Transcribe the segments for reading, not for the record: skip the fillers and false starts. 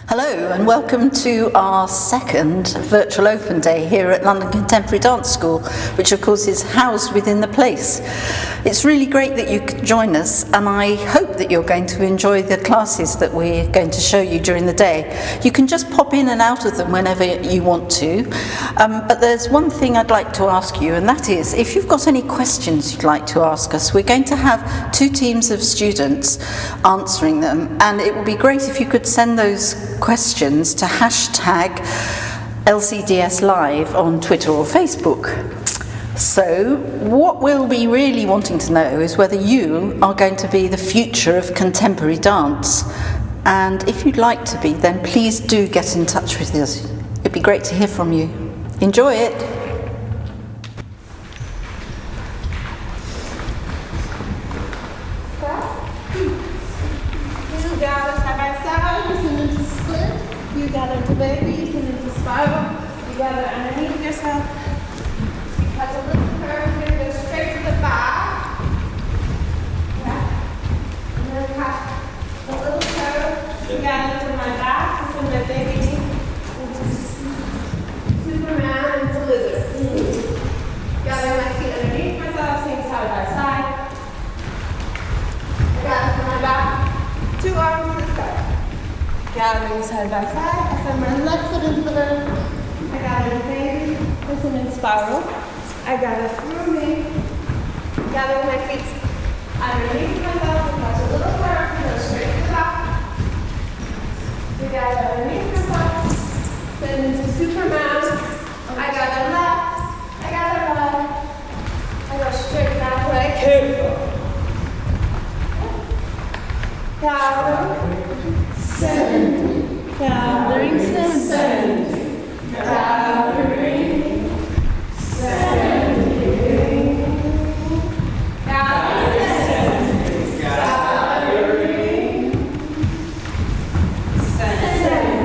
Hello and welcome to our second virtual open day here at London Contemporary Dance School, which of course is housed within the place. It's really great that you could join us, and I hope that you're going to enjoy the classes that we're going to show you during the day. You can just pop in and out of them whenever you want to, but there's one thing I'd like to ask you, and that is if you've got any questions you'd like to ask us. We're going to have two teams of students answering them, and it would be great if you could send those questions to hashtag LCDS Live on Twitter or Facebook. So what we'll be really wanting to know is whether you are going to be the future of contemporary dance, and if you'd like to be, then please do get in touch with us. It'd be great to hear from you. Enjoy it. You gather to babies and into spiral. You gather underneath yourself. You touch a little curve here, go straight to the back. Yeah. And then catch a little curve. You gather to my back, to my baby. Into Superman, into lizard. Gather my feet underneath myself, sing side by side. I gather to my back, 2 arms to the sky. Gathering side by side, I send my left foot into the earth. I gather the baby, listen in spiral. I gather through me, gather my feet underneath myself, and touch a little curve, and go straight to the back. We gather underneath myself, send into Superman. I gather left, I gather right. I go straight that way. Gather. Send, gathering, send, gathering, sending, gathering, gathering, sending,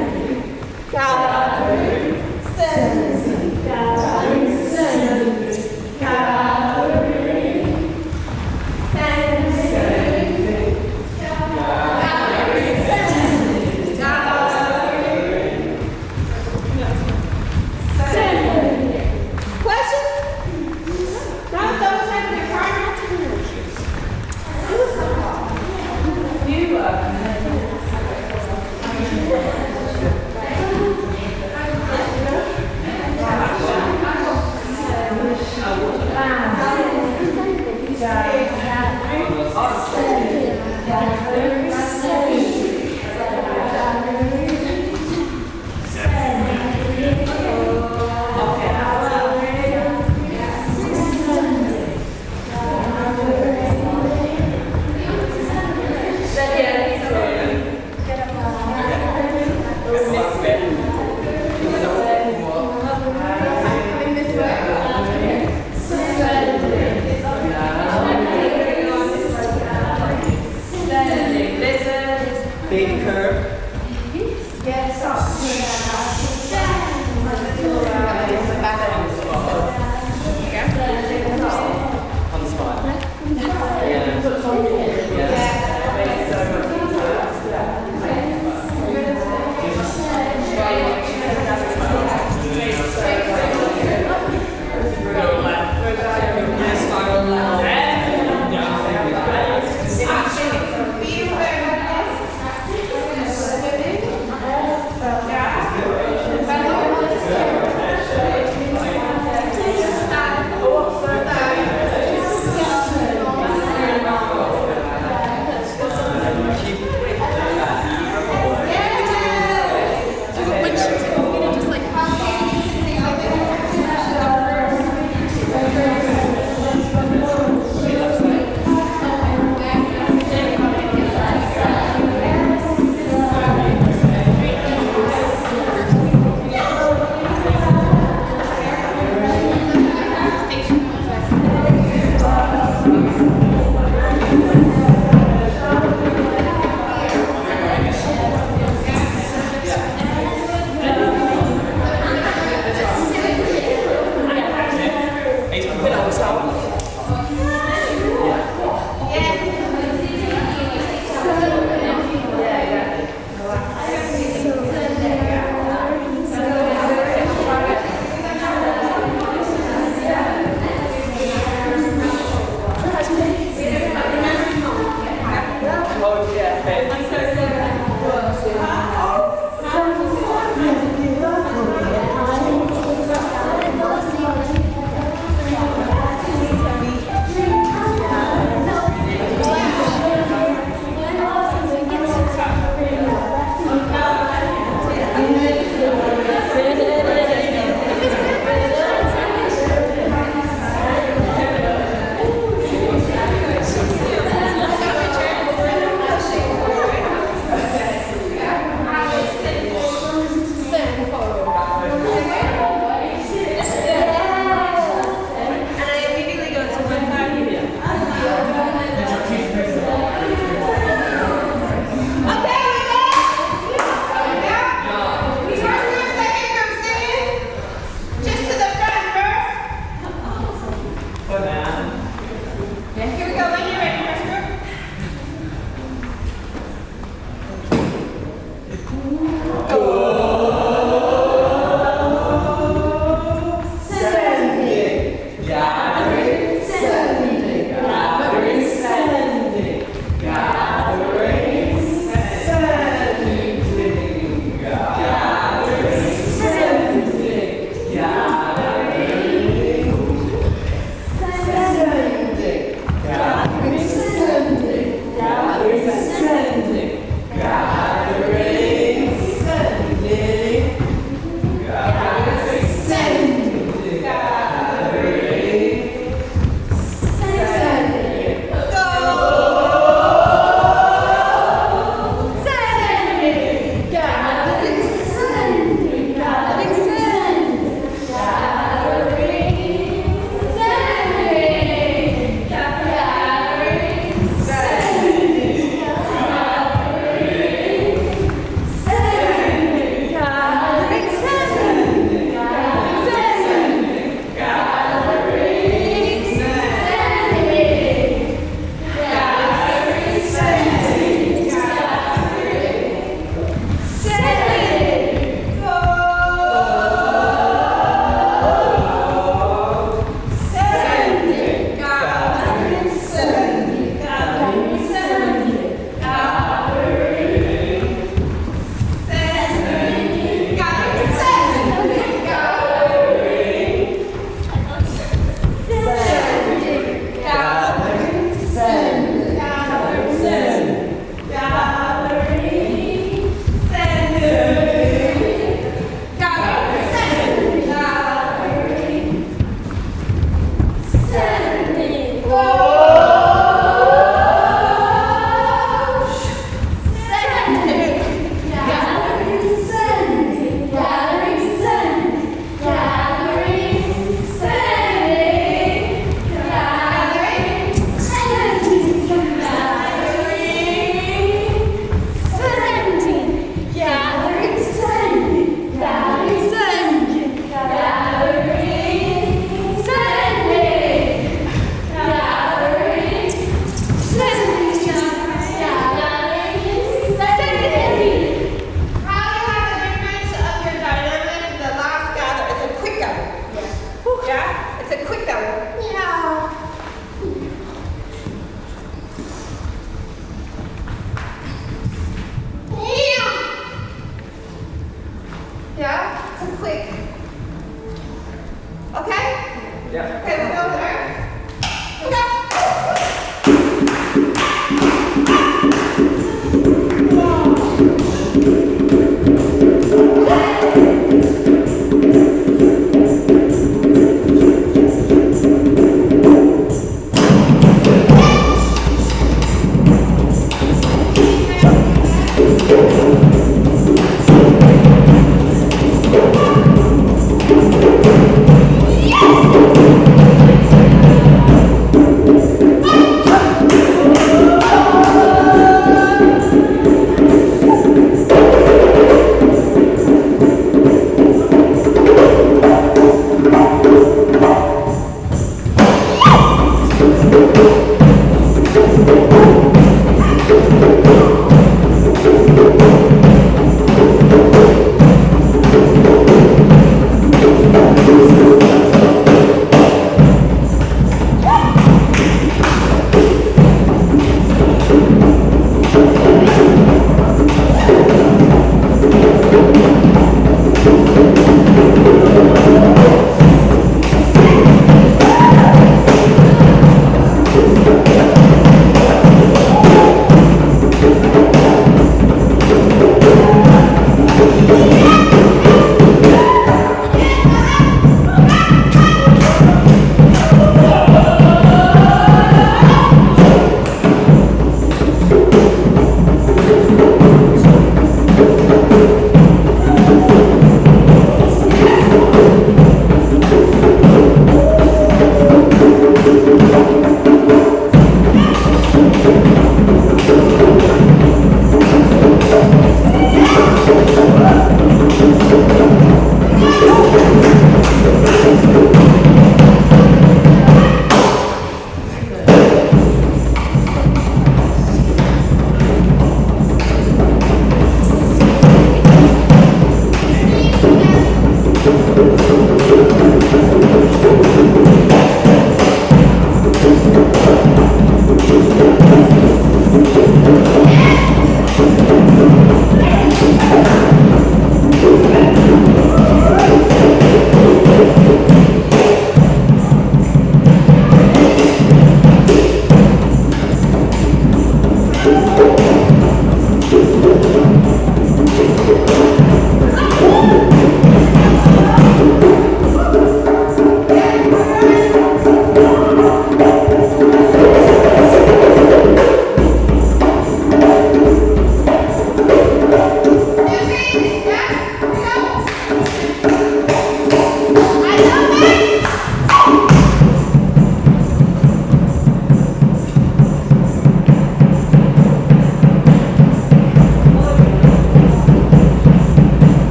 gathering, sending, gathering, sending, gathering,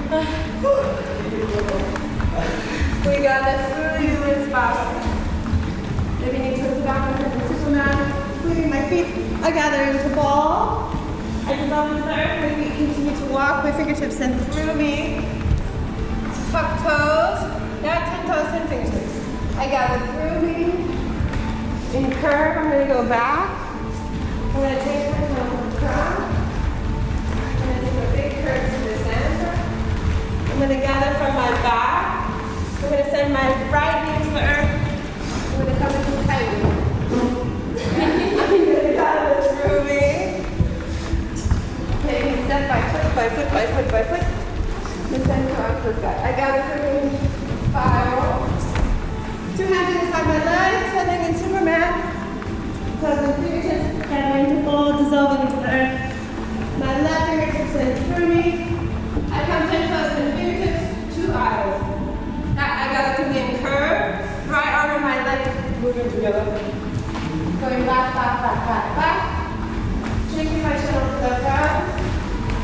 We got this really good spot. Maybe need to put back into Superman. Moving my feet. I gather into ball. I dissolve into the earth. My feet continue to walk. My fingertips in through me. Tuck toes. Now 10 toes, 10 fingertips. I gather through me. In curve, I'm going to go back. I'm going to take my toe to the crown. I'm going to take a big curve to the center. I'm going to gather from my back. I'm going to send my right knee to the earth. I'm going to come into the tight knee. I'm going to gather through me. Taking step by foot by foot by foot by foot. And then cross foot back. I gather through me. Spiral. 2 hands inside my legs, sending in Superman. Closing fingertips, gathering into ball, dissolving into the earth. My left fingertips send through me. I come 10 toes and fingertips, 2 eyes. I gather through me in curve. Right arm and my leg moving together. Going back, back, back, back, back. Shaking my chin onto the ground.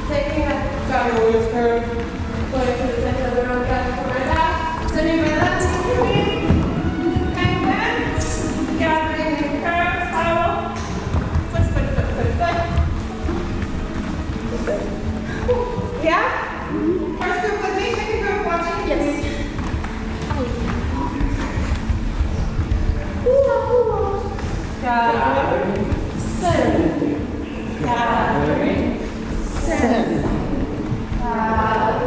Taking a downward curve. Going to the center of the room, gathering from my back. Sending my left knee through me. Gathering in curve, spiral. Foot, foot, foot, foot, foot. Yeah? First group with me, second group watching? Yes. Gathering, send. Gathering, send. Gathering.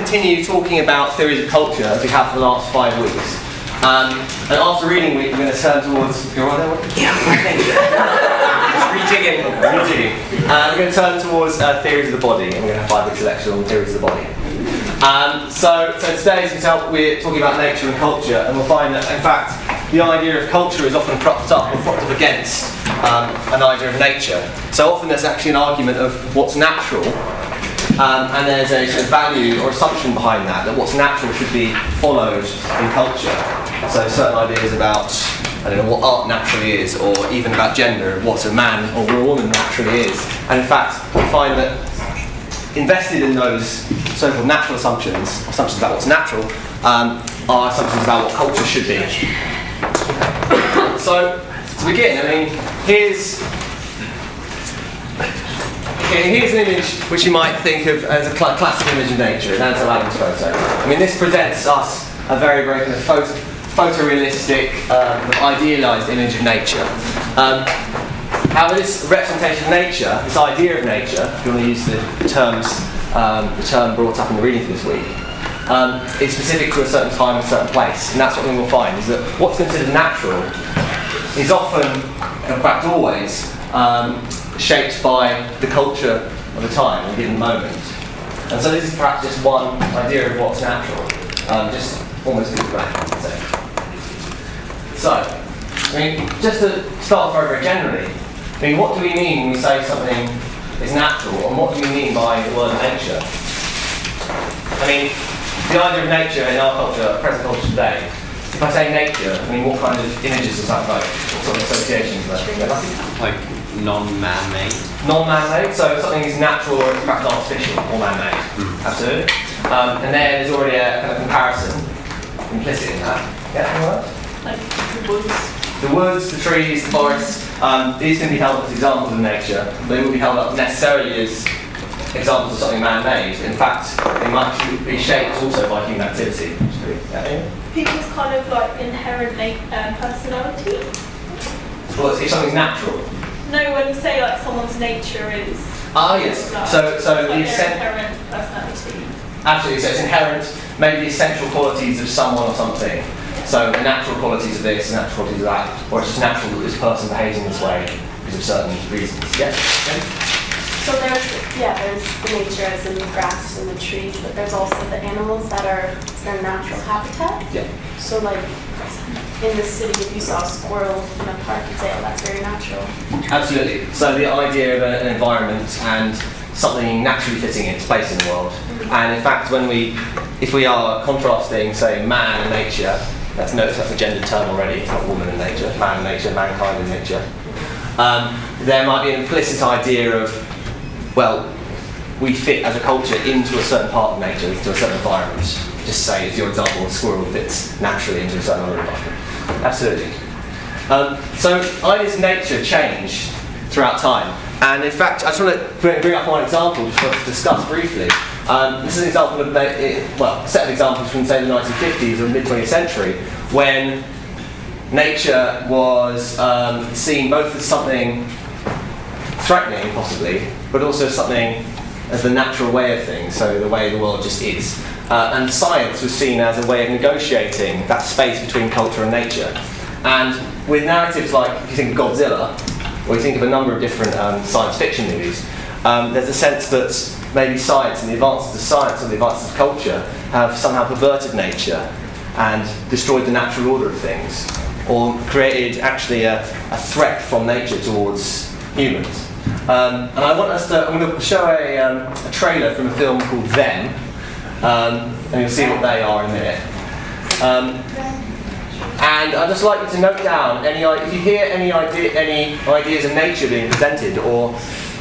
continue talking about theories of culture as we have for the last 5 weeks. And after reading week, we're going to turn towards. You're right there? Yeah, rejigging. We're going to turn towards theories of the body, and we're going to have 5 weeks lecture on theories of the body. So today, as you can tell, we're talking about nature and culture, and we'll find that, in fact, the idea of culture is often propped up or propped up against an idea of nature. So often there's actually an argument of what's natural, and there's a sort of value or assumption behind that what's natural should be followed in culture. So certain ideas about, I don't know, what art naturally is, or even about gender, what a man or a woman naturally is. And in fact, we find that invested in those so-called natural assumptions about what's natural, are assumptions about what culture should be. So, to begin, I mean, here's an image which you might think of as a classic image of nature, an Ansel Adams photo. I mean, this presents us a very, very kind of photorealistic, idealised image of nature. However, this representation of nature, this idea of nature, if you want to use the term brought up in the reading for this week, is specific to a certain time and a certain place. And that's what we will find, is that what's considered natural is often, in fact always, shaped by the culture of the time, at a given moment. And so this is perhaps just one idea of what's natural, just almost good back. So, I mean, just to start very, very generally, I mean, what do we mean when we say something is natural, and what do we mean by the word nature? I mean, the idea of nature in our culture, present culture today, if I say nature, I mean, what kind of images does that evoke? What sort of associations does that evoke? Like non-man-made. Non-man-made, so something is natural or in fact artificial or man-made. Absolutely. And there's already a kind of comparison implicit in that. Yeah, all right? Like the woods. The woods, the trees, the forests, these can be held up as examples of nature. They will be held up necessarily as examples of something man-made. In fact, they might be shaped also by human activity. People's kind of like inherent personality. Well, if something's natural. No, when you say like someone's nature is. Ah, yes. Like, So like the their inherent personality. Absolutely. So it's inherent, maybe the essential qualities of someone or something. So the natural qualities of this, the natural qualities of that, or it's just natural that this person behaves in this way because of certain reasons. Yes? Okay. So there's the nature as in the grass and the trees, but there's also the animals that are their natural habitat. Yeah. So like in the city, if you saw a squirrel in a park, you'd say, oh, that's very natural. Absolutely. So the idea of an environment and something naturally fitting in its place in the world. And in fact, if we are contrasting, say, man and nature, notice that's a gendered term already, it's not woman and nature, man and nature, mankind and nature. There might be an implicit idea of, well, we fit as a culture into a certain part of nature, into a certain environment. Just say, as your example, a squirrel fits naturally into a certain other environment. Absolutely. So ideas of nature change throughout time. And in fact, I just want to bring up one example just for us to discuss briefly. This is an example of, a set of examples from, say, the 1950s or mid-20th century, when nature was seen both as something threatening, possibly, but also something as the natural way of things, so the way the world just is. And science was seen as a way of negotiating that space between culture and nature. And with narratives like, if you think of Godzilla, or you think of a number of different science fiction movies, there's a sense that maybe science and the advances of science and the advances of culture have somehow perverted nature and destroyed the natural order of things, or created actually a threat from nature towards humans. And I'm going to show a trailer from a film called Them, and you'll see what they are in a minute. And I'd just like you to note down if you hear any ideas of nature being presented, or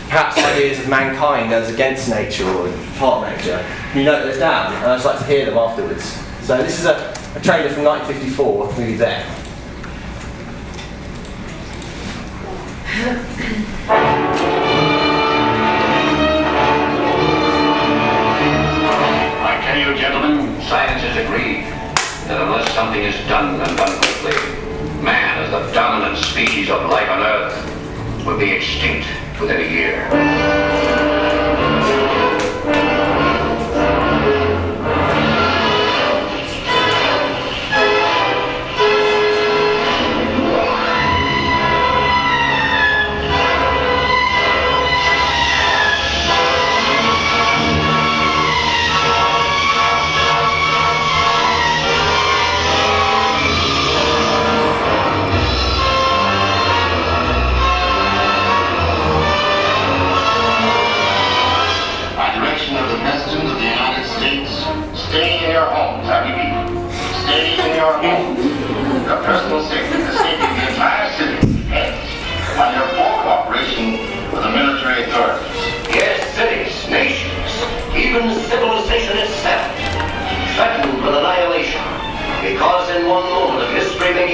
perhaps ideas of mankind as against nature or part of nature, you note those down, and I'd just like to hear them afterwards. So this is a trailer from 1954, movie There. I tell you, gentlemen, science has agreed that unless something is done and done quickly, man as the dominant species of life on Earth will be extinct within a year.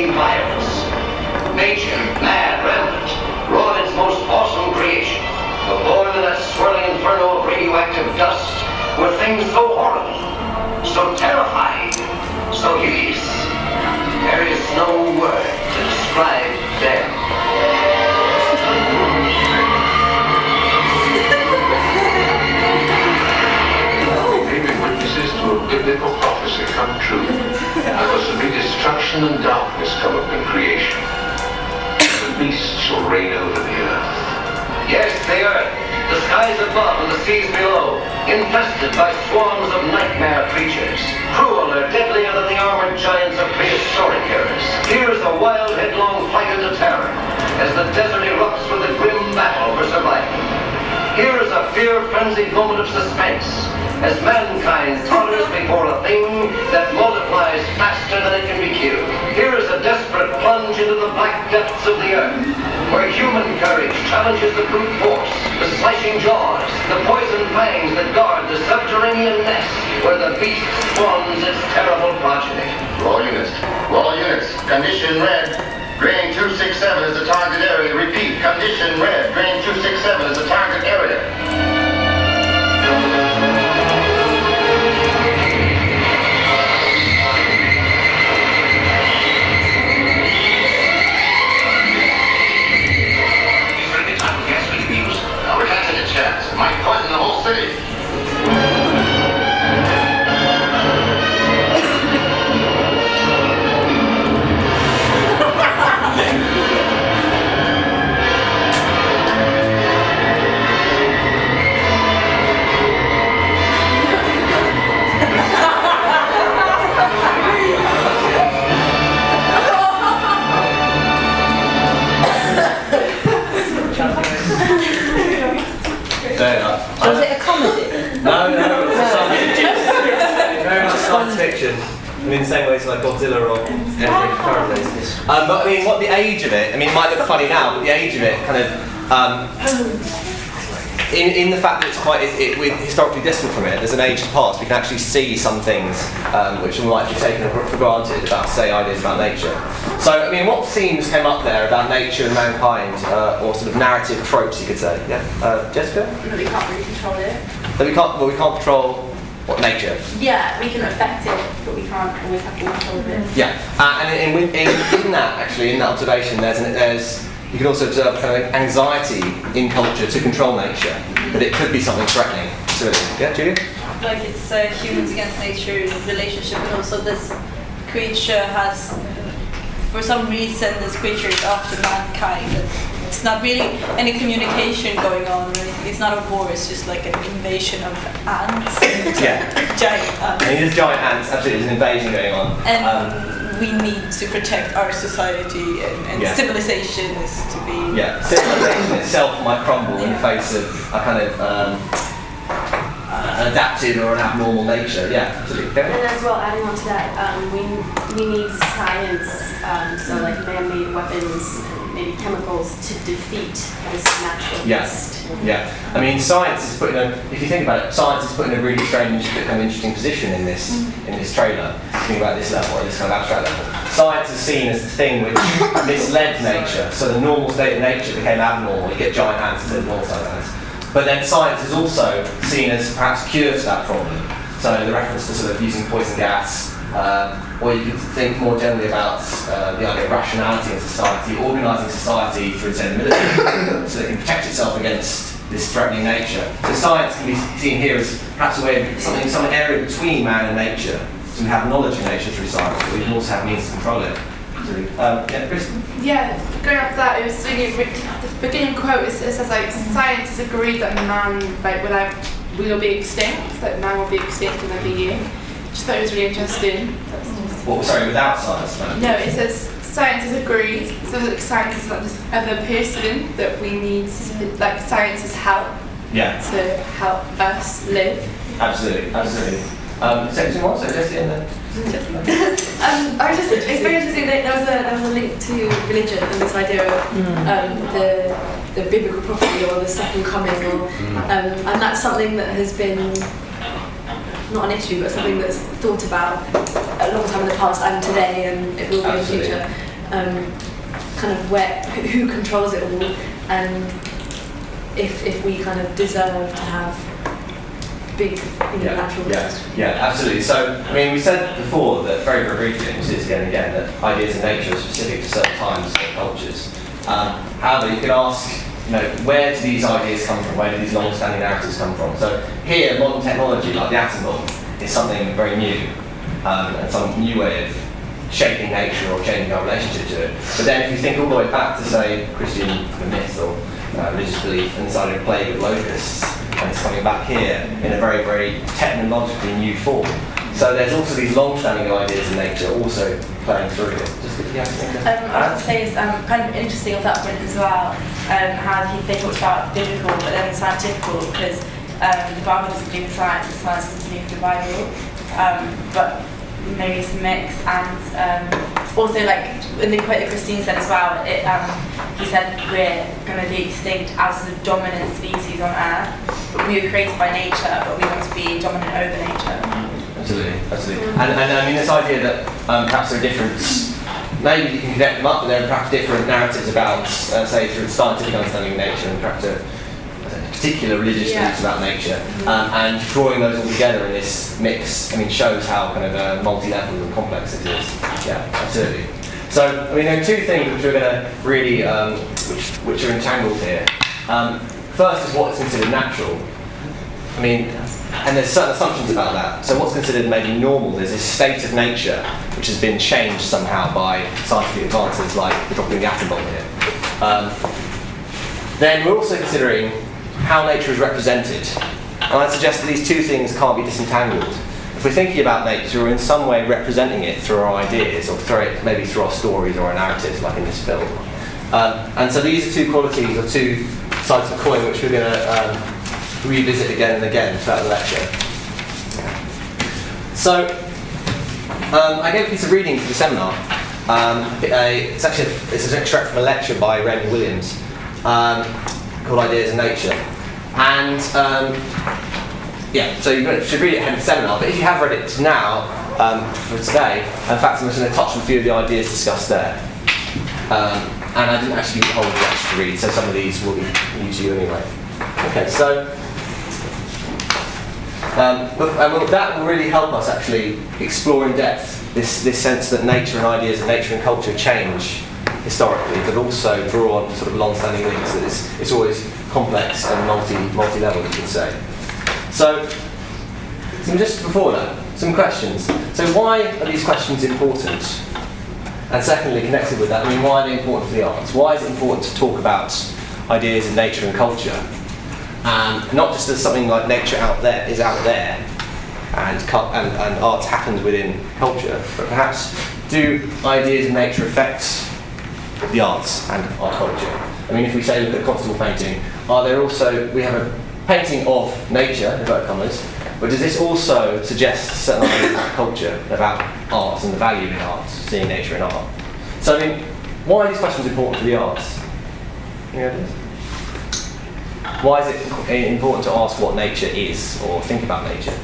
unrelenting violence. Nature, mad, rampant, wrought its most awesome creation. But born in that swirling inferno of radioactive dust were things so horrible, so terrifying, so hideous. There is no word to describe them. We may be witnesses to a biblical prophecy come true. There must be destruction and darkness come up in creation. The beast shall reign over the earth. Yes, the earth, the skies above and the seas below, infested by swarms of nightmare creatures, crueler, deadlier than the armored giants of prehistoric eras. Here's a wild, headlong flight into terror, as the desert erupts with a grim battle for survival. Here is a fear-frenzied moment of suspense, as mankind totters before a thing that multiplies faster than it can be killed. Here is a desperate plunge into the black depths of the earth, where human courage challenges the brute force, the slashing jaws, the poison fangs that guard the subterranean nest where the beast spawns its terrible progeny. Raw units, condition red. Drain 267 is the target area. Repeat, condition red. Drain 267 is the target area. We can't take a chance. It might poison the whole city. Was it a comedy? No, it's very much science fiction. I mean, in the same way as like Godzilla or anything currently. But I mean, what the age of it? I mean, it might look funny now, but the age of it kind of. In the fact that it's quite we're historically distant from it, there's an age past, we can actually see some things which we might be taken for granted about, say, ideas about nature. So, I mean, what themes came up there about nature and mankind, or sort of narrative tropes, you could say? Yeah, Jessica? That we can't really control it. That we can't control what, nature? Yeah, we can affect it, but we can't always have control of it. Yeah, and in that, actually, in that observation, there's you can also observe kind of anxiety in culture to control nature, that it could be something threatening. So, yeah, Julia? Like it's humans against nature relationship, and also this creature has, for some reason, this creature is after mankind. It's not really any communication going on or anything. It's not a war, it's just like an invasion of ants. Yeah. Giant ants. I mean, there's giant ants, absolutely, there's an invasion going on. And we need to protect our society, and civilization is to be... Yeah, civilization itself might crumble in the face of a kind of an adapted or an abnormal nature. Yeah, absolutely. And as well, adding on to that, we need science, so like man-made weapons, and maybe chemicals to defeat this natural beast. Yeah. I mean, science is put in if you think about it, science is put in a really strange, kind of interesting position in this trailer. Think about this level, this kind of abstract level. Science is seen as the thing which misled nature. So the normal state of nature became abnormal. You get giant ants instead of normal sized ants. But then science is also seen as perhaps cure to that problem. So the reference to sort of using poison gas, or you could think more generally about the idea of rationality in society, organising society through, say, the military, so it can protect itself against this threatening nature. So science can be seen here as perhaps a way of some area between man and nature. So we have knowledge of nature through science, but we can also have means to control it. Yeah, Kristen? Yeah, going off that, it was really, the beginning quote, it says like, science has agreed that man will be extinct, that man will be extinct in another year. Just thought it was really interesting. Sorry, without science? No, it says science has agreed, so like science is not this other person that we need, like science is help to help us live. Absolutely. Section one, so Jessie and then... It's very interesting that there was a link to religion and this idea of the biblical prophecy or the second coming, and that's something that has been not an issue, but something that's thought about a long time in the past and today, and it will be in the future. kind of who controls it all, and if we kind of deserve to have big natural absolutely. So, I mean, we said before that very, very briefly, and we see this again and again, that ideas in nature are specific to certain times and cultures. However, you could ask, where do these ideas come from? Where do these long-standing narratives come from? So here, modern technology, like the atom bomb, is something very new, and some new way of shaping nature or changing our relationship to it. But then if you think all the way back to, say, Christian myth or religious belief, and decided to plague with locusts, and it's coming back here in a very, very technologically new form. So there's also these long-standing ideas in nature also playing through it. Just if you have to think of I was going to say it's kind of interesting on that point as well, how they talked about biblical but then scientific, because the Bible doesn't believe in science, and science doesn't believe in the Bible, but maybe it's a mix. And also, like in the quote that Christine said as well, he said we're going to be extinct as the dominant species on Earth, but we were created by nature, but we want to be dominant over nature. Absolutely. And I mean, this idea that perhaps there are different, maybe you can connect them up, but there are perhaps different narratives about, say, through scientific understanding of nature and perhaps a particular religious beliefs about nature, and drawing those all together in this mix, I mean, shows how kind of multi-level and complex it is. Yeah, absolutely. So, I mean, there are two things which we're going to really, which are entangled here. First is what's considered natural. I mean, and there's certain assumptions about that. So what's considered maybe normal, there's this state of nature which has been changed somehow by scientific advances like the dropping of the atom bomb here. Then we're also considering how nature is represented. And I'd suggest that these two things can't be disentangled. If we're thinking about nature, we're in some way representing it through our ideas, or maybe through our stories or our narratives, like in this film. And so these are two qualities, or two sides of the coin, which we're going to revisit again and again throughout the lecture. So, I gave a piece of reading for the seminar. It's an extract from a lecture by Raymond Williams called Ideas in Nature. And so you should read it ahead of the seminar, but if you have read it now, for today, in fact I'm just going to touch on a few of the ideas discussed there. And I didn't actually give the whole lecture to read, so some of these will be new to you anyway. Okay, so that will really help us actually explore in depth this sense that nature and ideas and nature and culture change historically, but also draw on sort of long-standing links. That it's always complex and multi-level, you can say. So just before that, some questions. So why are these questions important? And secondly, connected with that, I mean, why are they important for the arts? Why is it important to talk about ideas in nature and culture? Not just as something like nature is out there, and art happens within culture, but perhaps do ideas in nature affect the arts and our culture? I mean, if we say look at constable painting, we have a painting of nature, inverted commas, but does this also suggest certain ideas about culture, about art and the value in art, seeing nature in art? So, I mean, why are these questions important for the arts? Any ideas? Why is it important to ask what nature is, or think about nature?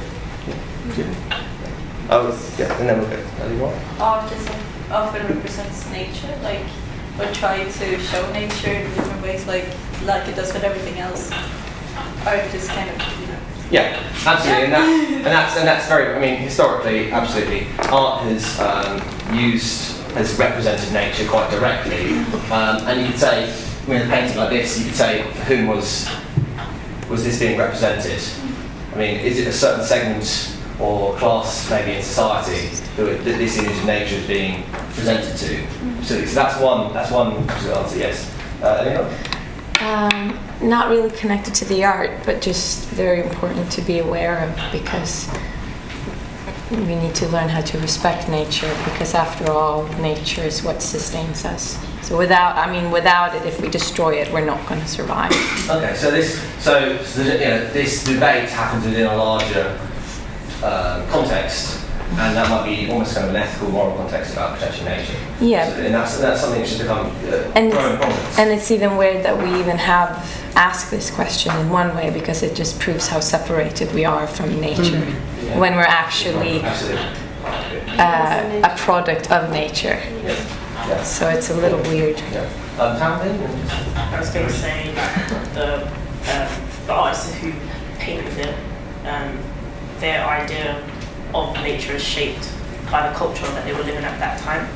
And then we'll go. Art just often represents nature, or try to show nature in different ways, like it does with everything else. Art just kind of, Yeah, absolutely, and that's very. I mean, historically, absolutely, art has represented nature quite directly, and you could say, with a painting like this, you could say, for whom was this being represented? I mean, is it a certain segment or class, maybe in society, that this image of nature is being presented to? Absolutely. So that's one absolute answer. Yes. Anyone? Not really connected to the art, but just very important to be aware of, because we need to learn how to respect nature, because after all, nature is what sustains us. So without it, if we destroy it, we're not going to survive. Okay, so this debate happens within a larger context, and that might be almost kind of an ethical, moral context about protecting nature. Yeah. So, and that's something that should become growing prominence. And it's even weird that we even have asked this question in one way, because it just proves how separated we are from nature, when we're actually a product of nature. Yeah. Yeah. So it's a little weird. Yeah. Tamlin? I was going to say the artists who painted it, their idea of nature is shaped by the culture that they were living at that time.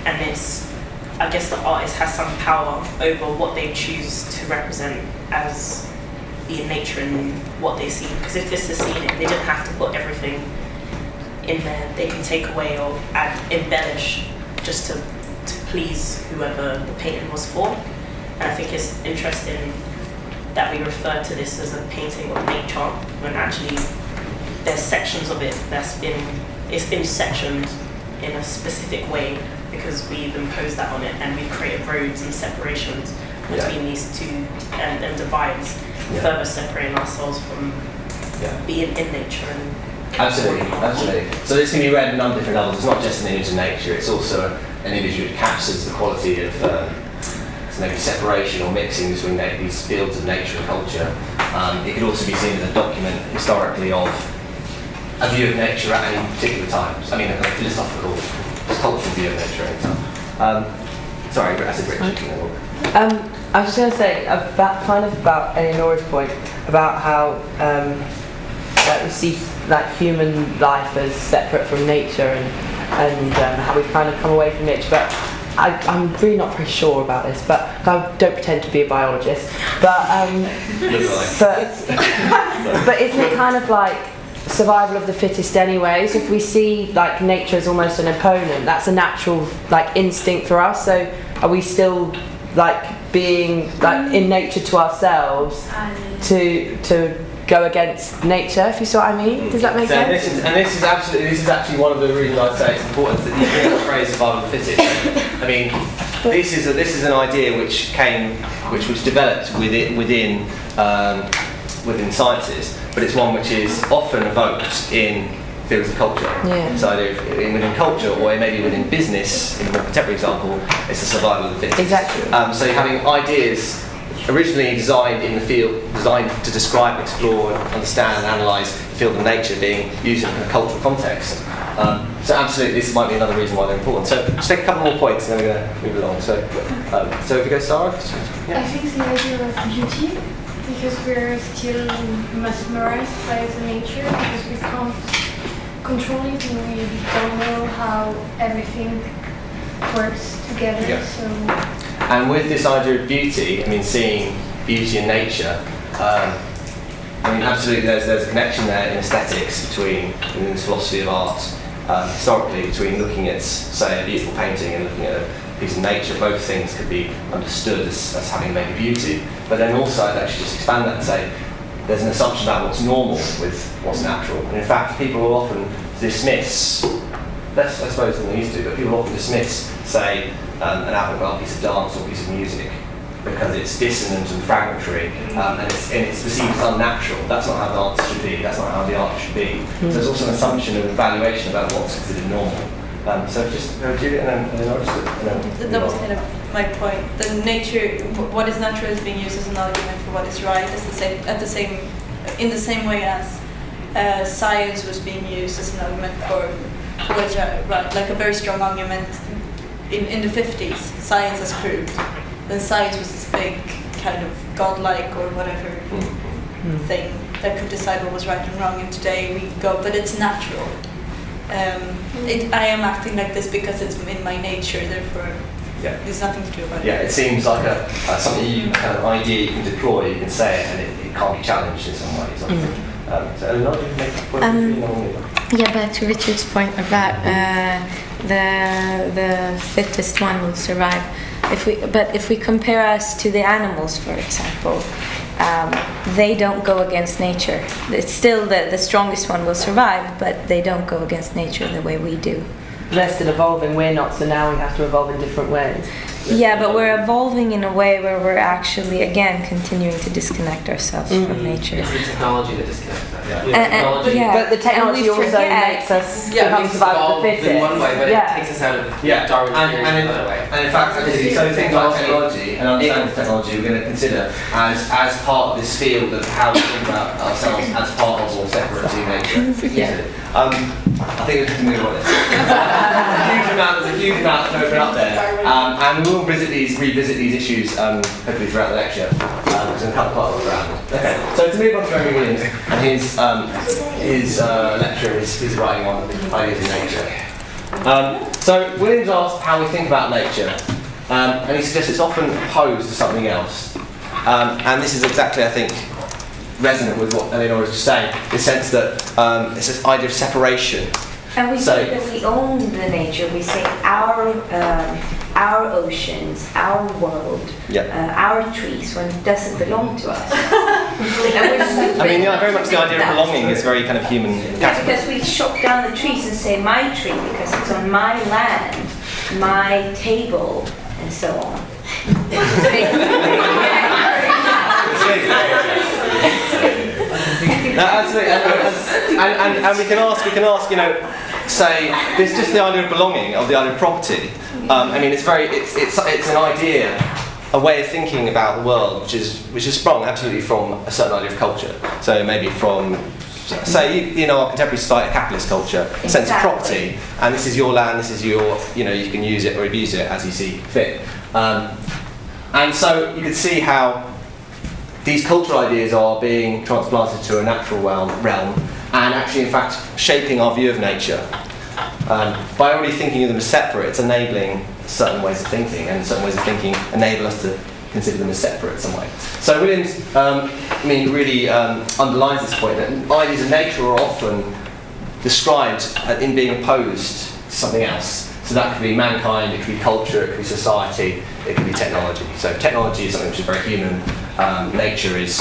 And it's, I guess the artist has some power over what they choose to represent as being nature and what they see. Because if this is scenic, they didn't have to put everything in there. They can take away or add, embellish just to please whoever the painting was for. And I think it's interesting that we refer to this as a painting of nature when actually there's sections of it it's been sectioned in a specific way because we've imposed that on it and we've created roads and separations between these two and divides, further separating ourselves from being in nature. And Absolutely. So this can be read on different levels. It's not just an image of nature, it's also an image which captures the quality of maybe separation or mixing between these fields of nature and culture. It could also be seen as a document historically of a view of nature at any particular times. I mean, a kind of philosophical, cultural view of nature at any time. Sorry, I said Richard. I was just going to say about Eleonora's point about how that we see human life as separate from nature and how we kind of come away from nature. But I'm really not very sure about this. But I don't pretend to be a biologist. But isn't it kind of like survival of the fittest anyway? So if we see nature as almost an opponent, that's a natural instinct for us. So are we still being in nature to ourselves to go against nature, if you see what I mean? Does that make sense? This is actually one of the reasons I'd say it's important that you bring up the phrase survival of the fittest. I mean, this is an idea which was developed within sciences, but it's one which is often evoked in fields of culture. Yeah. So within culture, or maybe within business, in a more contemporary example, it's the survival of the fittest. Exactly. So you're having ideas originally designed in the field, designed to describe, explore, understand, and analyse the field of nature being used in a cultural context. So absolutely, this might be another reason why they're important. So just take a couple more points, and then we're going to move along. So if we go, Sarah. I think the idea of beauty, because we're still mesmerized by the nature, because we can't control it and we don't know how everything works together. Yeah. So. And with this idea of beauty, I mean, seeing beauty in nature, I mean, absolutely there's a connection there in aesthetics within this philosophy of art, historically, between looking at, say, a beautiful painting and looking at a piece of nature. Both things could be understood as having maybe beauty, but then also I'd actually just expand that and say, there's an assumption about what's normal with what's natural. And in fact, people will often dismiss, less I suppose than they used to, but people often dismiss, say, an avant-garde piece of dance or piece of music because it's dissonant and fragmentary and it's perceived as unnatural. That's not how dance should be, that's not how the art should be. So there's also an assumption of evaluation about what's considered normal. So just Juliet and then That was kind of my point. The nature, what is natural is being used as an argument for what is right. It's in the same way as science was being used as an argument for what is right, like a very strong argument in the 50s. Science has proved. Then science was this big kind of godlike or whatever thing that could decide what was right and wrong. And today we go, but it's natural. I am acting like this because it's in my nature, therefore there's nothing to do about it. Yeah, it seems like something you kind of idea you can deploy, you can say it, and it can't be challenged in some ways. So Eleanor, you make a point. Yeah, back to Richard's point about the fittest one will survive. If we compare us to the animals, for example, they don't go against nature. It's still the strongest one will survive, but they don't go against nature the way we do. They're still evolving, we're not, so now we have to evolve in different ways. Yeah, but we're evolving in a way where we're actually, again, continuing to disconnect ourselves from nature. It's the technology that disconnects that. But the technology also makes us become survival of the fittest. In one way, but it takes us out of Darwin's theory in another way. And in fact, so things like technology and understanding technology we're going to consider as part of this field of how we think about ourselves as part of or separate to nature. I think we can move on. There's a huge amount to open up there, and we will revisit these issues hopefully throughout the lecture. Because I'm kind of part of the ground. Okay, so to move on to Henry Williams and his lecture, his writing on ideas in nature. So Williams asked how we think about nature, and he suggests it's often opposed to something else. And this is exactly, I think, resonant with what Eleanor was just saying, in the sense that it's this idea of separation. And we say that we own the nature. We say our oceans, our world, our trees, when it doesn't belong to us. I mean, very much the idea of belonging is very kind of human. Yeah, because we chop down the trees and say my tree because it's on my land, my table, and so on. No, absolutely, and we can ask, you know, say there's just the idea of belonging, or the idea of property. I mean, it's an idea, a way of thinking about the world, which is sprung absolutely from a certain idea of culture. So maybe from, say, you know, our contemporary society, capitalist culture, a sense of property, and this is your land, this is your, you know, you can use it or abuse it as you see fit. And so you can see how these cultural ideas are being transplanted to a natural realm and actually in fact shaping our view of nature. By already thinking of them as separate, it's enabling certain ways of thinking, and certain ways of thinking enable us to consider them as separate in some way. So Williams really underlines this point that ideas of nature are often described in being opposed to something else. So that could be mankind, it could be culture, it could be society, it could be technology. So technology is something which is very human. Nature is,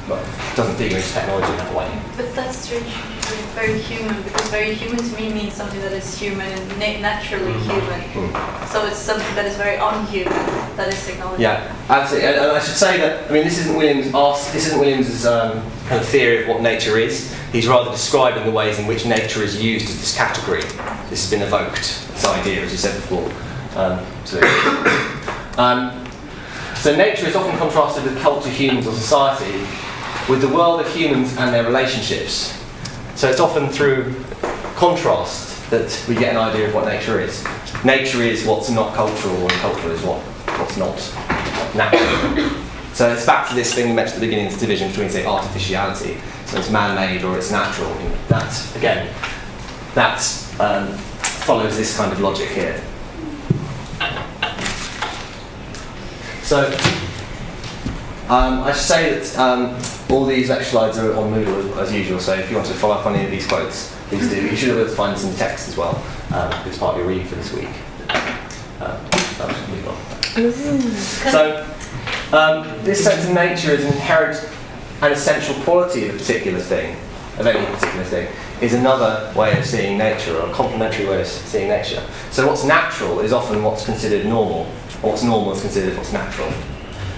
well, doesn't figure into technology in that way. But that's very human, because very human to me means something that is human and naturally human. So it's something that is very unhuman, that is technology. Yeah, absolutely. And I should say that, I mean, this isn't Williams's kind of theory of what nature is. He's rather describing the ways in which nature is used as this category. This has been evoked, this idea, as you said before. So nature is often contrasted with culture, humans, or society, with the world of humans and their relationships. So it's often through contrast that we get an idea of what nature is. Nature is what's not cultural, and culture is what's not natural. So it's back to this thing we mentioned at the beginning, this division between, say, artificiality. So it's man-made or it's natural. That follows this kind of logic here. So I should say that all these lecture slides are on Moodle as usual, so if you want to follow up on any of these quotes, please do. You should be able to find this in the text as well, as part of your read for this week. So this sense of nature is an inherent and essential quality of a particular thing, of any particular thing, is another way of seeing nature, or a complementary way of seeing nature. So what's natural is often what's considered normal, or what's normal is considered what's natural.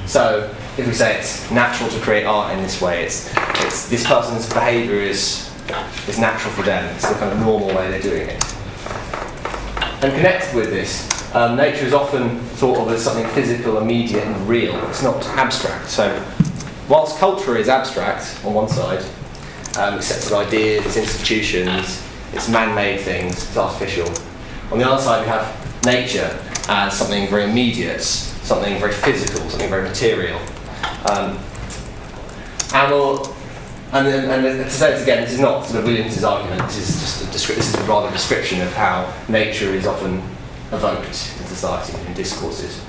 So if we say it's natural to create art in this way, it's this person's behaviour is natural for them, it's the kind of normal way they're doing it. And connected with this, nature is often thought of as something physical, immediate and real. It's not abstract. So whilst culture is abstract on one side, it's sets of ideas, it's institutions, it's man-made things, it's artificial. On the other side we have nature as something very immediate, something very physical, something very material. And to say it again, this is not sort of Williams's argument, this is just this is rather a description of how nature is often evoked in society, in discourses.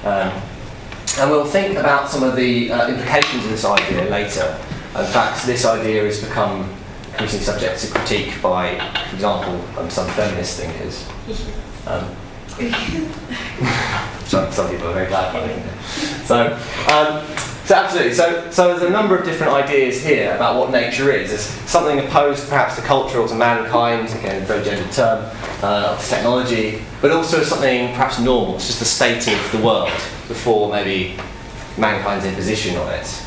And we'll think about some of the implications of this idea later. In fact, this idea has become increasingly subject to critique by, for example, some feminist thinkers. Some people are very glad about it. So absolutely. So there's a number of different ideas here about what nature is. There's something opposed perhaps to culture or to mankind, again, a very gendered term, to technology, but also something perhaps normal. It's just the state of the world before maybe mankind's imposition on it.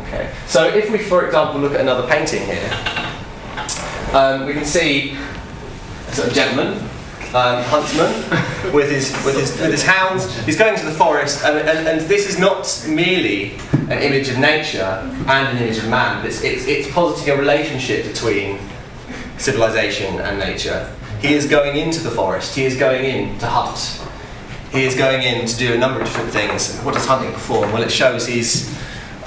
Okay. So if we, for example, look at another painting here, we can see a gentleman huntsman with his hounds. He's going to the forest, and this is not merely an image of nature and an image of man, but it's positing a relationship between civilization and nature. He is going into the forest, he is going in to hunt, he is going in to do a number of different things. What does hunting perform? Well, it shows he's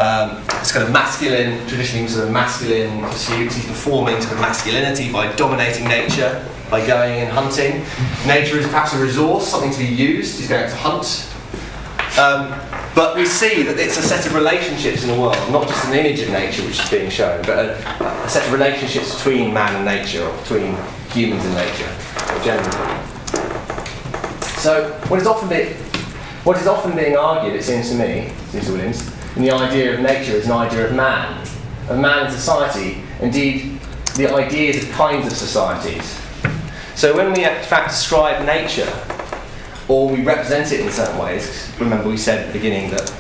it's kind of masculine, traditionally sort of masculine pursuits. He's performing sort of masculinity by dominating nature, by going and hunting. Nature is perhaps a resource, something to be used. He's going to hunt. But we see that it's a set of relationships in the world, not just an image of nature which is being shown, but a set of relationships between man and nature, or between humans and nature, generally. So what is often being argued, it seems to me, Mr. Williams, in the idea of nature is an idea of man in society, indeed the ideas of kinds of societies. So when we in fact describe nature, or we represent it in certain ways, remember we said at the beginning that,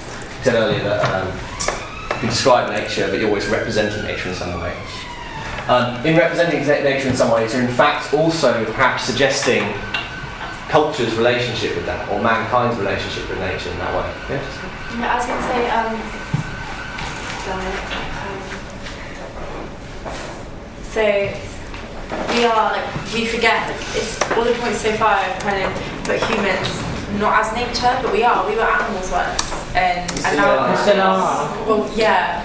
earlier that you describe nature, but you're always representing nature in some way. In representing nature in some ways, you're in fact also perhaps suggesting culture's relationship with that, or mankind's relationship with nature in that way. Yeah? Yeah, I was going to say, So we forget, it's all the points so far I've kind of put humans not as nature, but we were animals once, and now still are. Well, yeah.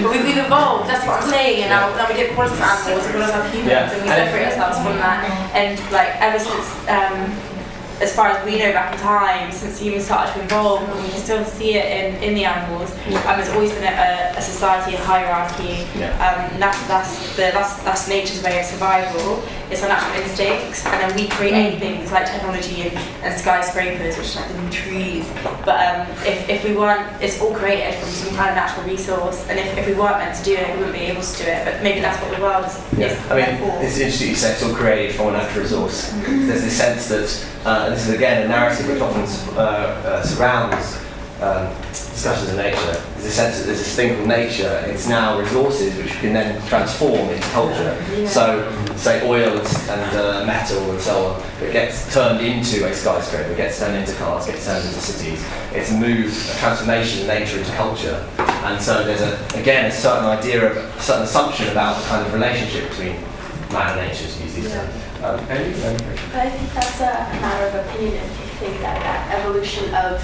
We've evolved, that's what I'm saying, and now we don't call ourselves animals, we call ourselves humans, and we separate ourselves from that, and ever since as far as we know back in time, since humans started to evolve, and we can still see it in the animals, there's always been a society, a hierarchy, that's nature's way of survival. It's our natural instincts, and then we create things like technology and skyscrapers, which are like the new trees. But if we weren't, it's all created from some kind of natural resource, and if we weren't meant to do it, we wouldn't be able to do it. But maybe that's what the world is. I mean, it's interesting you say it's all created from a natural resource. There's this sense that, and this is again a narrative which often surrounds discussions of nature. There's a sense that there's this thing called nature, and it's now resources which can then transform into culture. So, say oil and metal and so on, it gets turned into a skyscraper, gets turned into cars, gets turned into cities. It's a transformation of nature into culture. And so there's a certain idea of, a certain assumption about the kind of relationship between man and nature, to use these terms. but I think that's a matter of opinion if you think that evolution of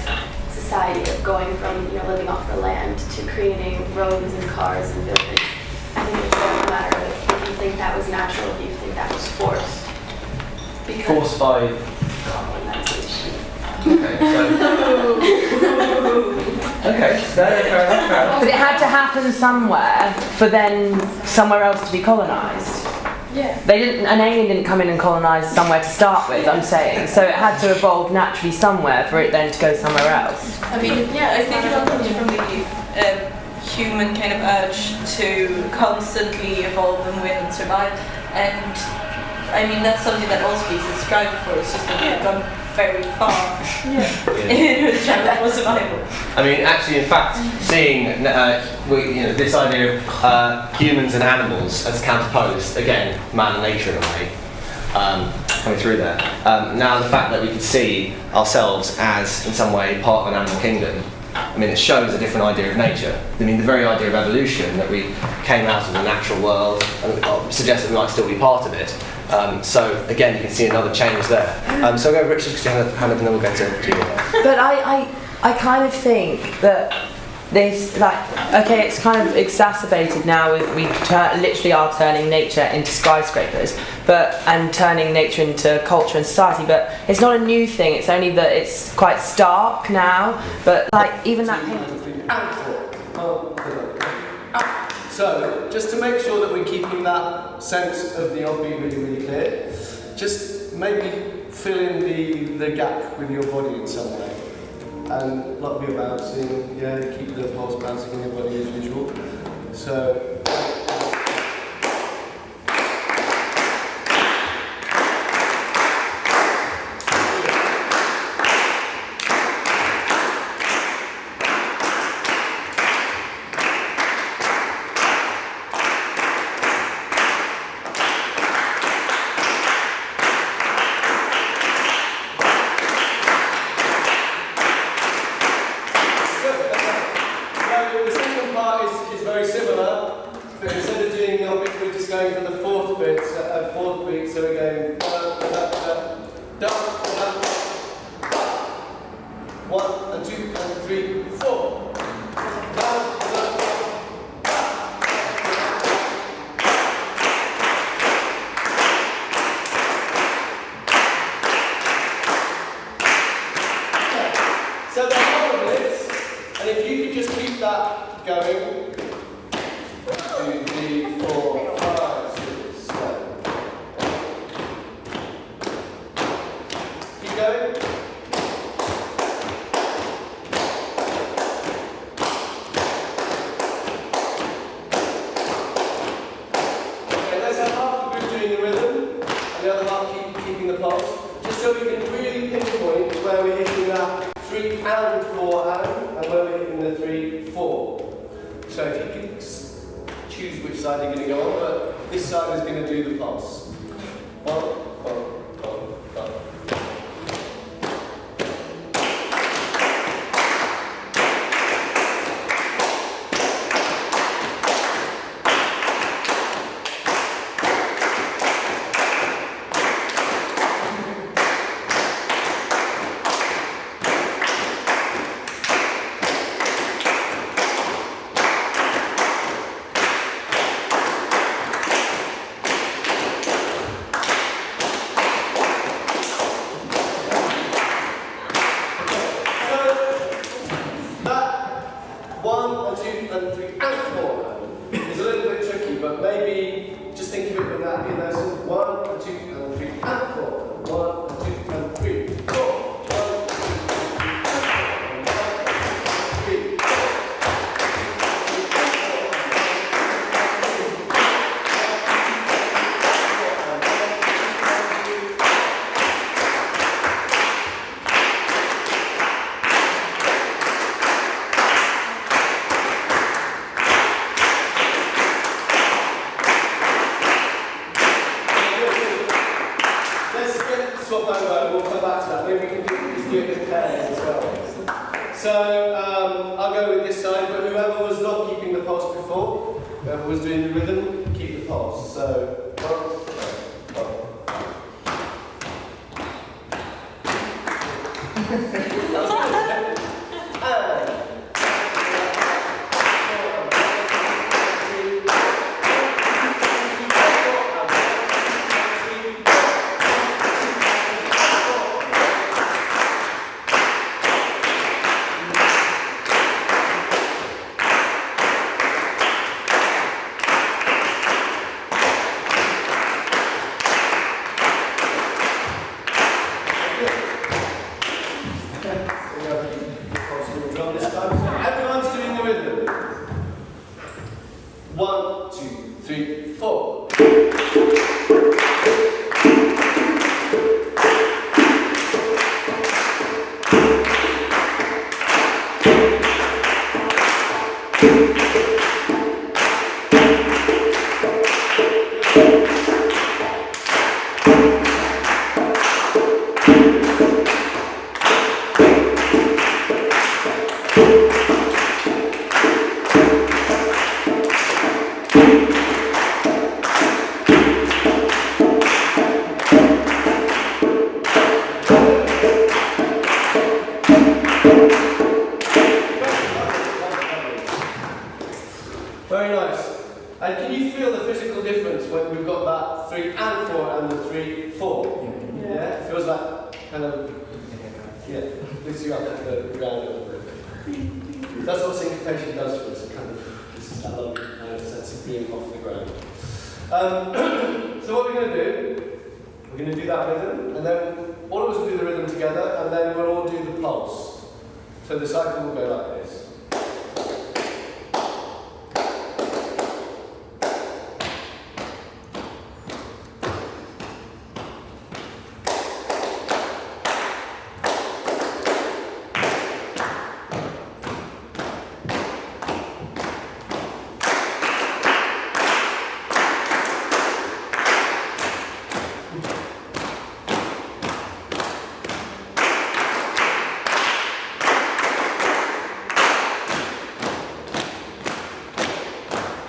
society, of going from living off the land to creating roads and cars and buildings. I think it's a matter of if you think that was natural, if you think that was forced. Forced by colonization. Okay, fair enough. But it had to happen somewhere for then somewhere else to be colonised. Yeah. An alien didn't come in and colonise somewhere to start with, I'm saying. So it had to evolve naturally somewhere for it then to go somewhere else. I mean, I think it all comes from the human kind of urge to constantly evolve and win and survive. And I mean, that's something that all species strive for. It's just that we've gone very far in the channel for survival. I mean, actually, in fact, seeing this idea of humans and animals as counterposed, again, man and nature in a way, coming through there. Now, the fact that we can see ourselves as, in some way, part of an animal kingdom, I mean, it shows a different idea of nature. I mean, the very idea of evolution, that we came out of the natural world, suggests that we might still be part of it. So again, you can see another change there. So I'll go Richard, because you have a hand up, and then we'll go to you. But I kind of think that this, it's kind of exacerbated now with we literally are turning nature into skyscrapers, and turning nature into culture and society. But it's not a new thing. It's only that it's quite stark now. But even that. So, just to make sure that we're keeping that sense of the offbeat really, really clear, just maybe fill in the gap with your body in some way. And like we're bouncing, keep the pulse bouncing in your body as usual. So, 1 and 2 and 3, 4. Down, down. So the whole of it, and if you could just keep that going. 2, 3, 4, 5, 6, 7. Keep going. Okay, let's have half the group doing the rhythm, and the other half keeping the pulse, just so we can really pinpoint where we're hitting that 3 and 4 and where we're hitting the 3, 4. So if you can choose which side you're going to go on, but this side is going to do the pulse. 1, 1, 1, 1.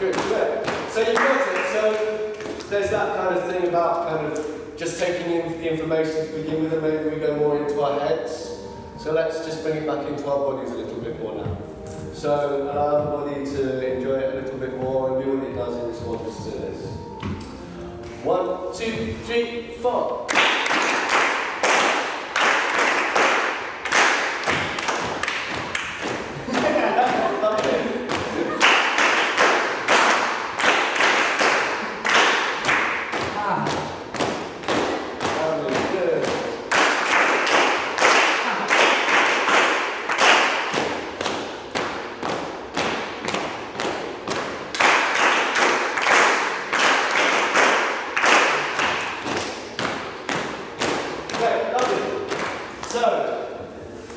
Good, good. So you've got it. So there's that kind of thing about kind of just taking in the information to begin with, and maybe we go more into our heads. So let's just bring it back into our bodies a little bit more now. So allow the body to enjoy it a little bit more and do what it does in response to this. 1, 2, 3, 4.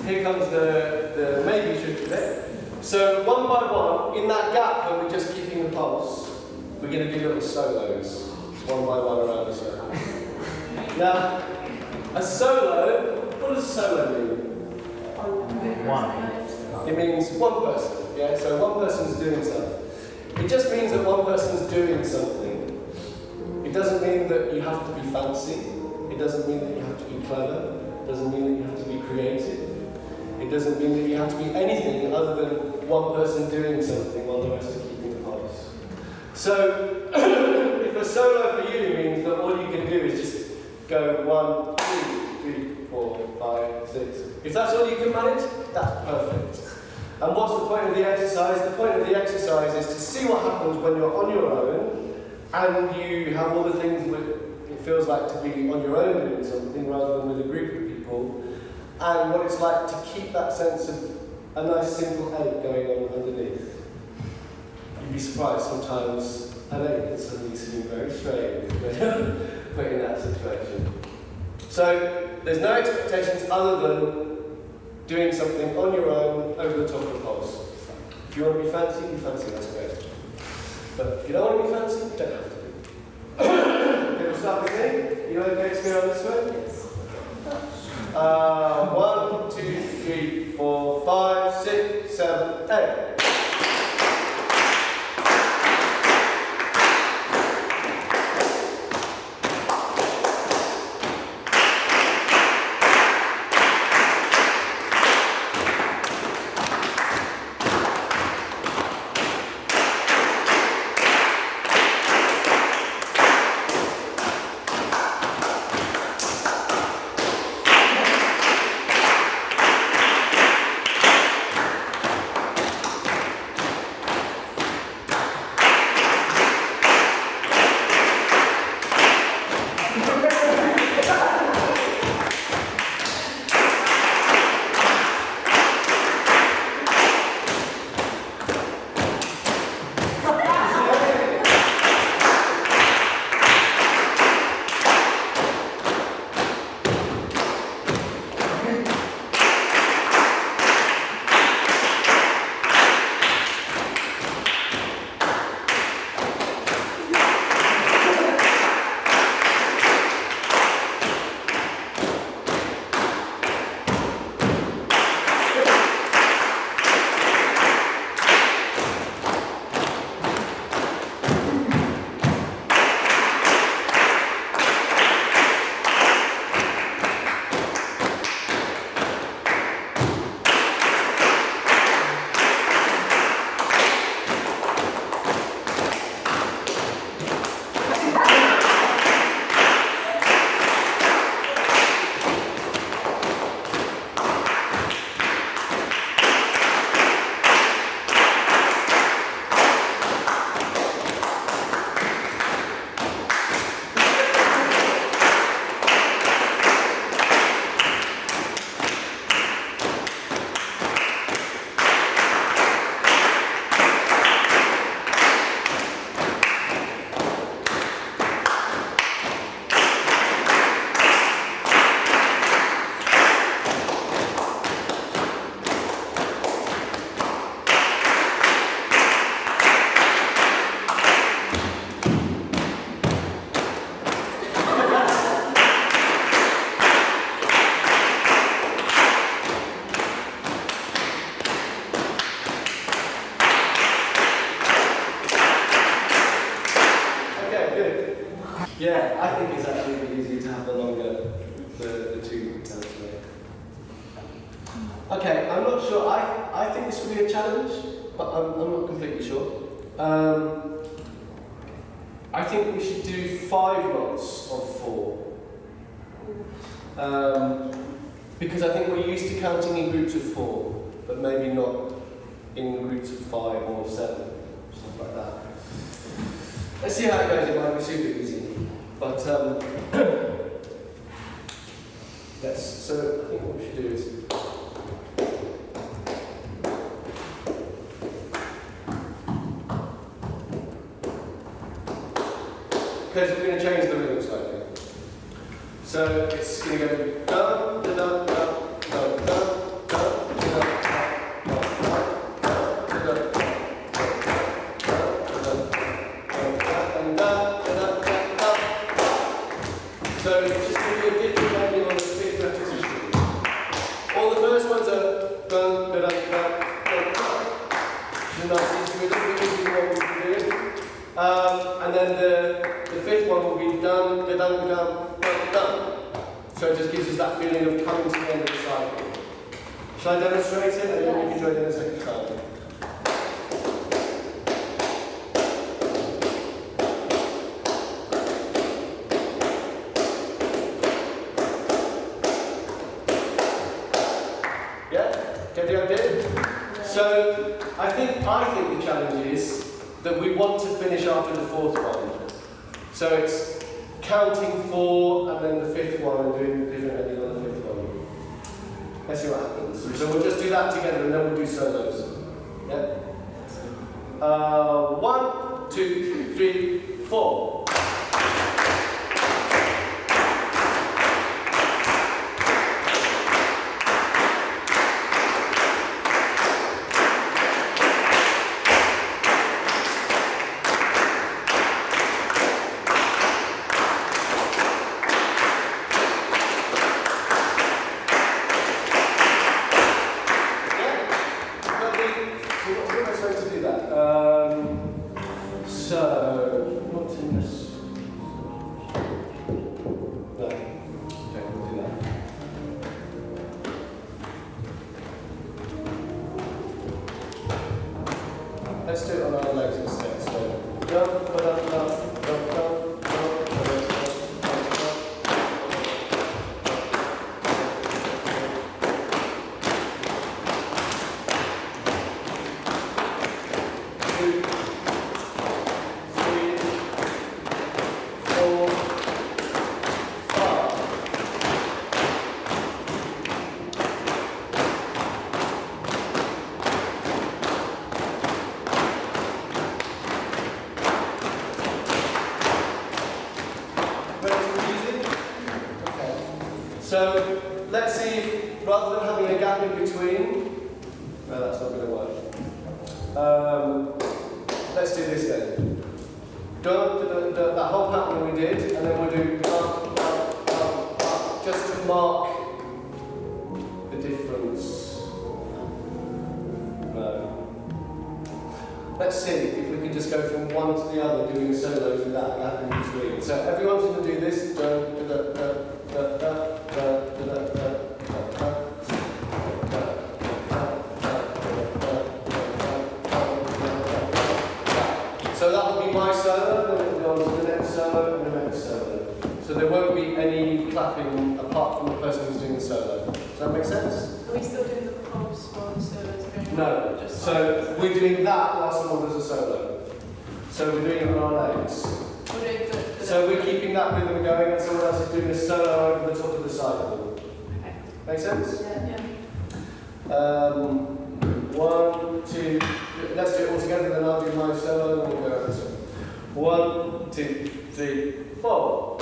Here comes the maybe tricky bit. So one by one, in that gap where we're just keeping the pulse, we're going to do little solos, one by one around the circle. Now, a solo, what does solo mean? One. It means one person, yeah? So one person's doing something. It just means that one person's doing something. It doesn't mean that you have to be fancy. It doesn't mean that you have to be clever. It doesn't mean that you have to be creative. It doesn't mean that you have to be anything other than one person doing something while the rest are keeping the pulse. So, if a solo for you means that all you can do is just go 1, 2, 3, 4, 5, 6. If that's all you can manage, that's perfect. And what's the point of the exercise? The point of the exercise is to see what happens when you're on your own and you have all the things that it feels like to be on your own doing something rather than with a group of people, and what it's like to keep that sense of a nice simple eight going on underneath. You'd be surprised sometimes an eight can suddenly seem very strange when you're put in that situation. So there's no expectations other than doing something on your own over the top of the pulse. If you want to be fancy, that's great. But if you don't want to be fancy, you don't have to be. Okay, we'll start with me. You okay to go on this way? Yes. 1, 2, 3, 4, 5, 6, 7, 8. Okay, I'm not sure. I think this will be a challenge, but I'm not completely sure. I think we should do 5 lots of 4. Because I think we're used to counting in groups of 4, but maybe not in groups of 5 or 7, stuff like that. Let's see how it goes. It might be super easy, but so I think what we should do is. Because we're going to change the rhythm slightly. So it's going to go dun, dun, dun, dun, dun, dun, dun, so it's just going to be a different ending on the 5th repetition. All the first ones are dun, dun, dun, dun, dun. So nice, it's a little bit easier what we're doing. And then the 5th one will be dun, dun, dun, dun, dun, dun. So it just gives us that feeling of coming to the end of the cycle. Shall I demonstrate it and then we can join in a second time? Yeah? Get the idea? So I think the challenge is that we want to finish after the 4th one. So it's counting 4 and then the 5th one and doing different ending on the 5th one. Let's see what happens. So we'll just do that together and then we'll do solos. Yeah? 1, 2, 3, 4. Let's do it on our legs instead. So, jump, jump, jump, jump, jump, So let's see if, rather than having a gap in between, no, that's not going to work. Let's do this then. That whole pattern we did, and then we'll do just to mark the difference. No. Let's see if we can just go from one to the other doing solos without a gap in between. So everyone's going to do this. So that will be my solo, then it will go on to the next solo and the next solo. So there won't be any clapping apart from the person who's doing the solo. Does that make sense? Are we still doing the props while the solos are going on? No. So we're doing that while someone does a solo. So we're doing it on our legs. So we're keeping that rhythm going and someone else is doing a solo over the top of the cycle. Okay. Make sense? Yeah. 1, 2, let's do it all together, then I'll do my solo and we'll go over this one. 1, 2, 3, 4.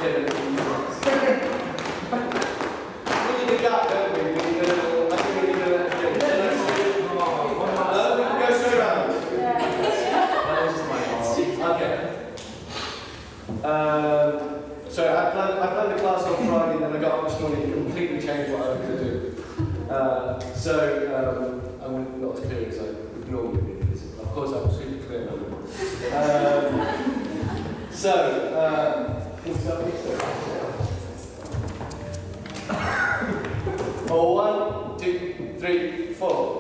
We need a gap, don't we? So I planned the class on Friday, and then I got up this morning and completely changed what I was going to do. I'm not as clear as I would normally be, because of course I'm super clear now. Oh, 1, 2, 3, 4.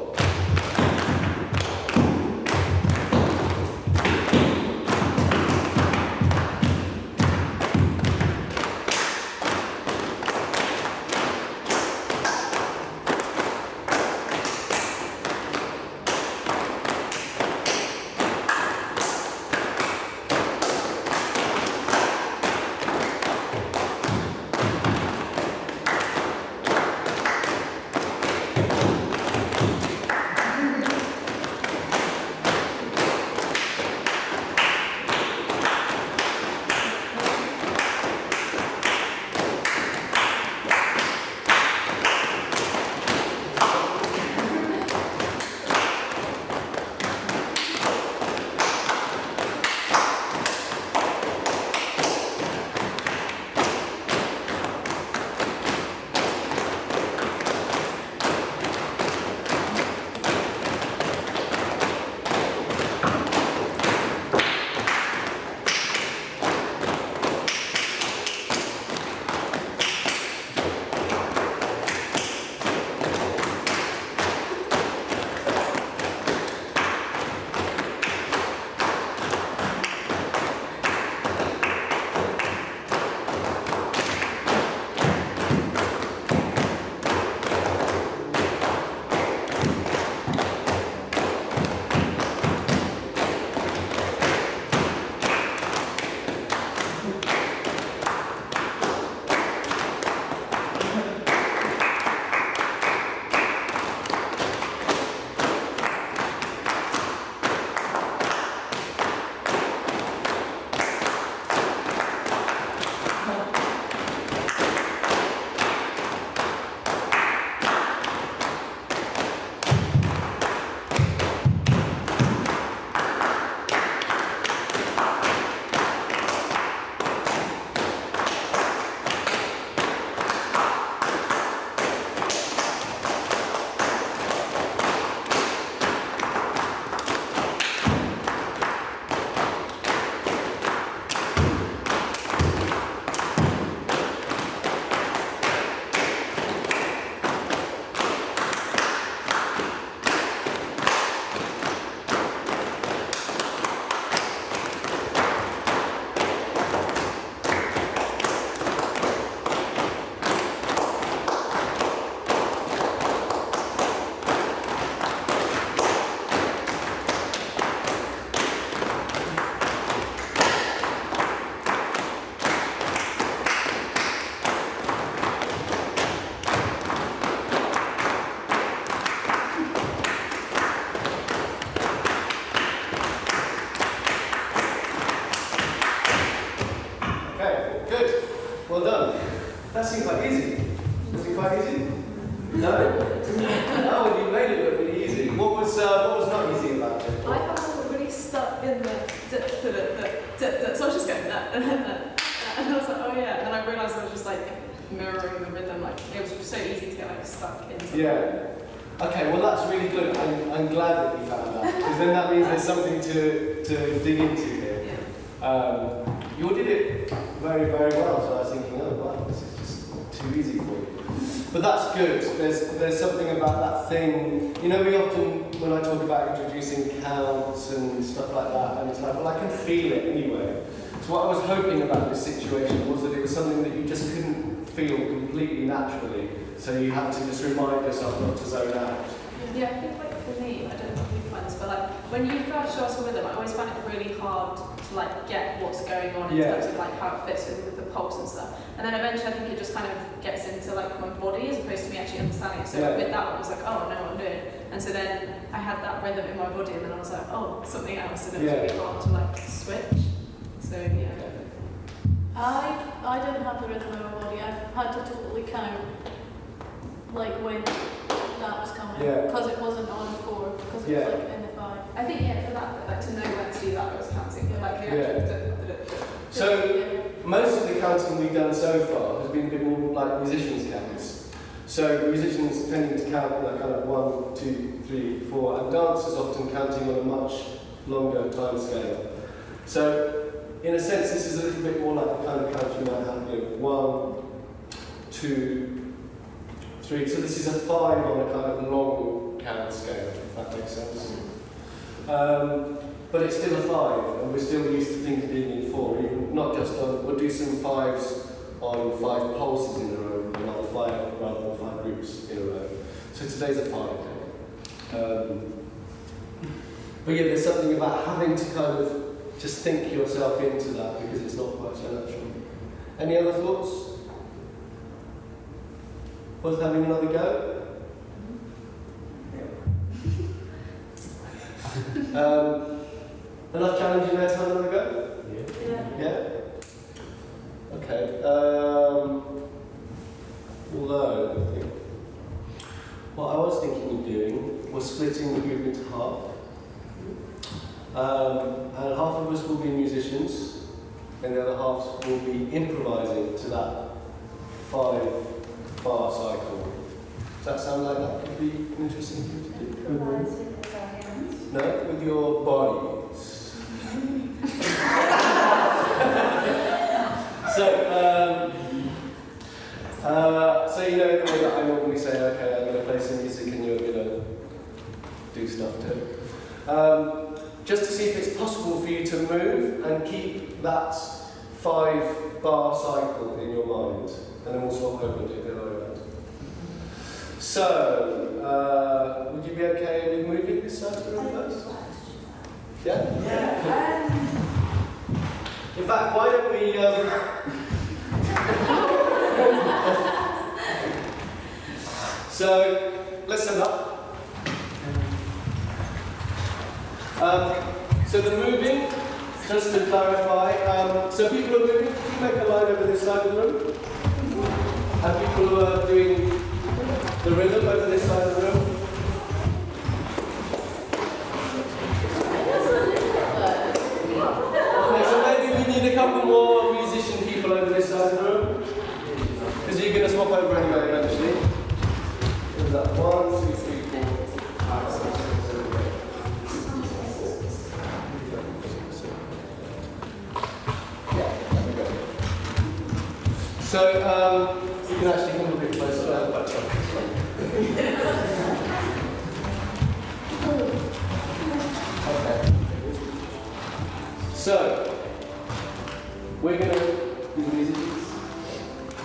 Well done. That seemed quite easy. Was it quite easy? No? Oh, you made it look really easy. What was not easy about it? I found myself really stuck in the so I was just going and I was like, oh yeah, and then I realised I was just like mirroring the rhythm, like it was so easy to get like stuck into. Yeah. Okay, well that's really good. I'm glad that you found that, because then that means there's something to dig into here. Yeah. You all did it very, very well, so I was thinking, oh wow, this is just too easy for you. But that's good. There's something about that thing. You know, we often, when I talk about introducing counts and stuff like that, and it's like, well, I can feel it anyway. So what I was hoping about this situation was that it was something that you just couldn't feel completely naturally. So you had to just remind yourself not to zone out. Yeah, I think like for me, I don't know if you find this, but like when you first show us a rhythm, I always find it really hard to like get what's going on in terms of like how it fits with the pulse and stuff. And then eventually I think it just kind of gets into like my body as opposed to me actually understanding it. So with that one, I was like, oh, I know what I'm doing. And so then I had that rhythm in my body, and then I was like, oh, something else, and it was really hard to like switch. So yeah. I don't have the rhythm in my body. I've had to totally count like when that was coming, because it wasn't on 4, because it was like in the 5. I think for that, like to know when to do that, I was counting, but like the actual So counting we've done so far has been a bit more like musicians' counts. So musicians tending to count like kind of 1, 2, 3, 4, and dancers often counting on a much longer time scale. So in a sense, this is a little bit more like the kind of count you might have, 1, 2, 3. So this is a 5 on a kind of long count scale, if that makes sense. But it's still a 5, and we're still used to things being in 4, even not just on, we'll do some 5s on 5 pulses in a row, and not 5 rather than 5 groups in a row. So today's a 5 day. But yeah, there's something about having to kind of just think yourself into that because it's not quite so natural. Any other thoughts? Worth having another go? Enough challenging there to have another go? Yeah? Okay. Although, I think what I was thinking of doing was splitting the group into half. And half of us will be musicians, and the other half will be improvising to that 5-bar cycle. Does that sound like that could be an interesting thing to do? Improvising with our hands? No, with your bodies. So you know the way that I normally say, okay, I'm going to play some music and you're going to do stuff too. Just to see if it's possible for you to move and keep that 5-bar cycle in your mind, and then we'll swap over and do the other way around. So, would you be okay with moving this side of the room first? Yeah? Yeah. In fact, why don't we... So, let's stand up. So the moving, just to clarify, so people are moving, can you make a line over this side of the room? And people who are doing the rhythm over this side of the room? Okay, so maybe we need a couple more musician people over this side of the room. Because you're going to swap over anyway eventually. Is that 1, 2, 3, 4, 5, 6, 7, 8. So, you can actually come a bit closer down. Okay. So, we're going to do the music.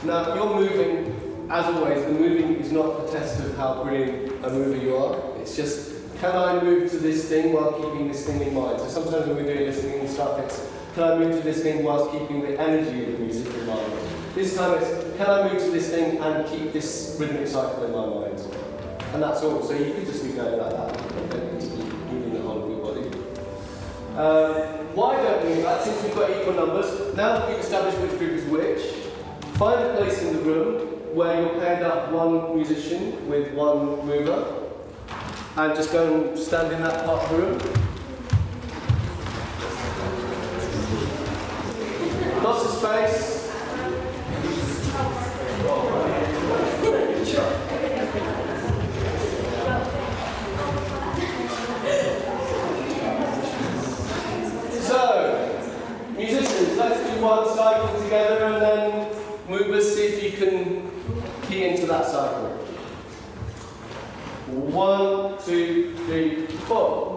Now, you're moving, as always, the moving is not a test of how brilliant a mover you are. It's just, can I move to this thing while keeping this thing in mind? So sometimes when we're doing listening stuff, it's, can I move to this thing whilst keeping the energy of the music in mind? This time it's, can I move to this thing and keep this rhythmic cycle in my mind? And that's all. So you could just be going like that, moving the whole of your body. Why don't we do that? Since we've got equal numbers, now that we've established which group is which, find a place in the room where you're paired up one musician with one mover, and just go and stand in that part of the room. Lots of space. So, musicians, let's do one cycle together and then movers, see if you can key into that cycle. 1, 2, 3, 4.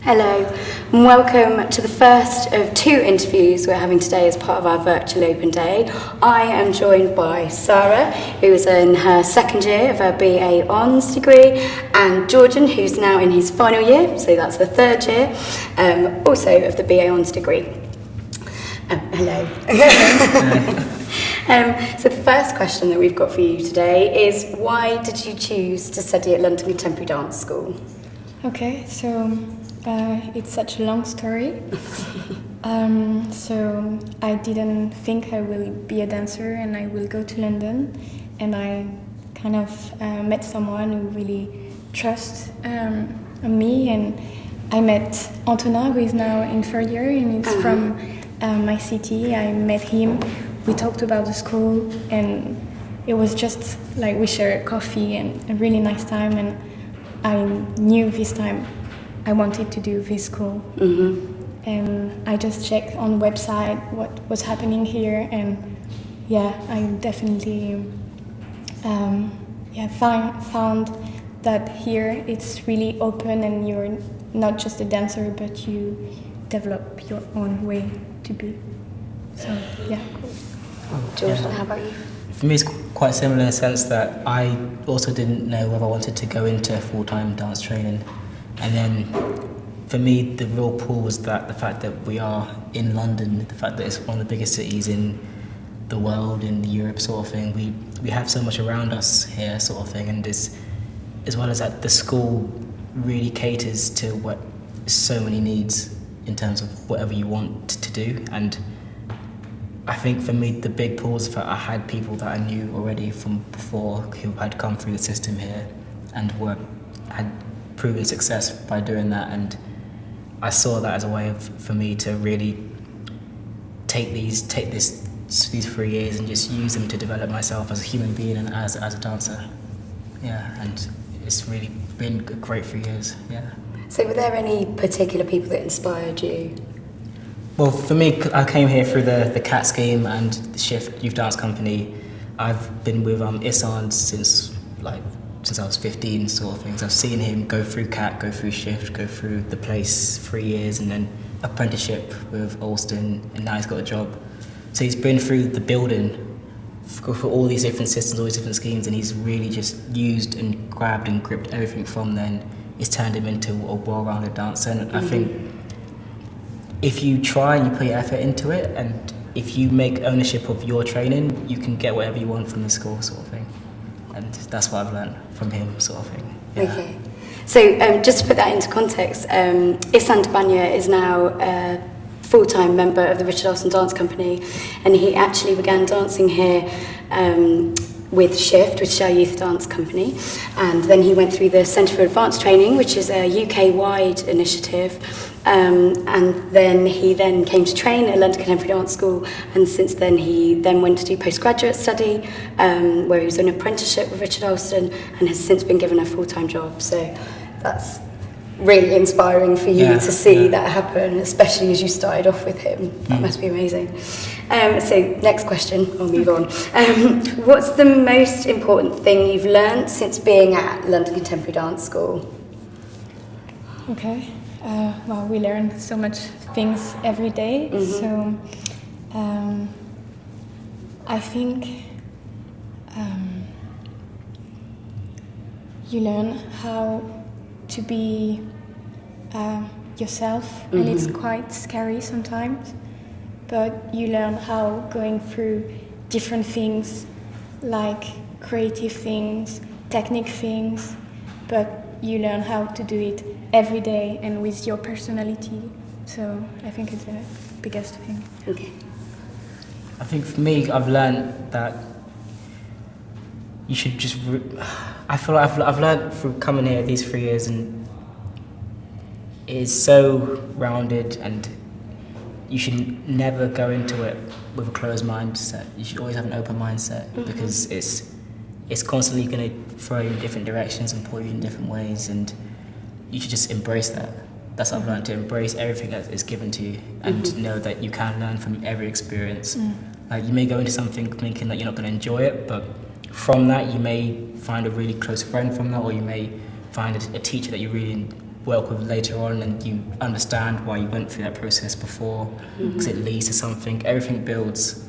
Hello, and welcome to the first of 2 interviews we're having today as part of our virtual open day. I am joined by Sarah, who is in her 2nd year of her BA Honours degree, and Georgian, who's now in his final year, so that's the 3rd year, also of the BA Honours degree. Hello. So the first question that we've got for you today is, why did you choose to study at London Contemporary Dance School? Okay, so it's such a long story. So I didn't think I will be a dancer and I will go to London, and I kind of met someone who really trusts me, and I met Antonin, who is now in 3rd year and is from my city. I met him, we talked about the school, and it was just like we shared coffee and a really nice time, and I knew this time I wanted to do this school. And I just checked on the website what was happening here, and I definitely found that here it's really open and you're not just a dancer, but you develop your own way to be. So cool. George, how about you? For me, it's quite similar in the sense that I also didn't know whether I wanted to go into full-time dance training. And then for me, the real pull was that the fact that we are in London, the fact that it's one of the biggest cities in the world, in Europe sort of thing. We have so much around us here sort of thing, and as well as that, the school really caters to what so many needs in terms of whatever you want to do. And I think for me, the big pull was that I had people that I knew already from before who had come through the system here and had proven success by doing that, and I saw that as a way for me to really take these 3 years and just use them to develop myself as a human being and as a dancer. And it's really been a great 3 years. So were there any particular people that inspired you? Well, for me, I came here through the CAT scheme and the Shift Youth Dance Company. I've been with Isan since I was 15 sort of things. I've seen him go through CAT, go through Shift, go through the place 3 years, and then apprenticeship with Alston, and now he's got a job. So he's been through the building for all these different systems, all these different schemes, and he's really just used and grabbed and gripped everything from then. It's turned him into a well-rounded dancer, and I think if you try and you put your effort into it, and if you make ownership of your training, you can get whatever you want from the school sort of thing. And that's what I've learned from him sort of thing. Okay. So just to put that into context, Isan Banya is now a full-time member of the Richard Alston Dance Company, and he actually began dancing here with Shift, which is our youth dance company, and then he went through the Centre for Advanced Training, which is a UK-wide initiative, and then he came to train at London Contemporary Dance School, and since then he then went to do postgraduate study, where he was on an apprenticeship with Richard Alston, and has since been given a full-time job. So that's really inspiring for you to see that happen, especially as you started off with him. That must be amazing. So next question, I'll move on. What's the most important thing you've learned since being at London Contemporary Dance School? Okay. Well, we learn so much things every day. So I think you learn how to be yourself, and it's quite scary sometimes, but you learn how going through different things, like creative things, technique things, but you learn how to do it every day and with your personality. So I think it's the biggest thing. Okay. I think for me, I've learned that you should just. I feel like I've learned through coming here these 3 years, and it is so rounded, and you should never go into it with a closed mindset. You should always have an open mindset, because it's constantly going to throw you in different directions and pull you in different ways, and you should just embrace that. That's what I've learned, to embrace everything that is given to you, and know that you can learn from every experience. Like, you may go into something thinking that you're not going to enjoy it, but from that you may find a really close friend from that, or you may find a teacher that you really work with later on, and you understand why you went through that process before, because it leads to something. Everything builds,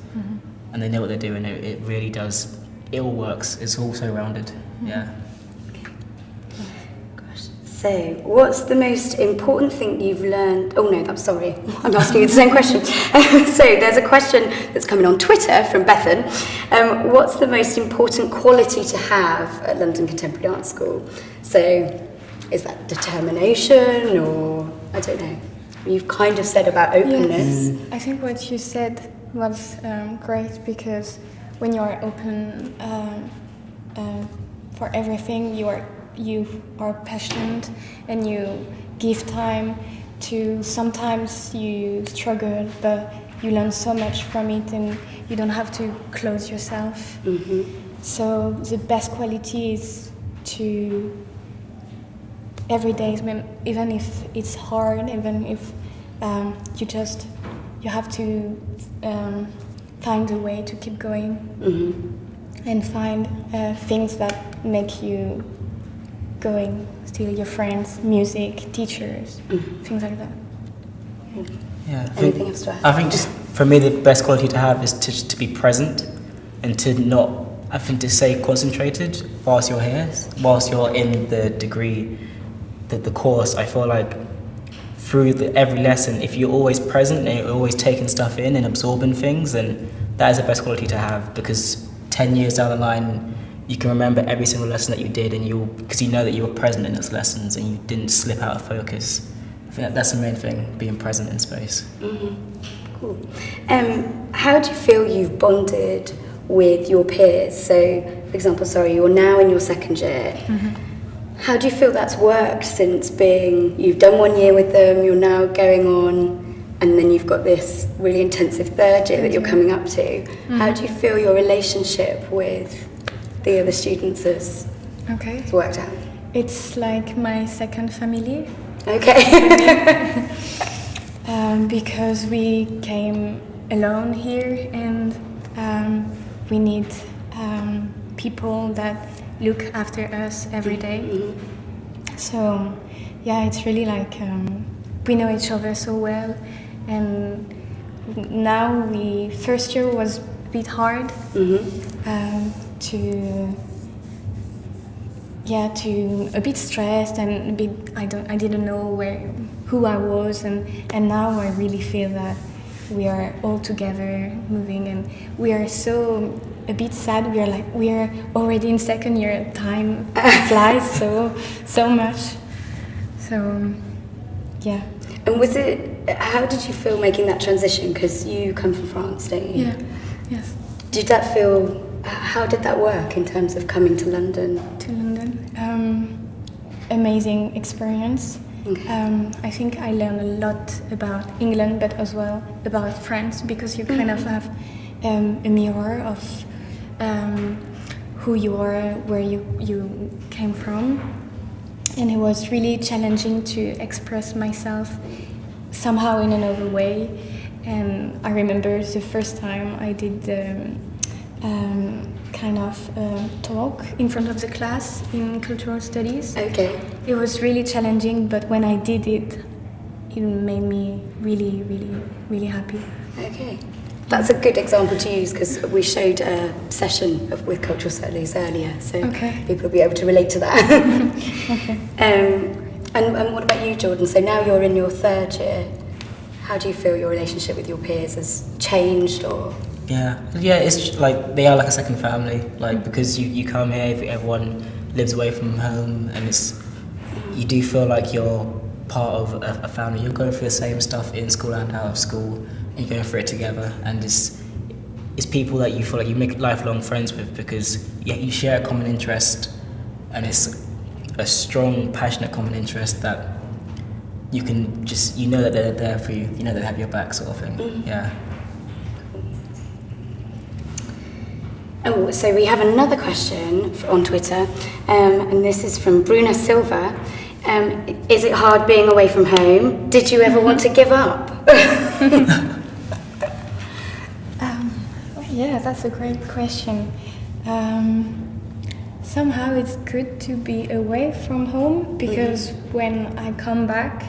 and they know what they're doing. It really does. It all works. It's all so rounded. Yeah. So, what's the most important thing you've learned? Oh no, I'm sorry, I'm asking you the same question. So, there's a question that's coming on Twitter from Bethan. What's the most important quality to have at London Contemporary Dance School? So, is that determination, or I don't know? You've kind of said about openness. Yes, I think what you said was great, because when you are open for everything, you are passionate and you give time to. Sometimes you struggle, but you learn so much from it, and you don't have to close yourself. So the best quality is to every day, even if it's hard, even if you have to find a way to keep going, and find things that make you going, still your friends, music, teachers, things like that. Yeah. Anything else to add? I think just for me the best quality to have is to be present and to not, I think, to stay concentrated whilst you're here, whilst you're in the degree, the course. I feel like through every lesson, if you're always present and you're always taking stuff in and absorbing things, then that is the best quality to have, because 10 years down the line you can remember every single lesson that you did, and because you know that you were present in those lessons and you didn't slip out of focus. I think that's the main thing, being present in space. Cool. How do you feel you've bonded with your peers? So, for example, you're now in your second year. How do you feel that's worked since you've done 1 year with them, you're now going on, and then you've got this really intensive third year that you're coming up to? How do you feel your relationship with the other students has worked out? It's like my second family. Okay. Because we came alone here, and we need people that look after us every day. So yeah, it's really like we know each other so well, and now first year was a bit hard to a bit stressed and a bit I didn't know who I was, and now I really feel that we are all together moving, and we are so a bit sad. We are already in second year. Time flies so much. So yeah. And how did you feel making that transition? Because you come from France, don't you? Yeah. Yes. How did that work in terms of coming to London? Amazing experience. I think I learned a lot about England, but as well about France, because you kind of have a mirror of who you are, where you came from. And it was really challenging to express myself somehow in another way. And I remember the first time I did talk in front of the class in cultural studies. Okay. It was really challenging, but when I did it, it made me really, really, really happy. Okay. That's a good example to use, because we showed a session with cultural studies earlier, so people will be able to relate to that. Okay. And what about you, Jordan? So now you're in your third year. How do you feel your relationship with your peers has changed, or? Yeah, it's like they are like a second family, like, because you come here, everyone lives away from home, and you do feel like you're part of a family. You're going through the same stuff in school and out of school, and you're going through it together, and it's people that you feel like you make lifelong friends with, because you share a common interest, and it's a strong, passionate common interest that you can just, you know that they're there for you, you know they have your back, sort of thing. Yeah. Oh, so we have another question on Twitter, and this is from Bruna Silva. Is it hard being away from home? Did you ever want to give up? Yeah, that's a great question. So somehow it's good to be away from home, because when I come back,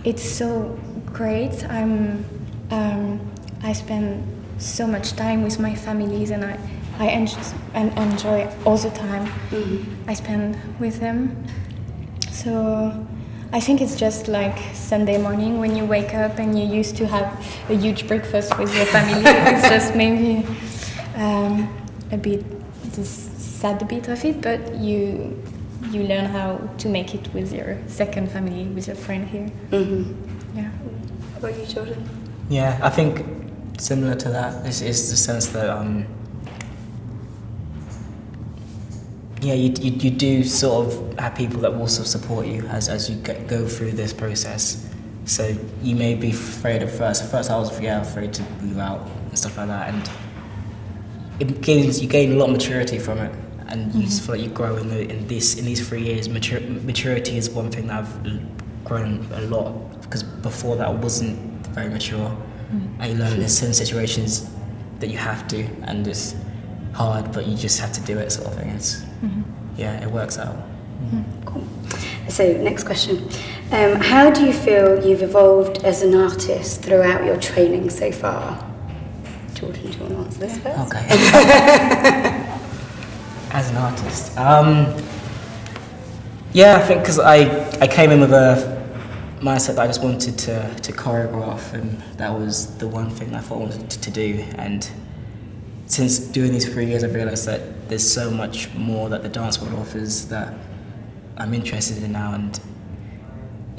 it's so great. I spend so much time with my families, and I enjoy all the time I spend with them. So I think it's just like Sunday morning when you wake up and you used to have a huge breakfast with your family. It's just maybe a bit sad bit of it, but you learn how to make it with your second family, with your friend here. Yeah. How about you, Jordan? Yeah, I think similar to that is the sense that you do sort of have people that will also support you as you go through this process. So you may be afraid at first. At first I was afraid to move out and stuff like that, and you gain a lot of maturity from it, and you just feel like you grow in these 3 years. Maturity is one thing that I've grown a lot, because before that I wasn't very mature. And you learn there's certain situations that you have to, and it's hard, but you just have to do it, sort of thing. It's yeah, it works out. Cool. So next question. How do you feel you've evolved as an artist throughout your training so far? Jordan, do you want to answer this first? Okay. As an artist, yeah, I think because I came in with a mindset that I just wanted to choreograph, and that was the one thing I thought I wanted to do. And since doing these 3 years, I've realised that there's so much more that the dance world offers that I'm interested in now, and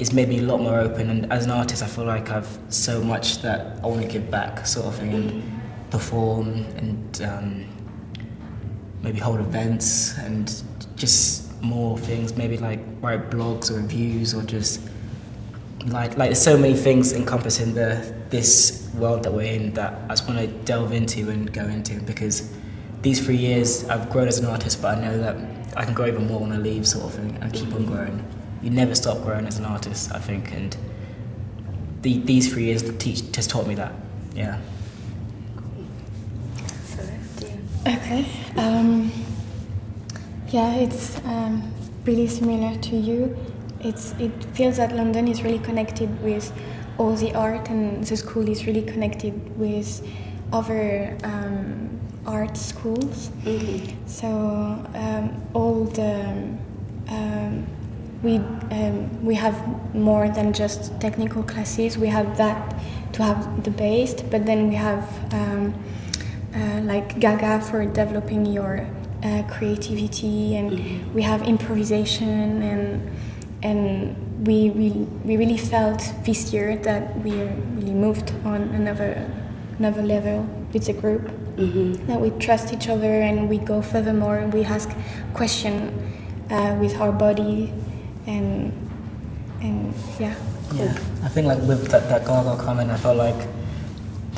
it's made me a lot more open. And as an artist, I feel like I've so much that I want to give back, sort of thing, and perform and maybe hold events and just more things, maybe like write blogs or reviews, or just like there's so many things encompassing this world that we're in that I just want to delve into and go into, because these 3 years I've grown as an artist, but I know that I can grow even more when I leave, sort of thing, and keep on growing. You never stop growing as an artist, I think, and these 3 years has taught me that. Yeah. Okay. Yeah, it's really similar to you. It feels that London is really connected with all the art, and the school is really connected with other art schools. So all the we have more than just technical classes. We have that to have the base, but then we have like Gaga for developing your creativity, and we have improvisation, and we really felt this year that we really moved on another level with the group. That we trust each other and we go furthermore. We ask questions with our body, and yeah. Yeah, I think like with that Gaga comment, I felt like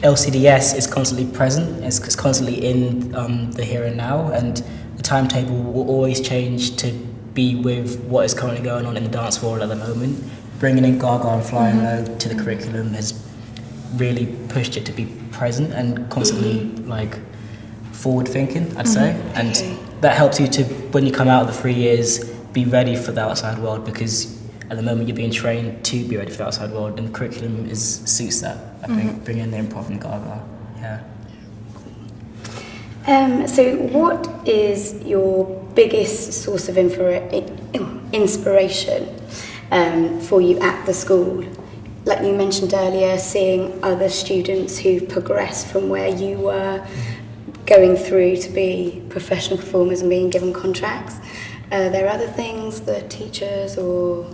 LCDS is constantly present. It's constantly in the here and now, and the timetable will always change to be with what is currently going on in the dance world at the moment. Bringing in Gaga and Flying Low to the curriculum has really pushed it to be present and constantly like forward thinking, I'd say. And that helps you to, when you come out of the 3 years, be ready for the outside world, because at the moment you're being trained to be ready for the outside world, and the curriculum suits that. I think bringing in the improv and Gaga, yeah. So what is your biggest source of inspiration for you at the school? Like you mentioned earlier, seeing other students who've progressed from where you were, going through to be professional performers and being given contracts. Are there other things, the teachers or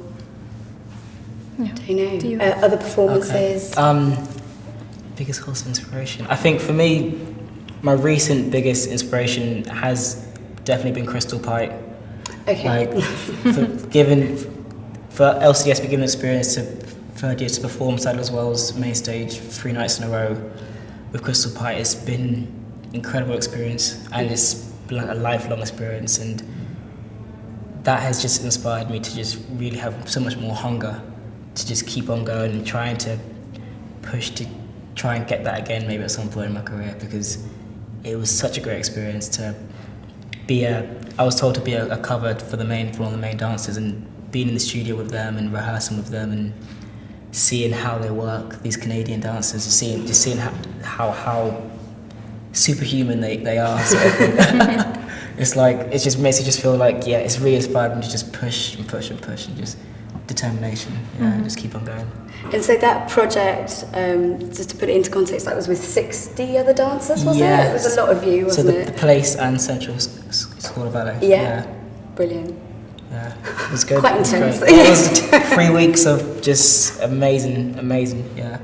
other performances? Okay. Biggest source of inspiration. I think for me, my recent biggest inspiration has definitely been Crystal Pite. Okay. Like for LCS, we given experience to third year to perform Sadler's Wells main stage 3 nights in a row with Crystal Pite. It's been incredible experience, and it's been like a lifelong experience, and that has just inspired me to just really have so much more hunger to just keep on going and trying to push to try and get that again maybe at some point in my career, because it was such a great experience to I was told to be a cover for one of the main dancers, and being in the studio with them and rehearsing with them and seeing how they work, these Canadian dancers, just seeing how superhuman they are. Sort of thing. It just makes you just feel like, yeah, it's really inspiring to just push and push and push and just determination, and just keep on going. And so that project, just to put it into context, that was with 60 other dancers, was it? It was a lot of you, wasn't it? So the Place and Central School of Ballet. Yeah. Brilliant. Yeah, it was good. Quite intense. It was 3 weeks of just amazing, yeah.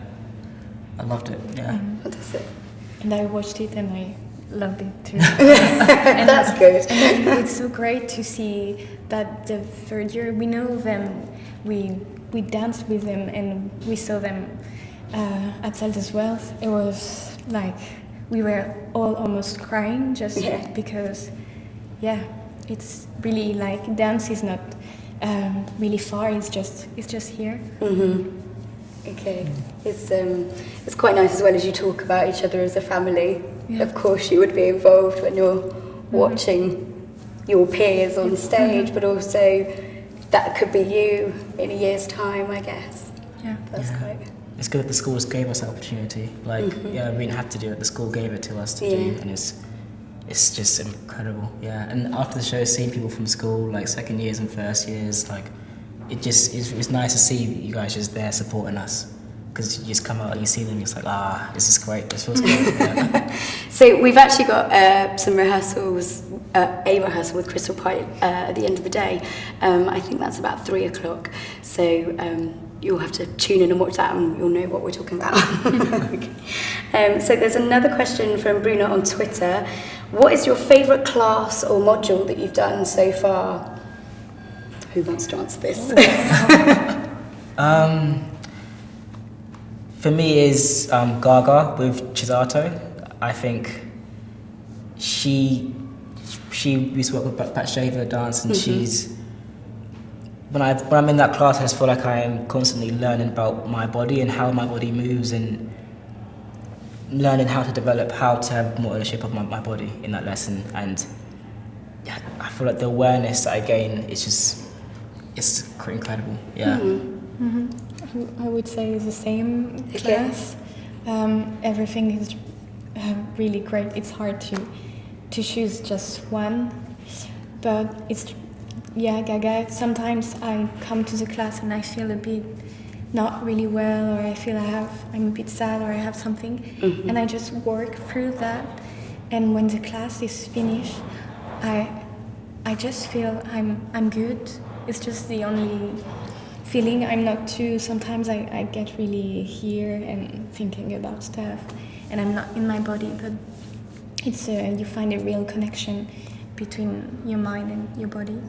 I loved it, yeah. Fantastic. And I watched it and I loved it too. That's good. And it's so great to see that the third year we know them, we danced with them and we saw them at Salles as well. It was like we were all almost crying just because, it's really like dance is not really far. It's just here. Okay, it's quite nice as well as you talk about each other as a family. Yeah. Of course, you would be involved when you're watching your peers on stage, but also that could be you in a year's time, I guess. Yeah, that's quite. It's good that the schools gave us that opportunity. Like, we didn't have to do it. The school gave it to us to do, and it's just incredible. Yeah, and after the show, seeing people from school, like second years and first years, like. It's nice to see you guys just there supporting us, because you just come out and you see them, it's like, this is great, this feels good. Yeah. So we've actually got some rehearsals, a rehearsal with Crystal Pipe at the end of the day. I think that's about 3 o'clock, so you'll have to tune in and watch that and you'll know what we're talking about. So there's another question from Bruno on Twitter. What is your favourite class or module that you've done so far? Who wants to answer this? For me is Gaga with Chisato. I think she used to work with Pat Shaver dance, and she's when I'm in that class, I just feel like I am constantly learning about my body and how my body moves, and learning how to develop, how to have more ownership of my body in that lesson. And I feel like the awareness that I gain is it's incredible. Yeah. I would say it's the same class. Everything is really great. It's hard to choose just one, but it's Gaga. Sometimes I come to the class and I feel a bit not really well, or I feel I'm a bit sad, or I have something, and I just work through that. And when the class is finished, I just feel I'm good. It's just the only feeling. I'm not too. Sometimes I get really here and thinking about stuff, and I'm not in my body. But it's you find a real connection between your mind and your body.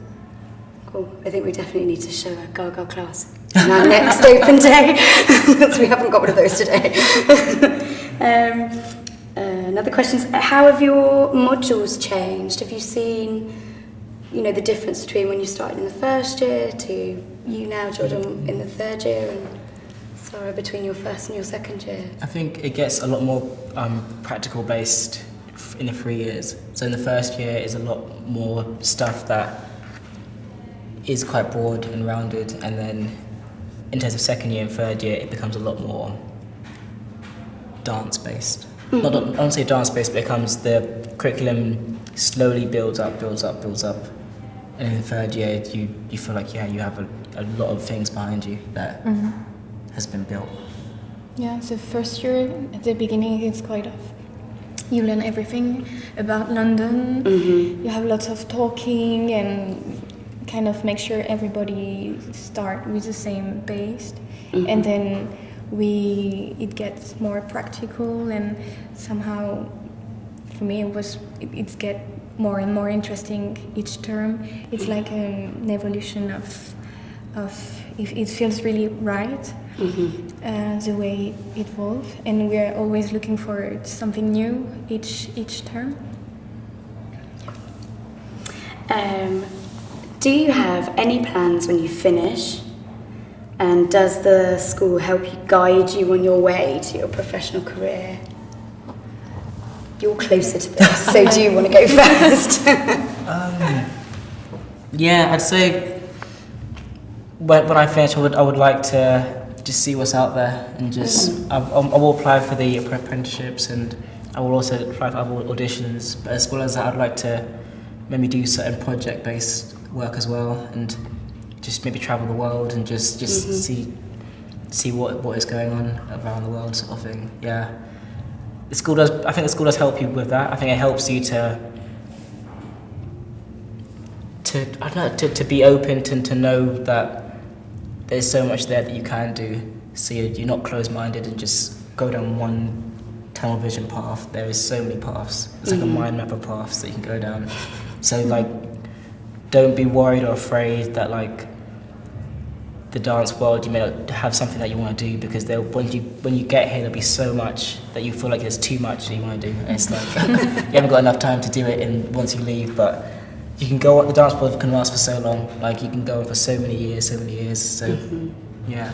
Cool. I think we definitely need to show a Gaga class in our next open day, because we haven't got one of those today. Another question is, how have your modules changed? Have you seen, the difference between when you started in the first year to you now, Jordan, in the third year, and Sarah between your first and your second year? I think it gets a lot more practical based in the 3 years. So in the first year is a lot more stuff that is quite broad and rounded, and then in terms of second year and third year, it becomes a lot more dance based. I don't say dance based, but it becomes the curriculum slowly builds up, and in the third year you feel like you have a lot of things behind you that has been built. Yeah, so first year at the beginning it's quite you learn everything about London. You have lots of talking and kind of make sure everybody start with the same base, and then it gets more practical, and somehow for me it get more and more interesting each term. It's like an evolution of if it feels really right, the way it evolves, and we are always looking for something new each term. Do you have any plans when you finish? And does the school help you guide you on your way to your professional career? You're closer to this, so do you want to go first? Yeah, I'd say when I finish, I would like to just see what's out there and just I will apply for the apprenticeships and I will also apply for other auditions. But as well as that, I'd like to maybe do certain project-based work as well and just maybe travel the world and just see what is going on around the world, sort of thing. Yeah, I think the school does help you with that. I think it helps you to be open to know that there's so much there that you can do. So you're not closed-minded and just go down one tunnel vision path. There is so many paths. It's like a mind map of paths that you can go down. So like, don't be worried or afraid that like the dance world, you may not have something that you want to do because when you get here, there'll be so much that you feel like there's too much that you want to do. And it's like you haven't got enough time to do it once you leave, but you can go. The dance world can last for so long. Like you can go on for so many years. So yeah,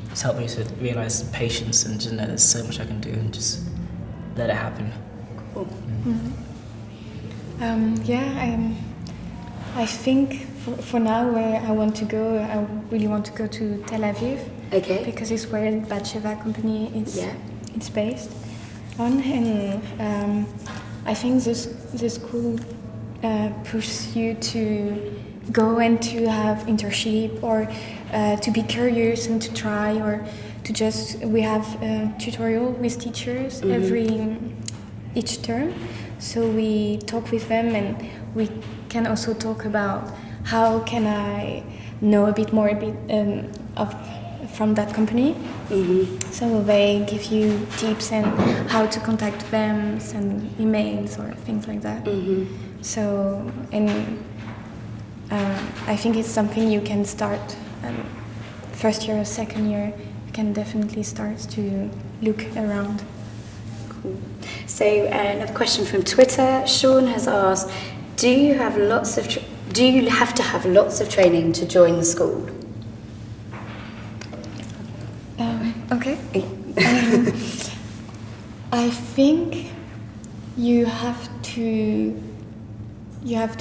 it's helped me to realise patience and just know there's so much I can do and just let it happen. Cool. I think for now where I want to go, I really want to go to Tel Aviv. Okay. Because it's where the Batsheva company it's based on, and I think the school pushes you to go and to have internship or to be curious and to try or to just we have a tutorial with teachers each term, so we talk with them and we can also talk about how can I know a bit more from that company. So they give you tips and how to contact them, send emails or things like that. So I think it's something you can start first year or second year. You can definitely start to look around. Cool. So another question from Twitter. Sean has asked, do you have to have lots of training to join the school? Okay. I think you have to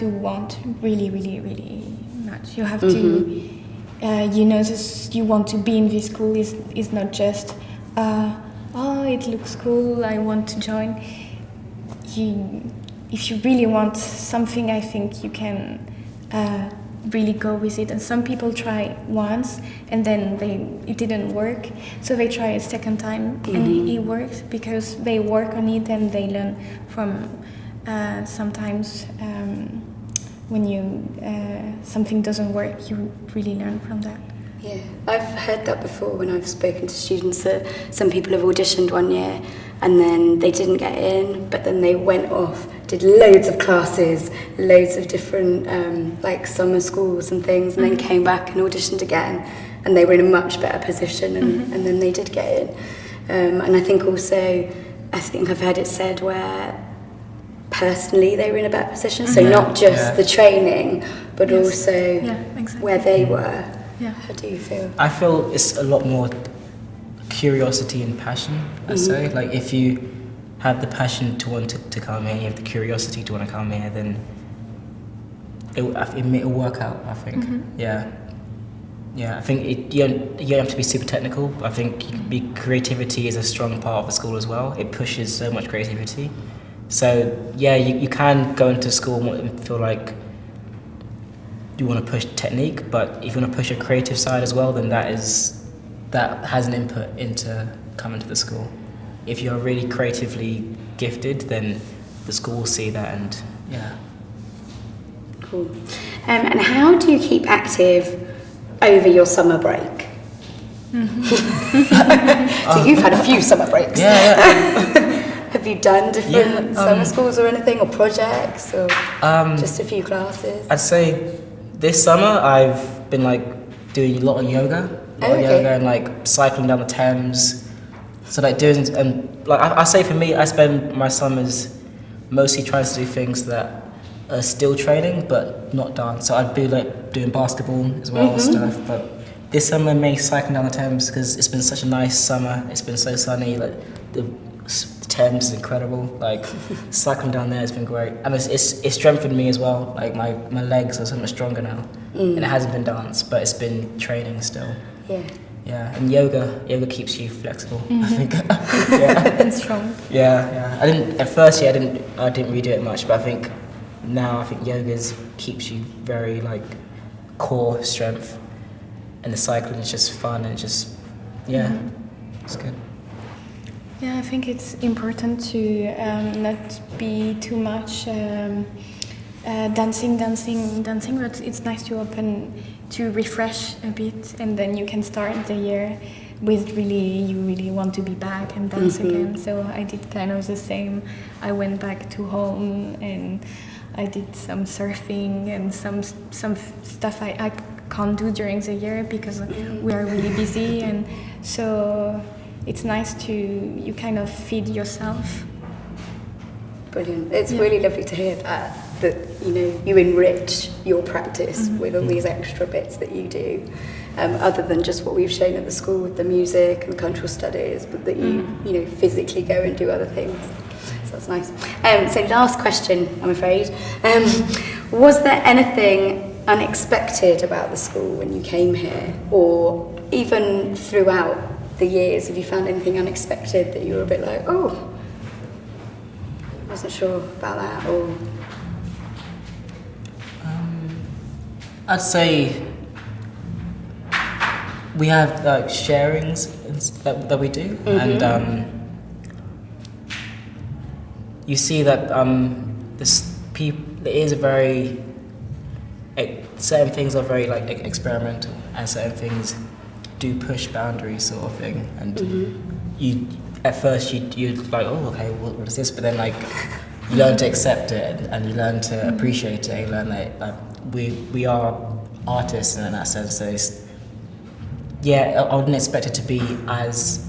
want really, really, really much. You have to, you want to be in this school is not just, it looks cool, I want to join. If you really want something, I think you can really go with it. And some people try once and then it didn't work, so they try a second time and it works because they work on it and they learn from sometimes when something doesn't work, you really learn from that. Yeah, I've heard that before when I've spoken to students that some people have auditioned one year and then they didn't get in, but then they went off, did loads of classes, loads of different like summer schools and things, and then came back and auditioned again, and they were in a much better position, and then they did get in. And I think I've heard it said where personally they were in a better position, so not just the training, but also where they were. Yeah. How do you feel? I feel it's a lot more curiosity and passion, I'd say. Like if you have the passion to want to come here, you have the curiosity to want to come here, then it'll work out, I think. Yeah, I think you don't have to be super technical, but I think creativity is a strong part of the school as well. It pushes so much creativity. So yeah, you can go into school and feel like you want to push technique, but if you want to push a creative side as well, then that has an input into coming to the school. If you're really creatively gifted, then the school will see that, and yeah. Cool. And how do you keep active over your summer break? So you've had a few summer breaks. Have you done different summer schools or anything, or projects, or just a few classes? I'd say this summer I've been doing a lot of yoga, and cycling down the Thames. So doing, and I say for me, I spend my summers mostly trying to do things that are still training but not dance. So I'd be doing basketball as well and stuff. But this summer, mainly cycling down the Thames because it's been such a nice summer. It's been so sunny. The Thames is incredible. Like cycling down there has been great, and it's strengthened me as well. Like my legs are so much stronger now, and it hasn't been dance, but it's been training still. Yeah. Yeah, and yoga keeps you flexible. I think. And strong. Yeah. I didn't at first. I didn't really do it much, but I think now yoga keeps you very like core strength, and the cycling is just fun and just it's good. Yeah, I think it's important to not be too much dancing, but it's nice to refresh a bit, and then you can start the year with you really want to be back and dance again. So I did kind of the same. I went back to home and I did some surfing and some stuff I can't do during the year because we are really busy, and so it's nice you kind of feed yourself. Brilliant. It's really lovely to hear that you enrich your practice with all these extra bits that you do, other than just what we've shown at the school with the music and cultural studies, but that you physically go and do other things. So that's nice. So last question, I'm afraid. Was there anything unexpected about the school when you came here, or even throughout the years? Have you found anything unexpected that you were a bit like, oh, wasn't sure about that, or? I'd say we have like sharings that we do, and you see that there is a very certain things are very like experimental, and certain things do push boundaries, sort of thing. And you at first you're like, oh, okay, what is this? But then like you learn to accept it, and you learn to appreciate it. You learn that we are artists in that sense. So I wouldn't expect it to be as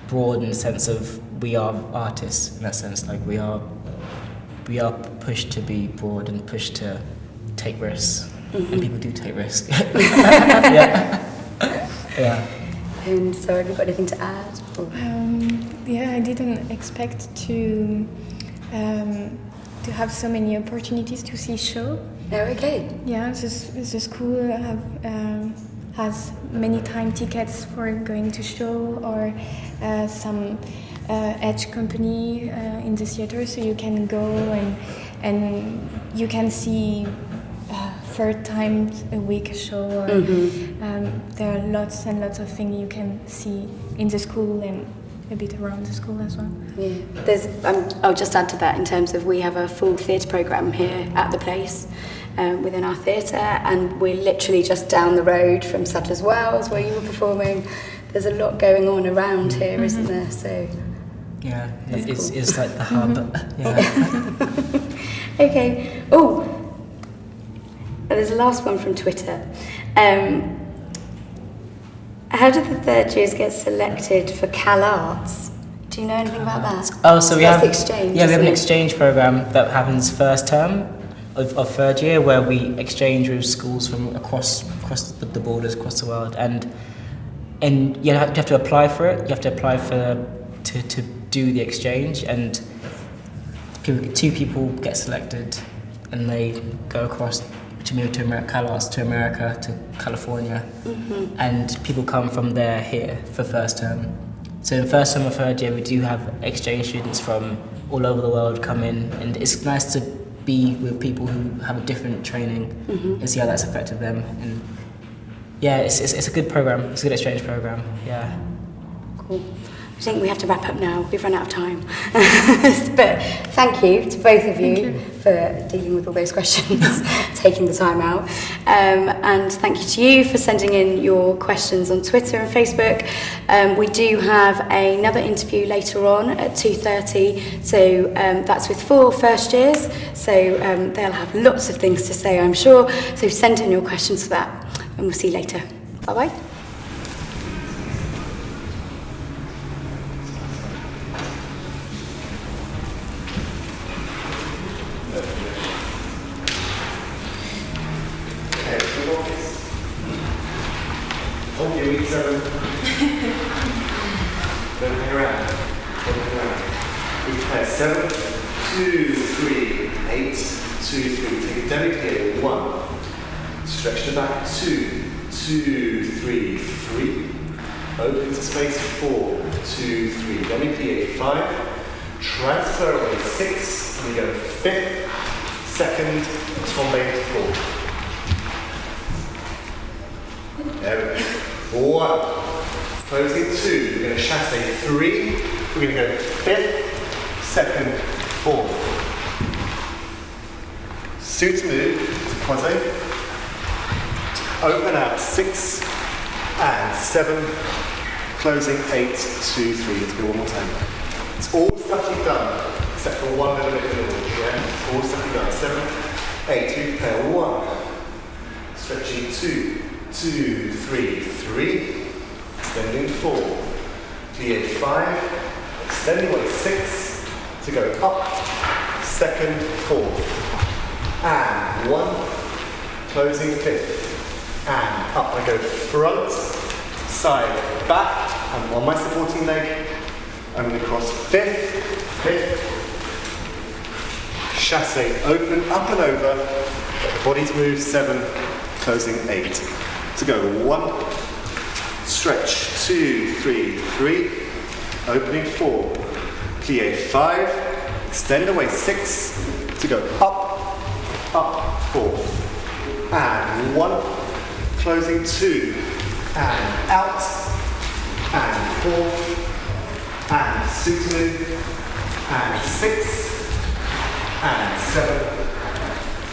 broad in the sense of we are artists in that sense. Like we are pushed to be broad and pushed to take risks, and people do take risks. Yeah. And so, have you got anything to add? I didn't expect to have so many opportunities to see show. Oh, okay. Yeah, the school has many time tickets for going to show, or some edge company in the theater, so you can go and you can see 4 times a week show. Or, there are lots and lots of things you can see in the school and a bit around the school as well. Yeah, I'll just add to that in terms of we have a full theatre programme here at the place. Within our theatre, and we're literally just down the road from Sadler's Wells where you were performing. There's a lot going on around here, isn't there? So yeah, it's like the hub. Yeah. Okay. Oh, there's a last one from Twitter. How did the third years get selected for Cal Arts? Do you know anything about that? Oh, so we have exchange. Yeah, we have an exchange program that happens first term of third year, where we exchange with schools from across the borders, across the world, and you have to apply for it. You have to apply to do the exchange, and 2 people get selected, and they go across to move to America, to California, and people come from there here for first term. So in first term of third year, we do have exchange students from all over the world come in, and it's nice to be with people who have a different training and see how that's affected them. And yeah, it's a good program. It's a good exchange program. Yeah. Cool. I think we have to wrap up now. We've run out of time. But thank you to both of you for dealing with all those questions, taking the time out. And thank you to you for sending in your questions on Twitter and Facebook. We do have another interview later on at 2:30. So that's with 4 first years. So they'll have lots of things to say, I'm sure. So send in your questions for that. And we'll see you later. Bye-bye. Okay, week 7. Don't hang around. We play 7, 2, 3, 8, 2, 3. Take a demi-plie, 1. Stretch the back, 2, 2, 3, 3. Open to space, 4, 2, 3. Demi-plie, 5. Transfer away, 6. And we go 5th, 2nd, tombe to 4. There we go. 1. Closing 2. We're going to chasse 3. We're going to go 5th, 2nd, 4th. Suit move to croisé. Open out 6 and 7. Closing 8, 2, 3. Let's go one more time. It's all stuff you've done, except for one little bit of the yeah? It's all stuff you've done. 7, 8. We pair 1. Stretching 2, 2, 3, 3. Extending 4. Plie 5. Extend away 6 to go up, 2nd, 4th, and 1, closing 5th, and up. I go front, side, back, and on my supporting leg, I'm going to cross 5th, 5th, chasse, open, up and over, let the body to move, 7, closing 8. To go 1, stretch, 2, 3, 3, opening 4, plie 5, extend away 6, to go up, up 4, and 1, closing 2, and out, and 4, and suit move, and 6, and 7,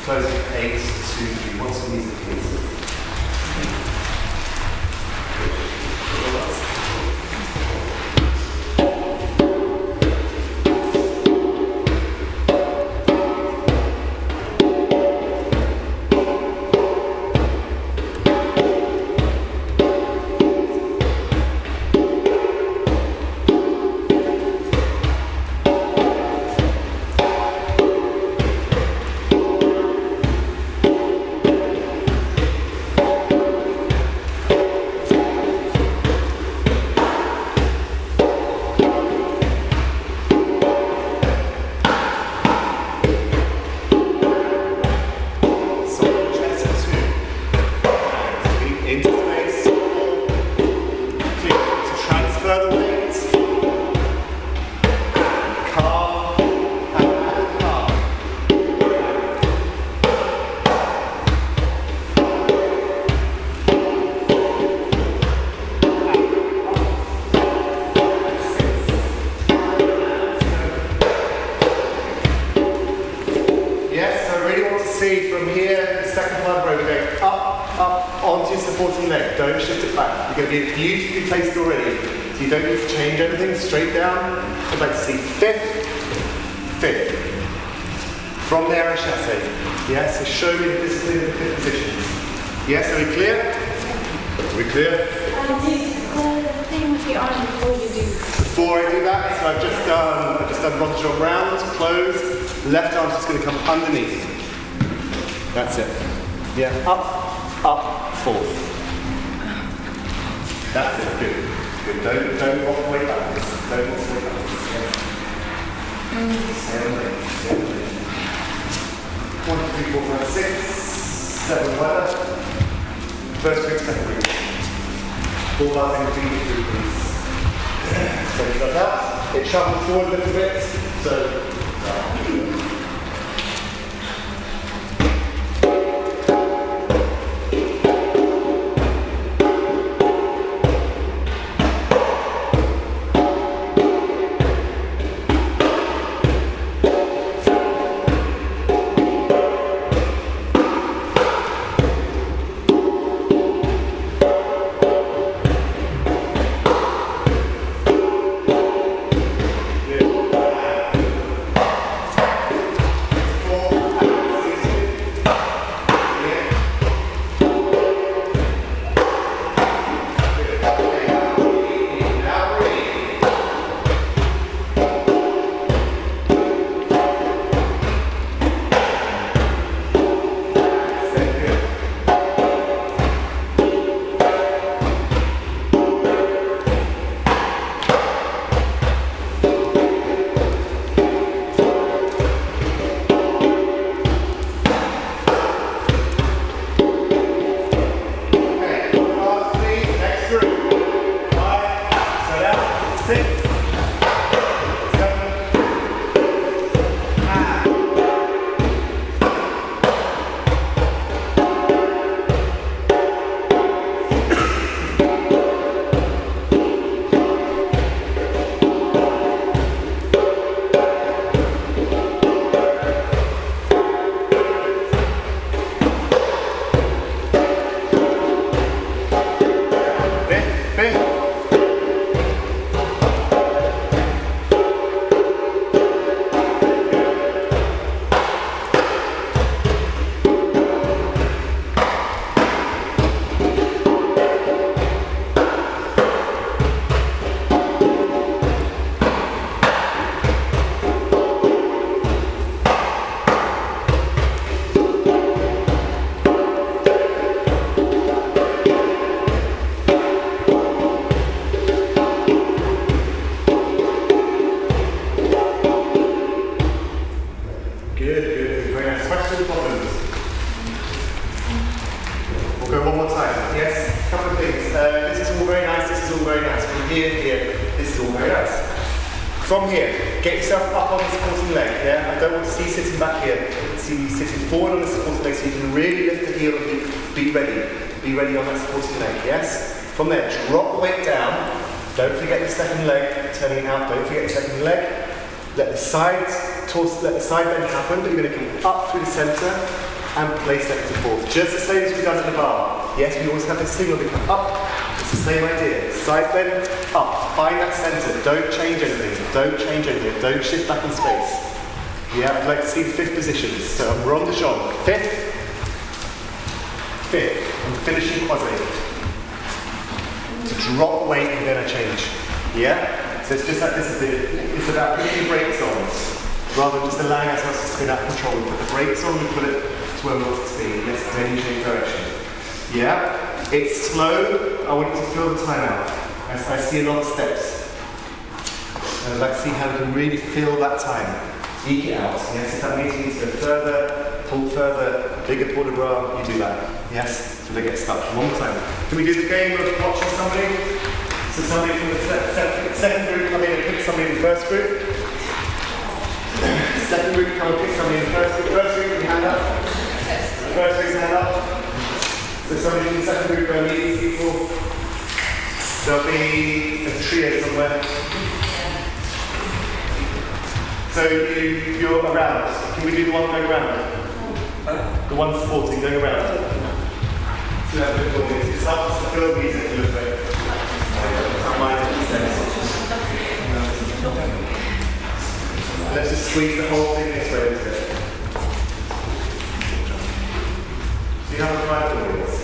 closing 8, 2, 3. Want some music, please? You're going to be beautifully placed already, so you don't need to change anything. Straight down. I'd like to see 5th, 5th. From there, a chasse. Yes, so show me the discipline of the 5th positions. Yes, are we clear? Are we clear? The thing with the arm before you do. Before I do that, so I've just done rond-de-jambe round, close. Left arm's just going to come underneath. That's it. Yeah, up, 4th. That's it, good. Good. Don't walk away backwards. Don't walk away backwards. Same way. 1, 2, 3, 4, 5, 6, 7 weather. First week, second week. 4 bars in between each group, please. So you got that. It shuffles forward a little bit. So. here, here. This is all very nice. From here, get yourself up on the supporting leg, yeah? I don't want to see you sitting back here. I see you sitting forward on the supporting leg so you can really lift the heel and be ready. Be ready on that supporting leg, yes? From there, drop the weight down. Don't forget the second leg, turning it out. Don't forget the second leg. Let the side bend happen, but you're going to come up through the centre and place that to forth. Just the same as we've done in the bar. Yes, we always have this thing where we come up. It's the same idea. Side bend, up. Find that centre. Don't change anything. Don't change anything. Don't shift back in space. Yeah, I'd like to see the fifth position. So I'm rond de jambe. Fifth. I'm finishing quasi. To drop the weight and then I change. Yeah? So it's just like this is it's about putting the brakes on, rather than just allowing ourselves to spin out of control. We put the brakes on, we put it to where we want it to be. Yes, then you change direction. Yeah? It's slow. I want you to feel the time out. I see a lot of steps. And I'd like to see how we can really feel that time. Eke it out. Yes, if that means you need to go further, pull further, bigger pull de bras, you do that. Yes? So they get stuck. One more time. Can we do the game of watching somebody? So somebody from the second group come in and pick somebody in the first group. Second group come and pick somebody in the first group. First group, hand up. First group's hand up. So somebody from the second group go meet these people. There'll be a trio somewhere. So you're around. Can we do the one going around? The one supporting going around. So that's a bit more music. It's helps to feel music a little bit. Let's just squeeze the whole thing this way, isn't it? Do you have a right wheels?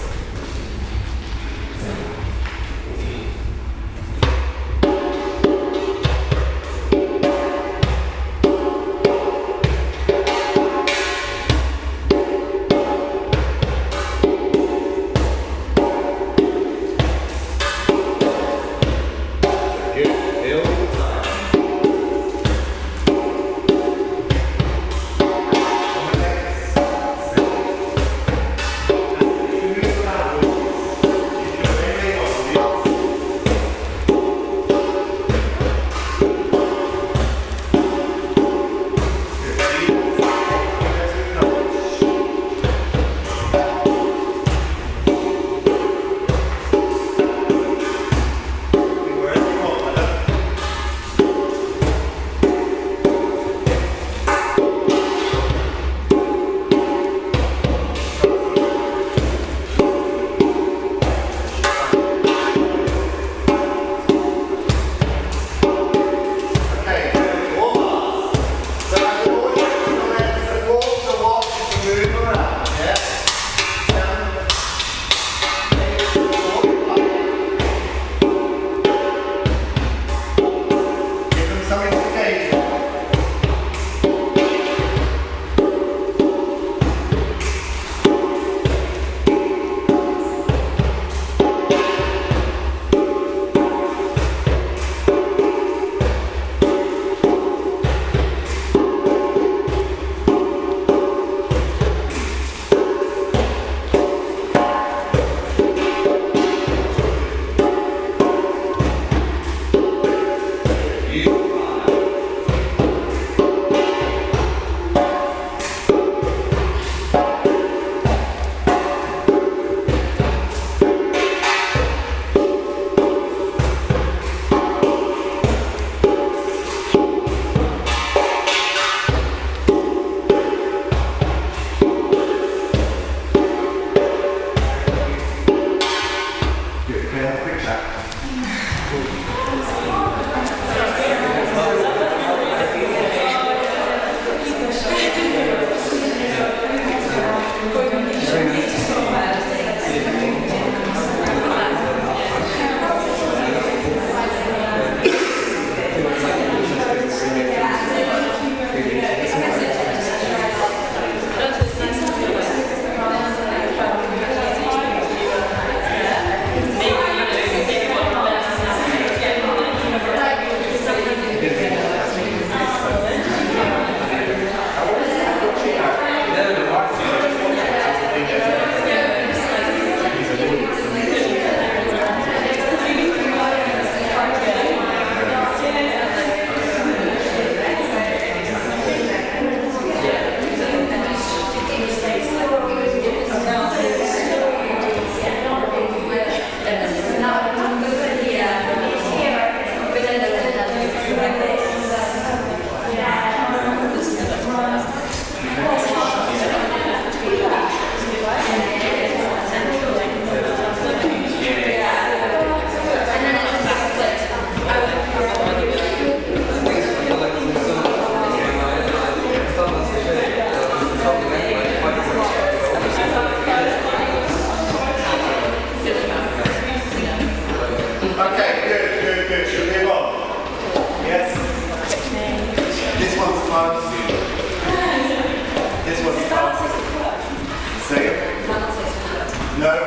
No.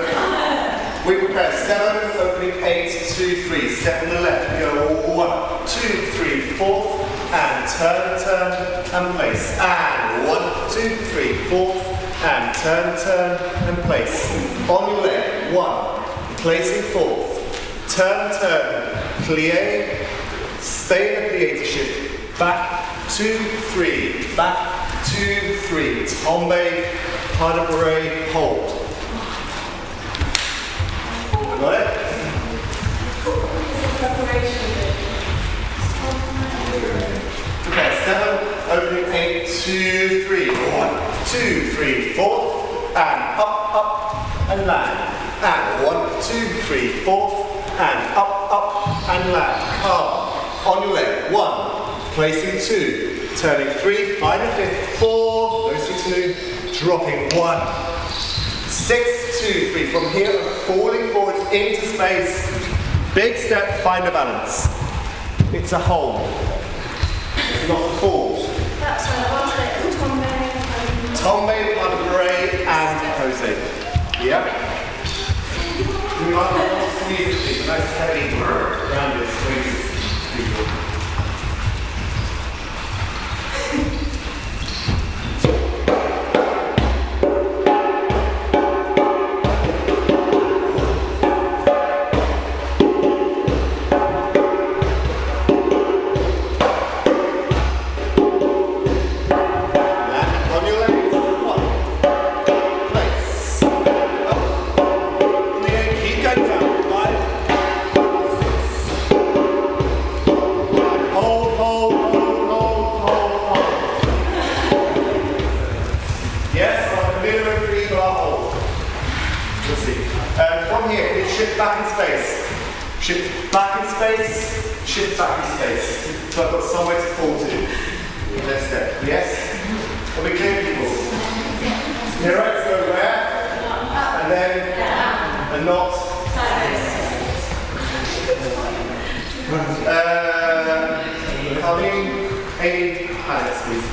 We prepare 7, opening 8, 2, 3. Step on the left. We go 1, 2, 3, 4, and turn, and place. And 1, 2, 3, 4, and turn, and place. On your leg. 1, placing 4, turn, plie, stay in the plie to shift. Back, 2, 3, back, 2, 3. Tombe, pas de bourrée, hold. Got it? Okay, 7, opening 8, 2, 3. 1, 2, 3, 4, and up, and land. And 1, 2, 3, 4, and up, and land. Calm. On your leg. 1, placing 2, turning 3, find a 5th, 4, goes to 2, dropping 1. 6, 2, 3. From here, falling forwards into space. Big step, find a balance. It's a hold. It's not a fall. That's what I wanted. Tombe, pas de bourrée, and Jose. Yeah. We might not squeeze it, but nice heavy rounded squeeze. Shift back in space. Shift back in space. Shift back in space. So I've got somewhere to fall to. Next step. Yes? Are we clear, people? You're right to go where? And then a knot. Coming a Alex, please.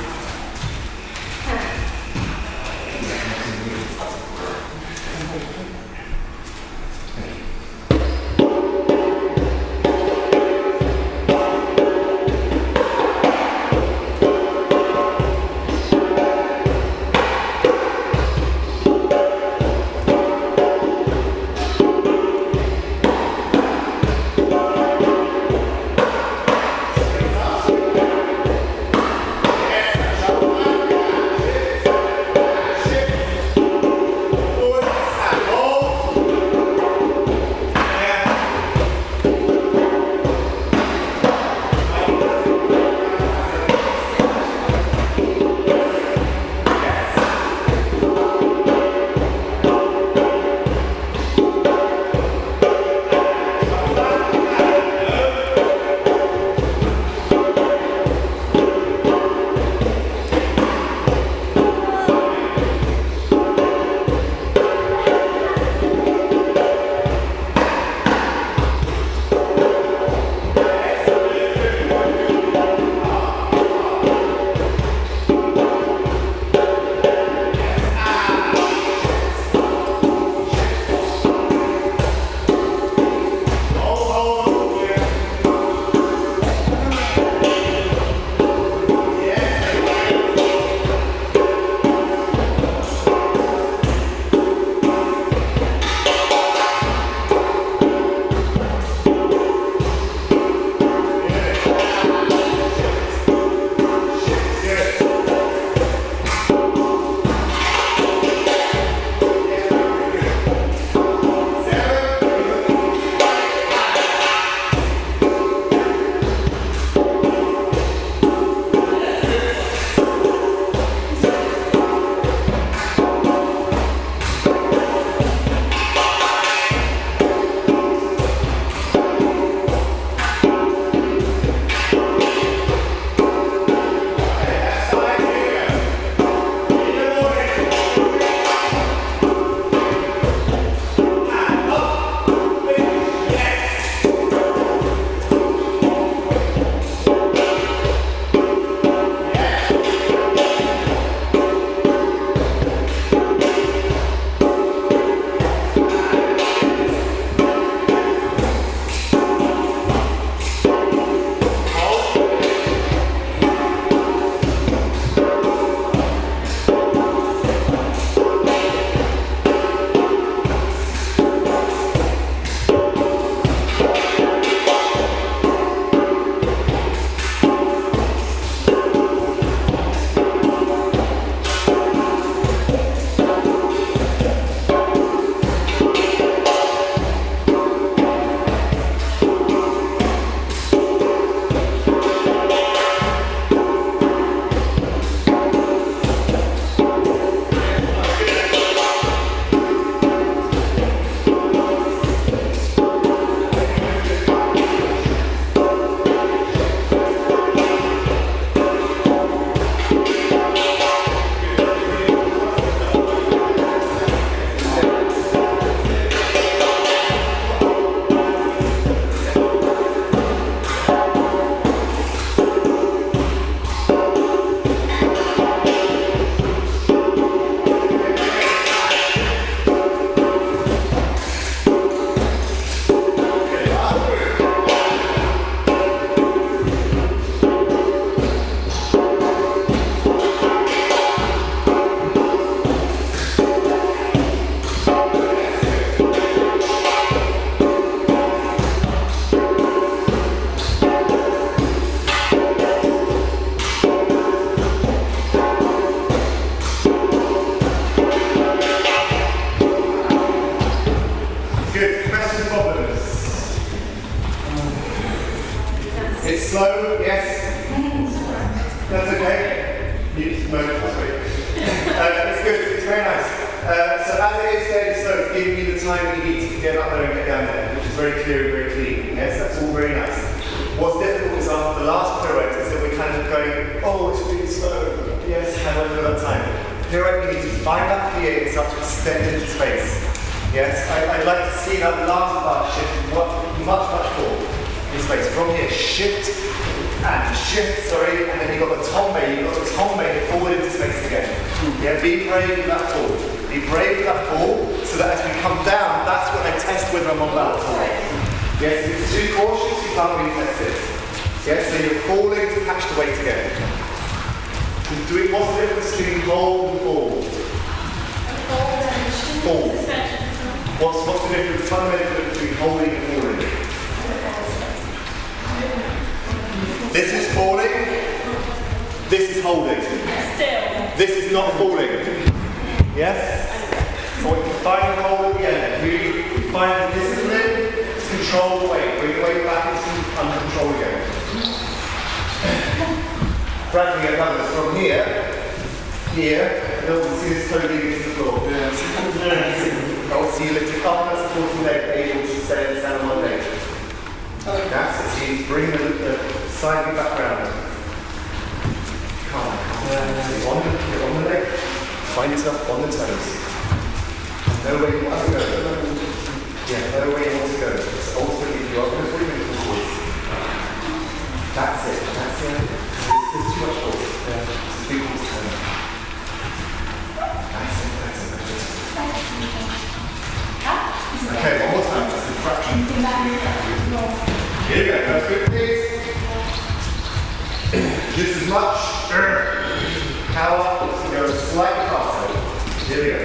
as it is fairly slow, it's giving you the time that you need to get up there and get down there, which is very clear and very clean. Yes, that's all very nice. What's difficult is after the last pirouette is that we're kind of going, oh, it's really slow. Yes, how do I feel that time? Pirouette, you need to find that PA and start to extend into space. Yes, I'd like to see that last part shift much more in space. From here, shift, and then you've got the tombe forward into space again. Yeah, be brave with that fall. Be brave with that fall, so that as we come down, that's when I test whether I'm on balance. Yes, if it's too cautious, you can't really test it. Yes, so you're falling to catch the weight again. What's the difference between hold and fall? Fall. What's the difference, fundamental difference between holding and falling? This is falling, this is holding. This is not falling. Yes? Or you can find the hold at the end. You find the discipline to control the weight. Bring the weight back into under control again. Practically another from here, you don't see this toe leading to the floor. See you lift it up, that's supporting leg, able to stand on one leg. That's it, so you bring the side of your back round. Come on. You're on the leg, find yourself on the toes. Know where you want to go. Yeah, know where you want to go. So ultimately, if you are going to bring it forward, that's it. There's too much force. It's a big force turn. That's it. Okay, one more time, just a fraction. Here we go, go quick please. Just as much power to go slightly faster. Here we go.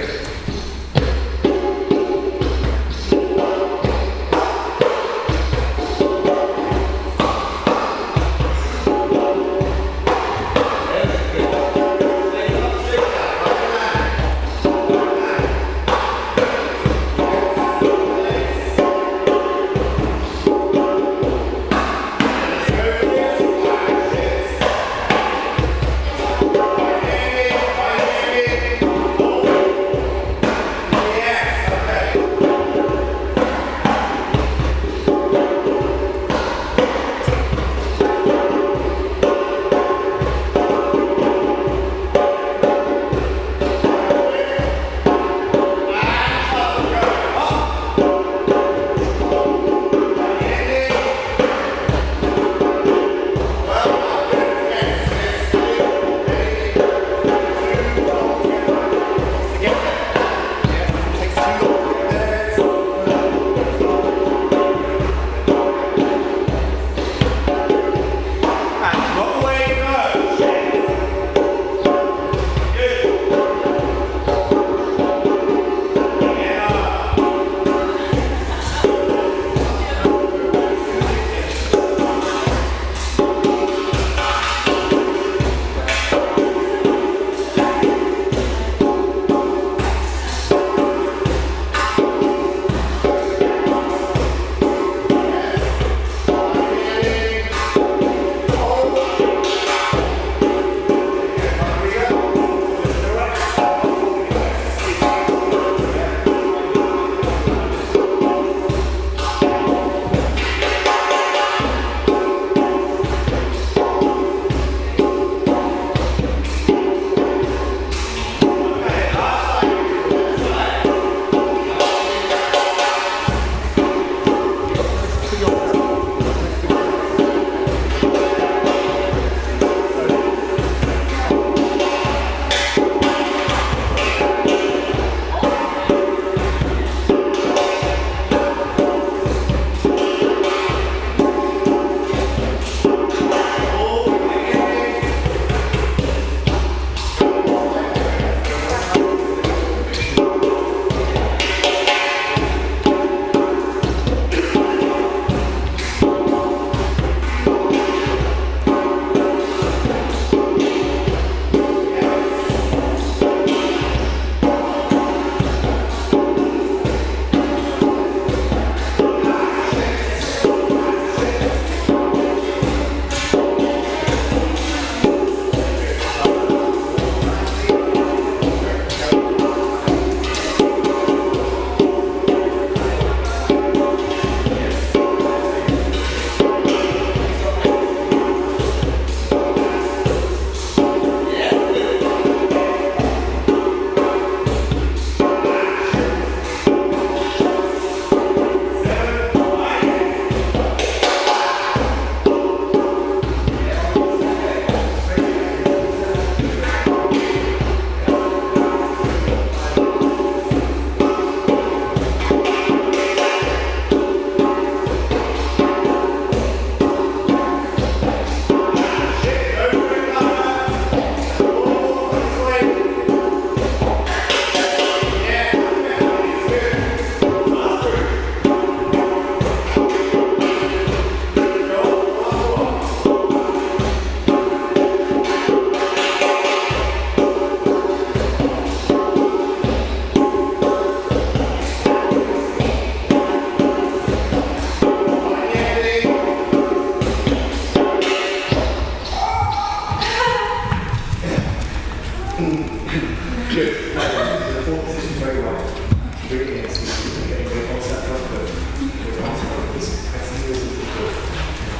Bring it in, so you're getting the onto that front foot. You're onto this, press the heels of the foot.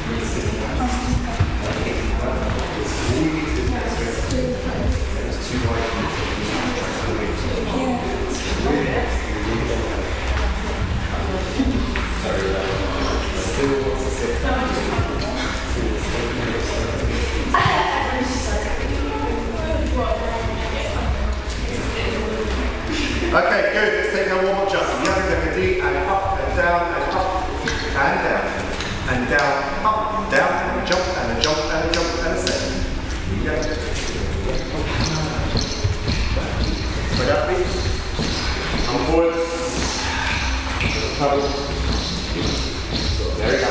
Bring it sitting down. And hitting right up. It's all you need to do is it's too wide for you to try to wait. It's really nice. Sorry, still wants to sit. Okay, good. Let's take our warm-up jump. You have to take a deep and up and down and up and down and down, up and down and a jump and a jump and a jump and a set. Yeah. Spread out, please. Come forward. Travel. There we go.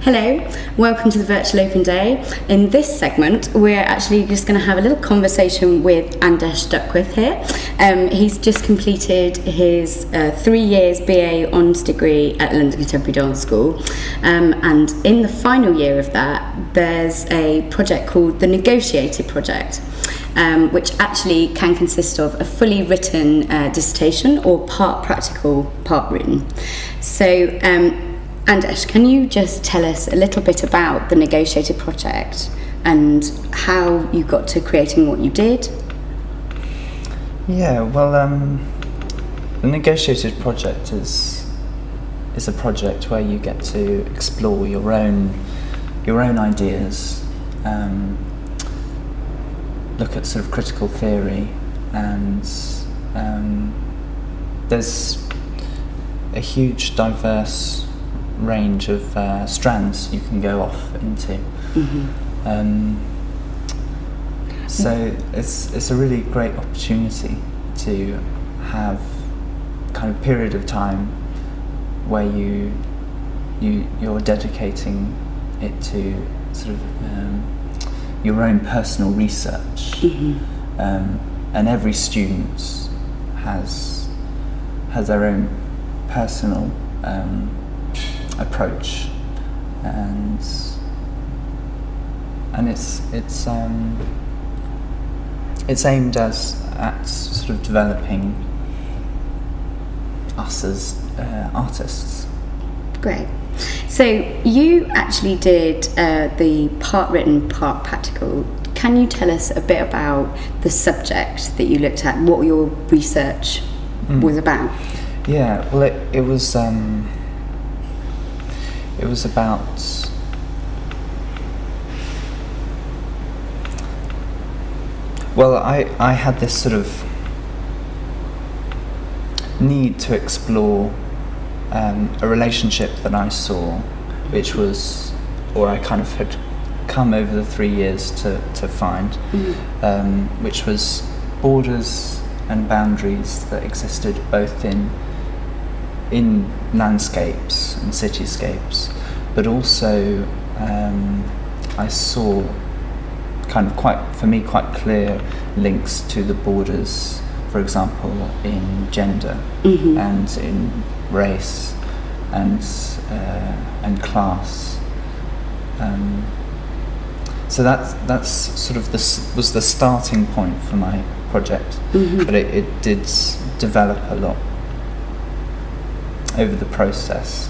Hello, welcome to the Virtual Open Day. In this segment, we're actually just going to have a little conversation with Andesh Duckworth here. He's just completed his 3 years BA Honours degree at London Contemporary Dance School. And in the final year of that, there's a project called the Negotiated Project, which actually can consist of a fully written dissertation or part practical, part written. So, Andesh, can you just tell us a little bit about the Negotiated Project and how you got to creating what you did? Yeah, well, the Negotiated Project is a project where you get to explore your own ideas, look at sort of critical theory, and there's a huge diverse range of strands you can go off into. Mm-hmm. So it's a really great opportunity to have kind of period of time where you're dedicating it to sort of your own personal research, and every student has their own personal approach, and it's aimed at sort of developing us as artists. Great. So you actually did the part written, part practical. Can you tell us a bit about the subject that you looked at, what your research was about? Yeah, well, it was about I had this sort of need to explore a relationship that I saw, which was, or I kind of had come over the 3 years to find, which was borders and boundaries that existed both in landscapes and cityscapes, but also I saw kind of quite clear links to the borders, for example, in gender and in race and class. So that's sort of was the starting point for my project, but it did develop a lot over the process.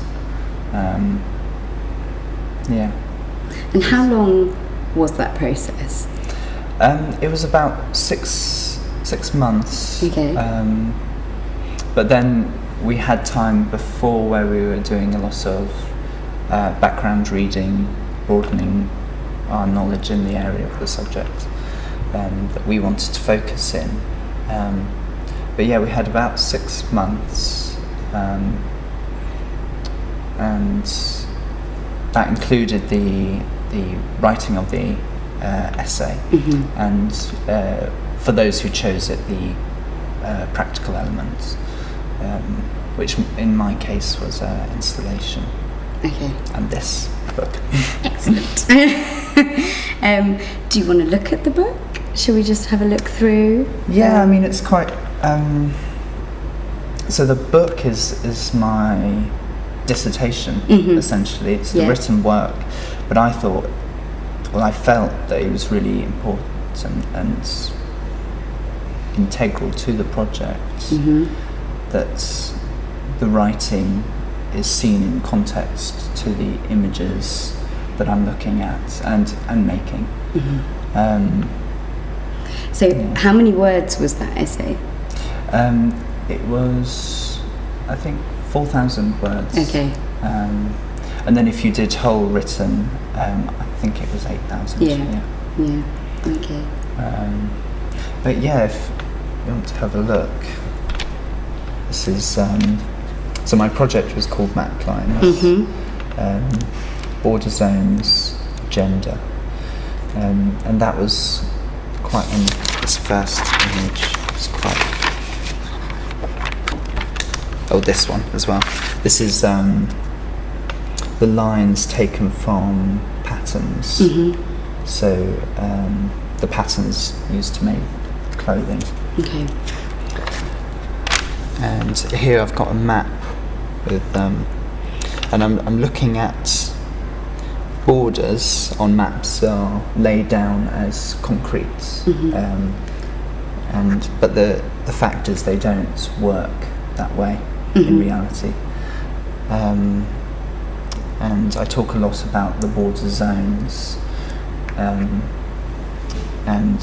Yeah. And how long was that process? It was about six months. Okay. But then we had time before where we were doing a lot of background reading, broadening our knowledge in the area of the subject that we wanted to focus in. But yeah, we had about 6 months, and that included the writing of the essay, and for those who chose it, the practical elements, which in my case was installation. Okay. And this book. Excellent. Do you want to look at the book? Shall we just have a look through? Yeah, I mean, it's quite. So the book is my dissertation, essentially. It's the written work, but I thought, I felt that it was really important and integral to the project, that the writing is seen in context to the images that I'm looking at and making. How many words was that essay? It was, I think, 4,000 words. Okay. And then if you did whole written, I think it was 8,000. Yeah. Okay. But yeah, if you want to have a look, this is so my project was called Map Lines, Border Zones, Gender, and that was quite in this first image. It's quite. Oh, this one as well. This is the lines taken from patterns. So the patterns used to make clothing. Okay. And here I've got a map with, and I'm looking at borders on maps are laid down as concrete, but the fact is they don't work that way in reality. And I talk a lot about the border zones, and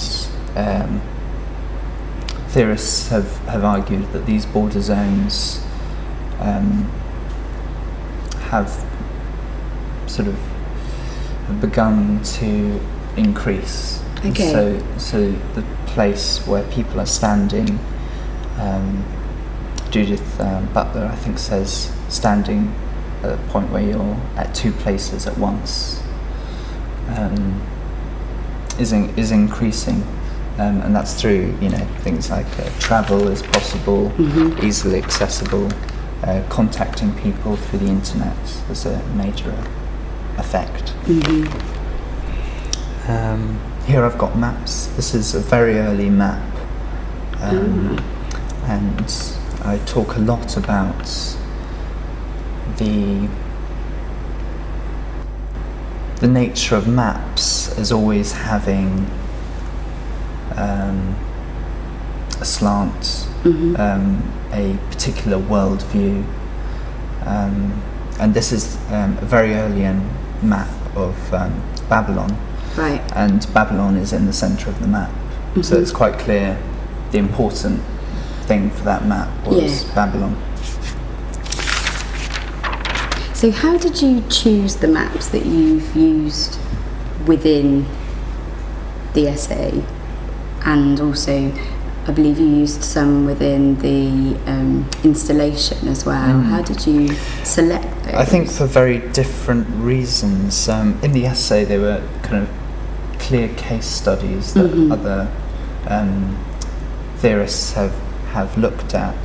theorists have argued that these border zones have sort of begun to increase. Okay. So the place where people are standing, Judith Butler, I think, says standing at a point where you're at two places at once is increasing, and that's through things like travel is possible, easily accessible, contacting people through the internet is a major effect. Here I've got maps. This is a very early map, and I talk a lot about the nature of maps as always having a slant, a particular worldview, and this is a very early map of Babylon. Right. And Babylon is in the centre of the map, so it's quite clear the important thing for that map was Babylon. So how did you choose the maps that you've used within the essay, and also I believe you used some within the installation as well? How did you select those? I think for very different reasons. In the essay they were kind of clear case studies that other theorists have looked at,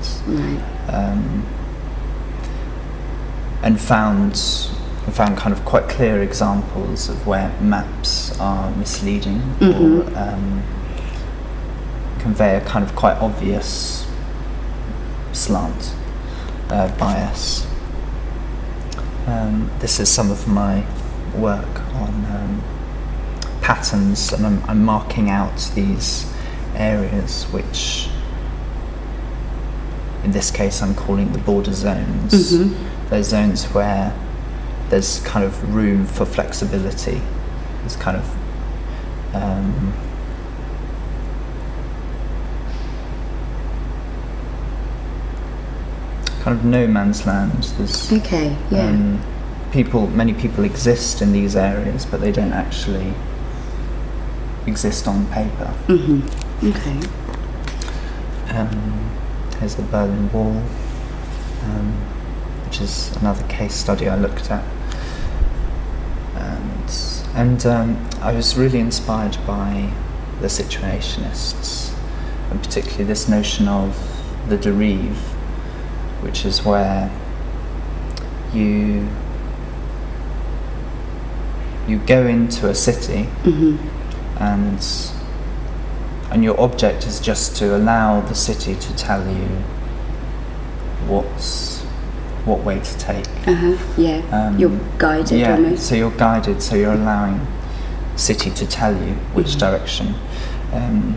and found kind of quite clear examples of where maps are misleading or convey a kind of quite obvious slant bias. This is some of my work on patterns, and I'm marking out these areas which in this case I'm calling the border zones. Those zones where there's kind of room for flexibility. There's kind of no man's land. There's many people exist in these areas, but they don't actually exist on paper. Here's the Berlin Wall, which is another case study I looked at, and I was really inspired by the situationists, and particularly this notion of the derive, which is where you go into a city and your object is just to allow the city to tell you what way to take. You're guided almost. So you're guided, so you're allowing the city to tell you which direction. And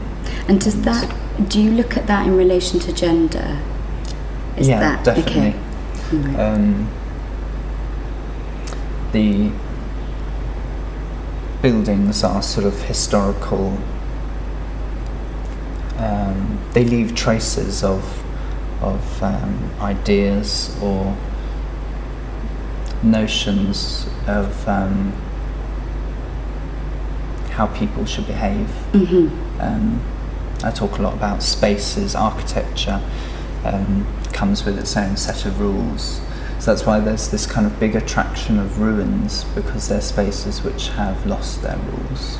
do you look at that in relation to gender? Definitely. The buildings are sort of historical. They leave traces of ideas or notions of how people should behave. I talk a lot about spaces. Architecture comes with its own set of rules. So that's why there's this kind of big attraction of ruins, because they're spaces which have lost their rules.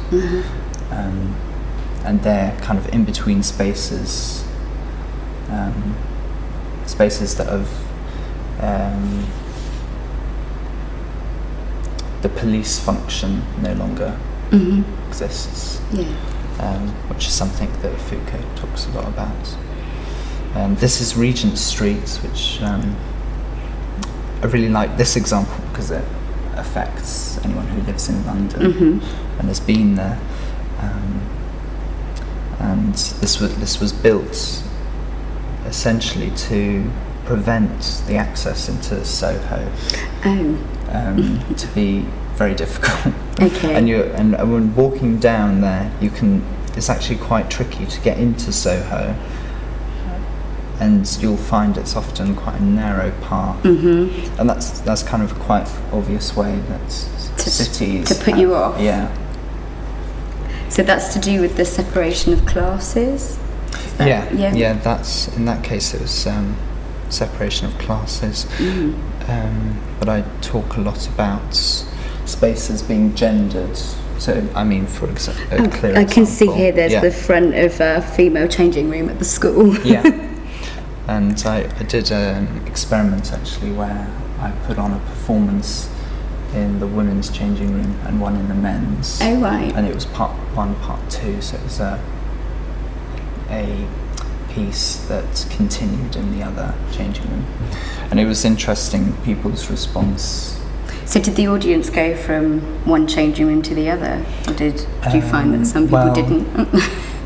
And they're kind of in between spaces, spaces that have the police function no longer exists, which is something that Foucault talks a lot about. This is Regent Street, which I really like this example because it affects anyone who lives in London and has been there. And this was built essentially to prevent the access into Soho. To be very difficult. And when walking down there, it's actually quite tricky to get into Soho. And you'll find it's often quite a narrow path, and that's kind of a quite obvious way that cities to put you off. So that's to do with the separation of classes. That's in that case it was separation of classes. But I talk a lot about spaces being gendered. So I mean, for example, a clear I can see here. There's Yeah. the front of a female changing room at the school. And I did an experiment actually where I put on a performance in the women's changing room and one in the men's. Oh, right. And it was part 1, part 2, so it was a piece that continued in the other changing room. And it was interesting, people's response. So did the audience go from one changing room to the other? Or did you find that some people didn't?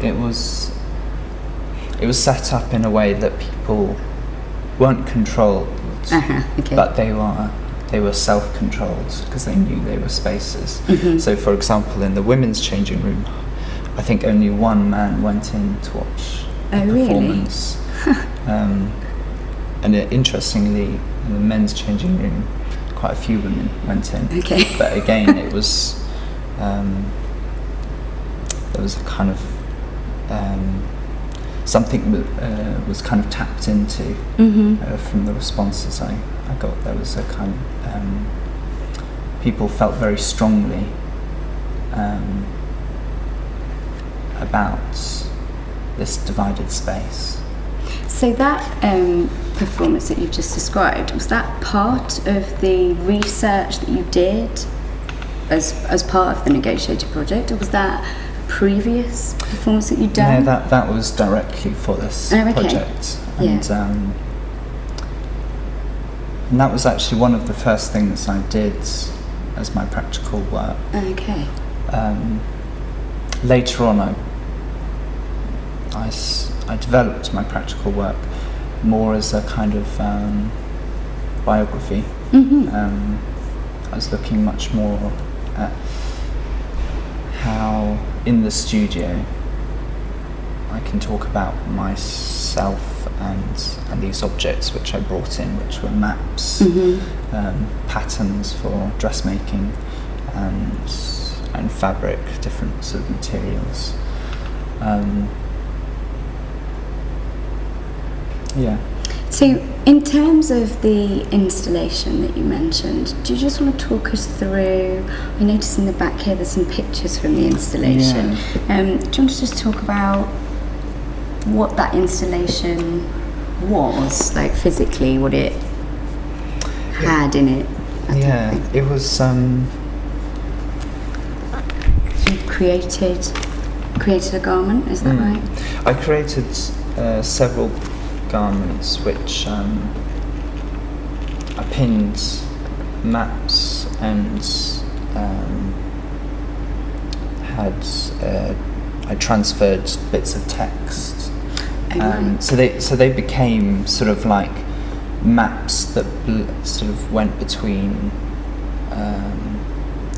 It was set up in a way that people weren't controlled, okay. but they were self-controlled because they knew they were spaces. So for example, in the women's changing room, I think only one man went in to watch the performance. And interestingly, in the men's changing room, quite a few women went in. Okay. But again, it was there was a kind of something that was kind of tapped into from the responses I got. There was a kind of people felt very strongly about this divided space. So that performance that you've just described, was that part of the research that you did as part of the negotiated project, or was that a previous performance that you'd done? No, that was directly for this project. And, and that was actually one of the first things I did as my practical work. Okay. Later on, I developed my practical work more as a kind of biography. I was looking much more at how in the studio I can talk about myself and these objects which I brought in, which were maps, patterns for dressmaking and fabric, different sort of materials. So in terms of the installation that you mentioned, do you just want to talk us through, I noticed in the back here there's some pictures from the installation. Do you want to just talk about what that installation was, like physically, what it had in it? It was you created a garment, is that right? I created several garments which I pinned maps and I transferred bits of text. So they became sort of like maps that sort of went between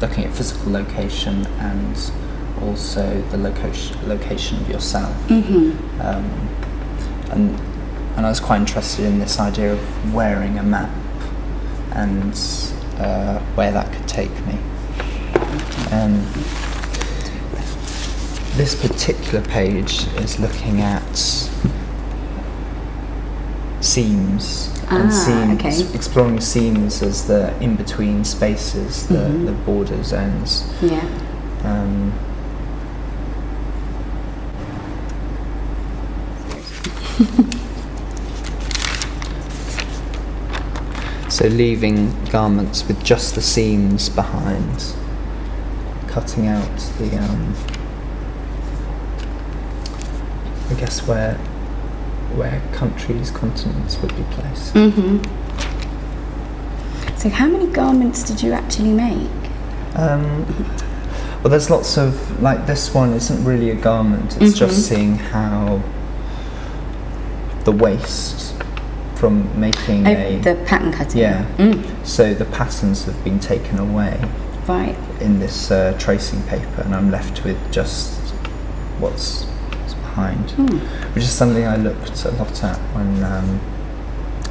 looking at physical location and also the location of yourself. And I was quite interested in this idea of wearing a map and where that could take me. This particular page is looking at seams exploring seams as the in-between spaces, the border zones. So leaving garments with just the seams behind, cutting out the, I guess where countries, continents would be placed. So how many garments did you actually make? Well, there's lots of, like this one isn't really a garment, it's just seeing how the waste from making the pattern cutting. So the patterns have been taken away in this tracing paper, and I'm left with just what's behind, which is something I looked a lot at when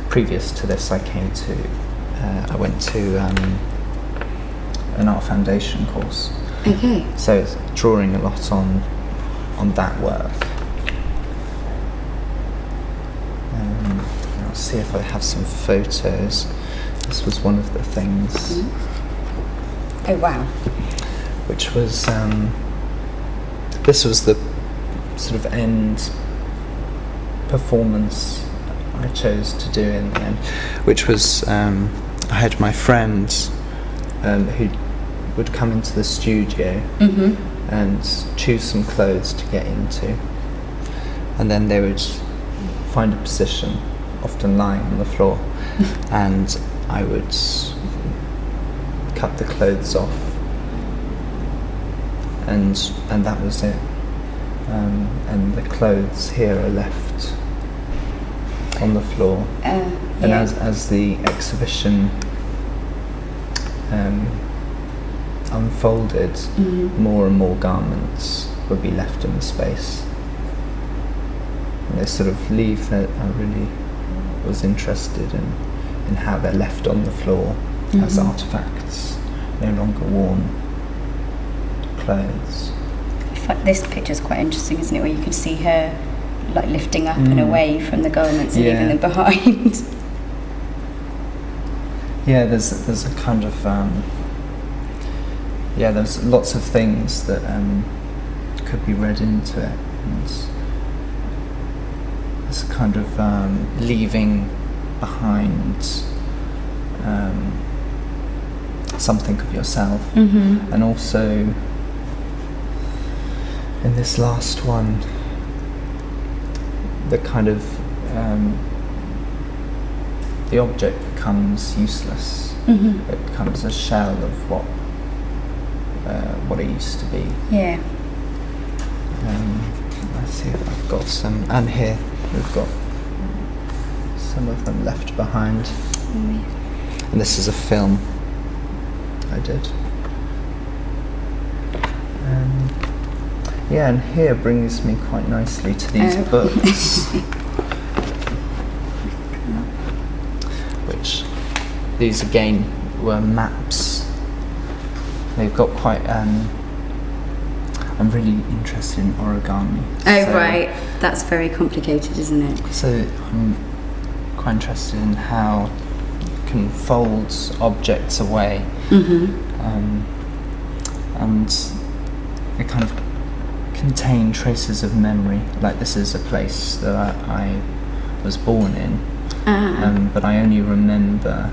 previous to this I went to an art foundation course. So it's drawing a lot on that work. I'll see if I have some photos. This was one of the things. Oh wow! Which was this was the sort of end performance I chose to do in the end, which was I had my friend who would come into the studio and choose some clothes to get into, and then they would find a position, often lying on the floor, and I would cut the clothes off, and that was it. And the clothes here are left on the floor, and as the exhibition unfolded, more and more garments would be left in the space. And they sort of leave that I really was interested in how they're left on the floor as artifacts, no longer worn clothes. This picture's quite interesting, isn't it? Where you can see her like lifting up and away from the garments and leaving them behind. Yeah, there's a kind of there's lots of things that could be read into it. And it's a kind of leaving behind something of yourself, and also in this last one, the kind of the object becomes useless. It becomes a shell of what it used to be. Yeah. Let's see if I've got some. And here we've got some of them left behind. And this is a film I did. And here brings me quite nicely to these books, which these again were maps. They've got quite. I'm really interested in origami. Right, that's very complicated, isn't it? So I'm quite interested in how you can fold objects away, and they kind of contain traces of memory. Like this is a place that I was born in, but I only remember.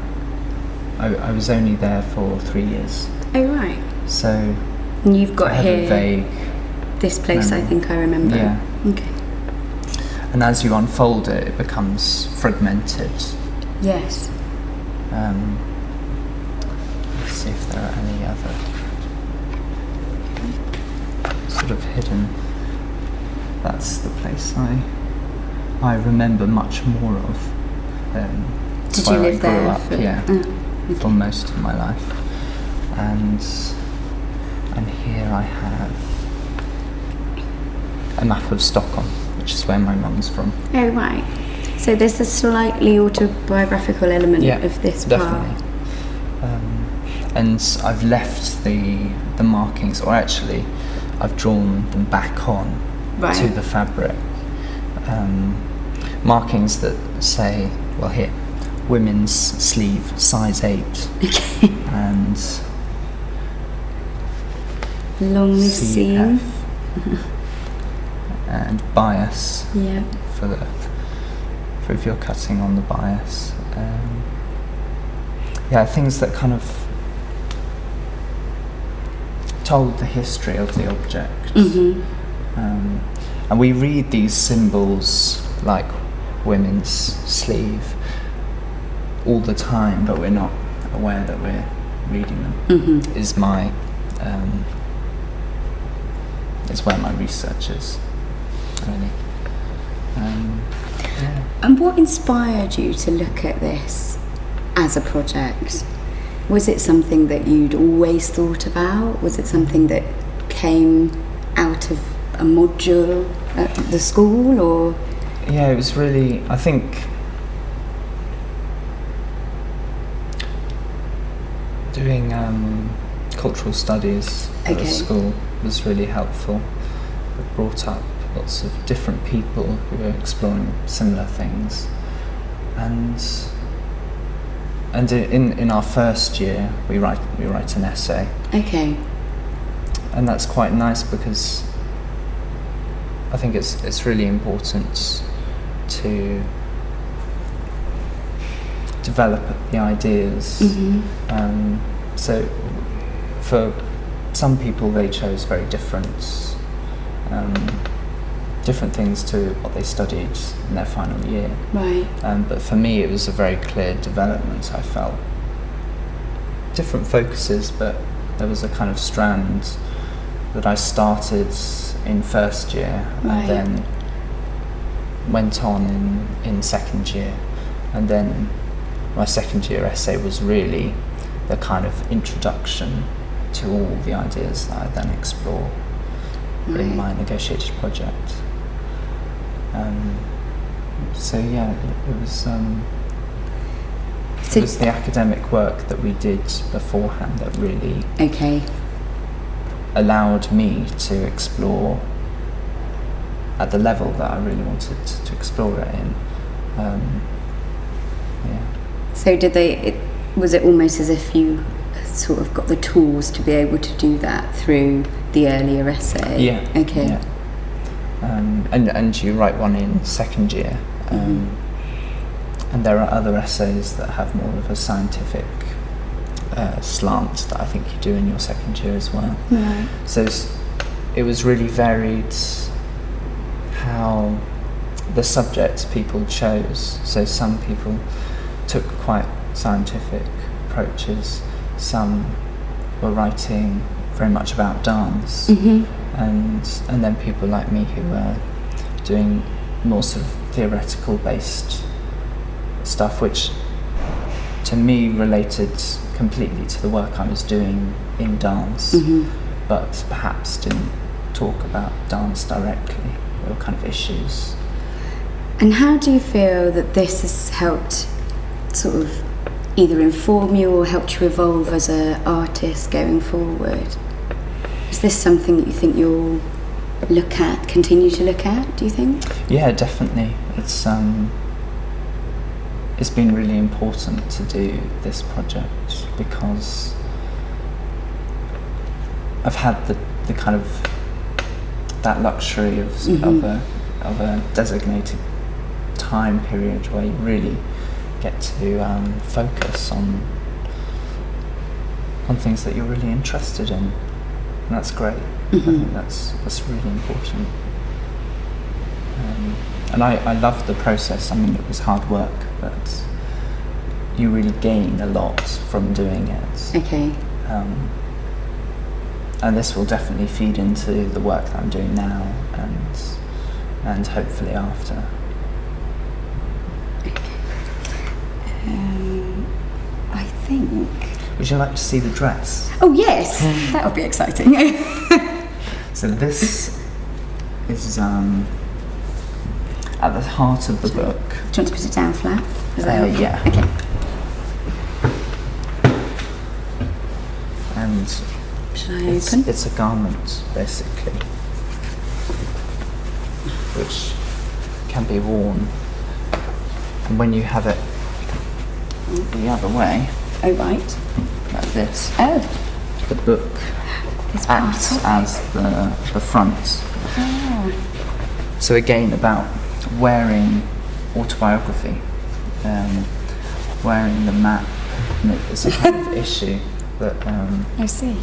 I was only there for 3 years. Oh right. So. And you've got I have here a vague this place memory. I think I remember. Yeah. Okay. And as you unfold it, it becomes fragmented. Yes. Let's see if there are any other sort of hidden. That's the place I remember much more of. Did you live there? For most of my life. And here I have a map of Stockholm, which is where my mum's from. Oh right. So there's a slightly autobiographical element of this definitely. part. And I've left the markings, or actually I've drawn them back on to the fabric. Markings that say, well here, women's sleeve, size 8. Okay. And long seam. And bias. Yeah. For if you're cutting on the bias. Things that kind of told the history of the object. And we read these symbols like women's sleeve all the time, but we're not aware that we're reading them. Is my is where my research is, really. And what inspired you to look at this as a project? Was it something that you'd always thought about? Was it something that came out of a module at the school, or? Yeah, it was really, I think, doing cultural studies at the school was really helpful. It brought up lots of different people who were exploring similar things, and in our first year we write an essay. Okay. And that's quite nice because I think it's really important to develop the ideas So for some people they chose very different things to what they studied in their final year. Right. But for me it was a very clear development, I felt. Different focuses, but there was a kind of strand that I started in first year Right. and then went on in second year, and then my second year essay was really the kind of introduction to all the ideas that I then explore in my negotiated project. So yeah, it was the academic work that we did beforehand that really allowed me to explore at the level that I really wanted to explore it in. So was it almost as if you sort of got the tools to be able to do that through the earlier essay? Yeah. Okay. Yeah. And you write one in second year, and there are other essays that have more of a scientific slant that I think you do in your second year as well. Right. So it was really varied how the subjects people chose. So some people took quite scientific approaches, some were writing very much about dance, and then people like me who were doing more sort of theoretical based stuff, which to me related completely to the work I was doing in dance, but perhaps didn't talk about dance directly. There were kind of issues. And how do you feel that this has helped sort of either inform you or helped you evolve as an artist going forward? Is this something that you think you'll continue to look at, do you think? Yeah, definitely. It's been really important to do this project because I've had the kind of that luxury of a designated time period where you really get to focus on things that you're really interested in, and that's great. I think that's really important. And I loved the process. I mean, it was hard work, but you really gain a lot from doing it. Okay. And this will definitely feed into the work that I'm doing now and hopefully after. I think... Would you like to see the dress? Oh yes, that would be exciting. So this is at the heart of the book. Do you want to put it down flat? Is that helpful? Yeah. Okay. And should I open? It's a garment, basically, which can be worn. And when you have it the other way, oh right, like this, the book acts as the front. Oh. So again, about wearing autobiography, wearing the map, and it's a kind of issue that I see.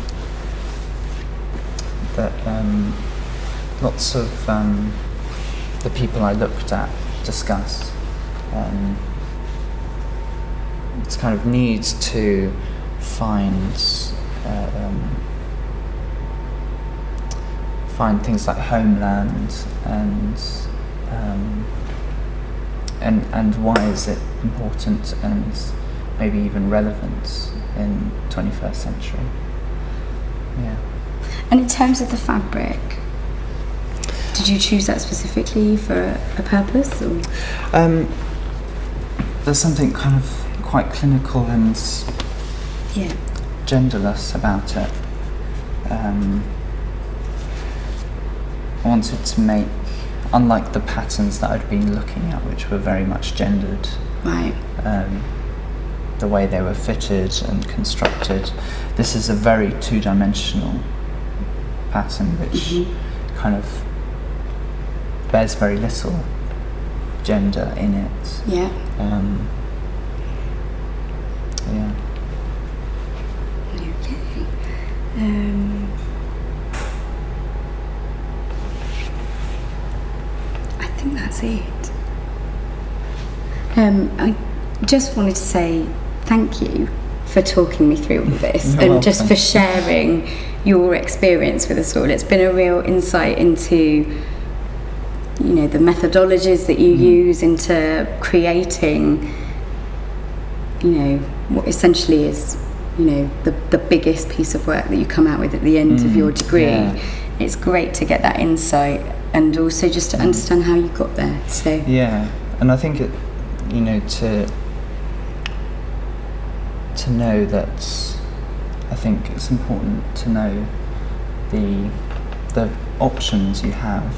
That lots of the people I looked at discuss. It's kind of needs to find things like homeland and why is it important and maybe even relevant in 21st century. Yeah. And in terms of the fabric, did you choose that specifically for a purpose? Or? There's something kind of quite clinical and genderless about it. I wanted to make, unlike the patterns that I'd been looking at, which were very much gendered, right? The way they were fitted and constructed, this is a very two-dimensional pattern which kind of bears very little gender in it. Yeah. Yeah. I think that's it. I just wanted to say thank you for talking me through all this You're and just welcome. for sharing your experience with us all. It's been a real insight into, you know, the methodologies that you use into creating, you know, what essentially is, you know, the biggest piece of work that you come out with at the end of your degree. Yeah. It's great to get that insight and also just to understand how you got there. So Yeah, and I think it, you know, to know that, I think it's important to know the options you have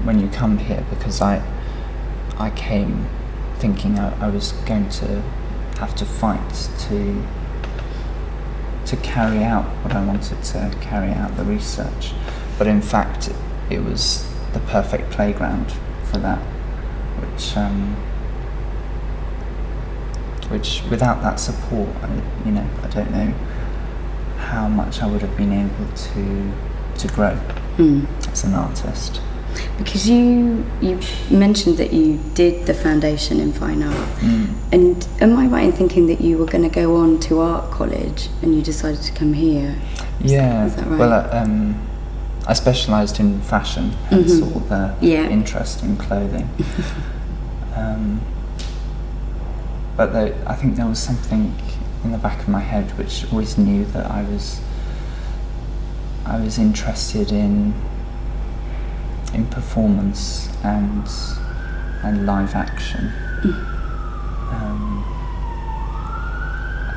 when you come here, because I came thinking I was going to have to fight to carry out what I wanted to carry out, the research, but in fact it was the perfect playground for that, which without that support, I don't know how much I would have been able to grow as an artist. because you mentioned that you did the foundation in fine art, and am I right in thinking that you were going to go on to art college and you decided to come here? Yeah, is that right? Well, I specialised in fashion, hence all the interest in clothing. But I think there was something in the back of my head which always knew that I was interested in performance and live action.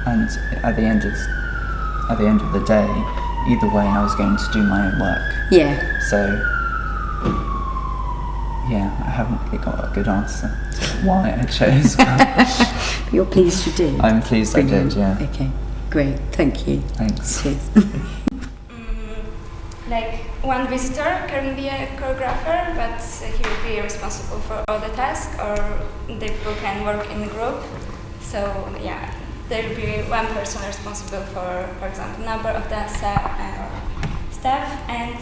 And at the end of the day, either way, I was going to do my own work. Yeah. So, yeah, I haven't really got a good answer to why I chose. But you're pleased you did. I'm pleased Brilliant. I did, yeah. Okay, great, thank you. Thanks. Cheers. Like one visitor can be a choreographer, but he will be responsible for all the tasks, or the people can work in a group. So yeah, there will be one person responsible for example, number of dancer and staff. And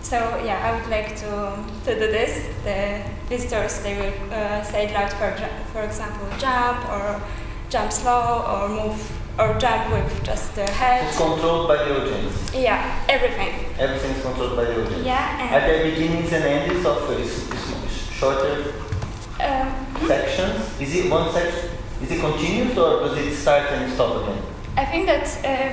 so yeah, I would like to do this. The visitors, they will say loud, for example, jump or jump slow or move or jump with just the head. It's controlled by the audience. Yeah, everything. Everything is controlled by the audience. Yeah. And Are there beginnings and endings of shorter sections? Is it one section? Is it continuous or does it start and stop again? I think that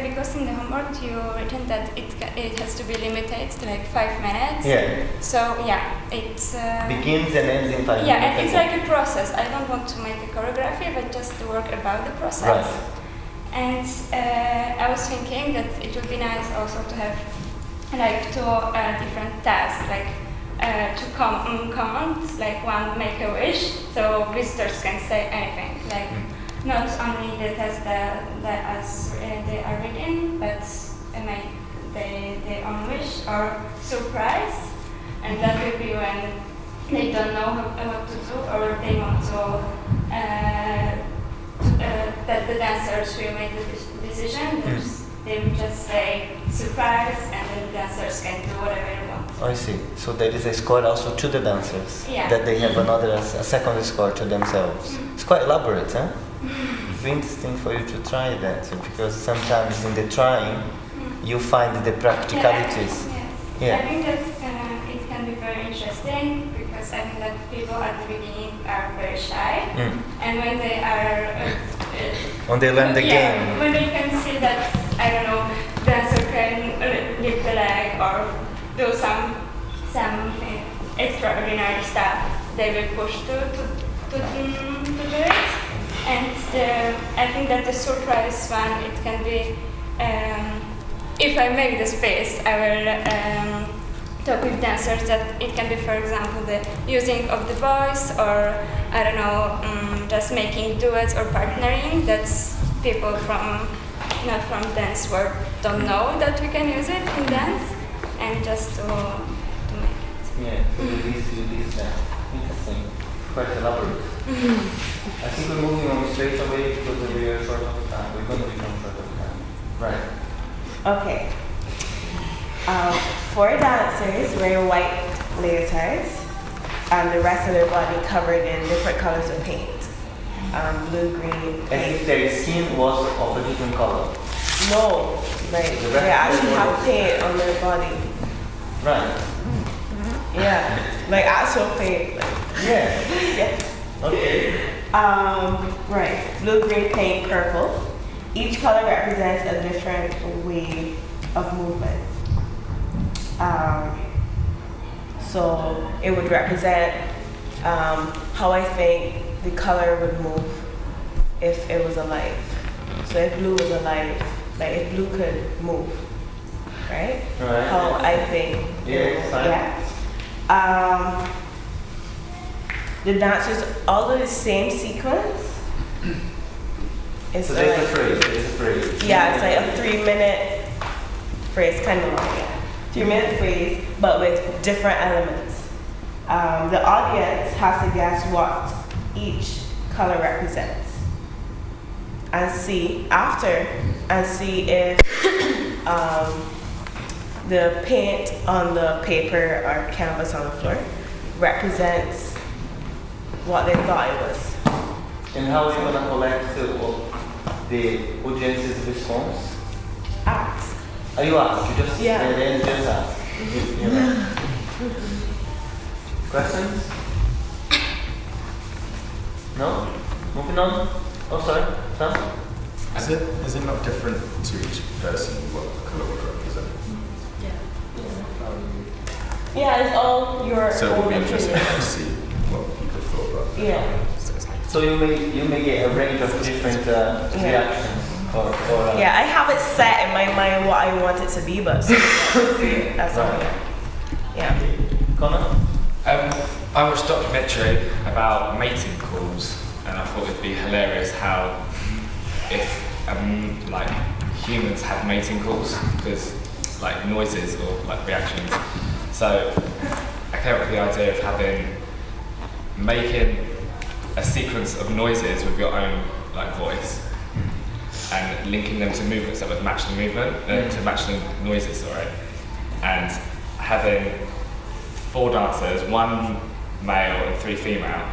because in the homework you written that it has to be limited to like 5 minutes. Yeah. So yeah, it begins and ends in 5 minutes. Yeah, and it's like a process. I don't want to make a choreography, but just to work about the process. Right. And I was thinking that it would be nice also to have like two different tasks, like two commands, like one make a wish, so visitors can say anything, like not only the test that as they are reading, but make their own wish or surprise, and that will be when they don't know what to do or they want to that the dancers will make the decision. They will just say surprise, and then the dancers can do whatever they want. I see. So there is a score also to the dancers. Yeah. That they have a second score to themselves. It's quite elaborate, huh? It's interesting for you to try that, because sometimes in the trying you find the practicalities. Yeah. I think that it can be very interesting, because I think that people at the beginning are very shy, and when they are when they learn the game, when they can see that, I don't know, dancer can lift the leg or do some extraordinary stuff, they will push to do it. And I think that the surprise one, it can be, if I make the space, I will talk with dancers that it can be, for example, the using of the voice, or I don't know, just making duets or partnering. That's people not from dance world don't know that we can use it in dance, and just to make it. Yeah, so you release that. Interesting. Quite elaborate. I think we're moving on straight away because we are short of time. We're going to become short of time. Right. Okay. 4 dancers wear white leotards, and the rest of their body covered in different colors of paint. Blue, green, As if their skin was of a different color. No, like they actually have paint on their body. Right. Yeah, like actual paint. Like, yeah. Yeah. Okay. Right. Blue, green, pink, purple. Each color represents a different way of movement. So it would represent how I think the color would move if it was alive. So if blue was alive, like if blue could move, right? Right. How I think. Yeah. The dancers all do the same sequence. It's So there's like, a phrase. There's a phrase. yeah, it's like a 3-minute phrase, kind of long, yeah. 3-minute phrase, but with different elements. The audience has to guess what each color represents. And see if the paint on the paper or canvas on the floor represents what they thought it was. And how are you going to collect the audience's response? Ask. Oh, you ask? You just, Yeah. And then just ask. Questions? No? Moving on? Oh, sorry. Sam? Is it not different to each person what the colour would represent? Yeah, it's all your So it would own be interesting opinion. to see what people thought about that. Yeah. So you may get a range of different reactions. Yeah, I have it set in my mind what I want it to be, but that's all. Yeah. Connor? I watched a documentary about mating calls, and I thought it'd be hilarious how if like humans had mating calls, because like noises or like reactions. So I came up with the idea of making a sequence of noises with your own like voice and linking them to movements that would match the movement, to match the noises, sorry. And having 4 dancers, 1 male and 3 female.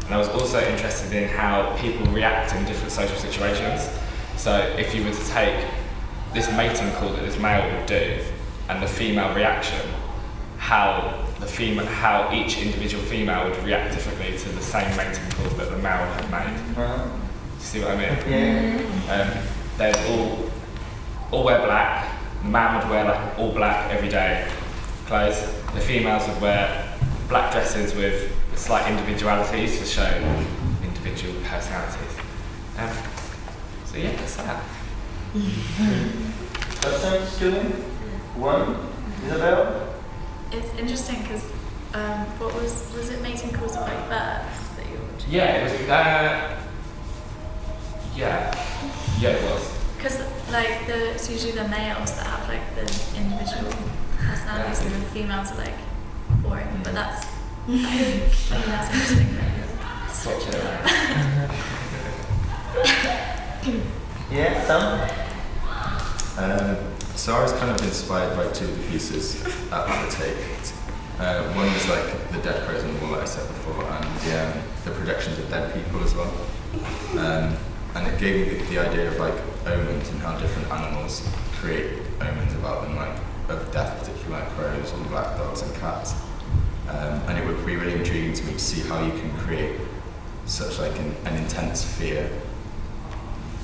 And I was also interested in how people react in different social situations. So if you were to take this mating call that this male would do and the female reaction, how each individual female would react differently to the same mating call that the male had made. See what I mean? Yeah. They'd all wear black. The man would wear like all black everyday clothes. The females would wear black dresses with slight individualities to show individual personalities. So yeah, that's that. Questions, Julian? 1? Isabel? It's interesting because what was it mating calls of like birds that you were watching? Yeah, it was. Yeah, it was. Because like it's usually the males that have like the individual personalities, and the females are like boring. But that's I think that's interesting. Switch it around. Yeah, Sam? So I was kind of inspired by 2 of the pieces at the take. One was like the dead crows on the wall that I said before, and the projections of dead people as well. And it gave me the idea of like omens and how different animals create omens about them, like of death, particularly like crows and black dogs and cats. And it would be really intriguing to me to see how you can create such like an intense fear,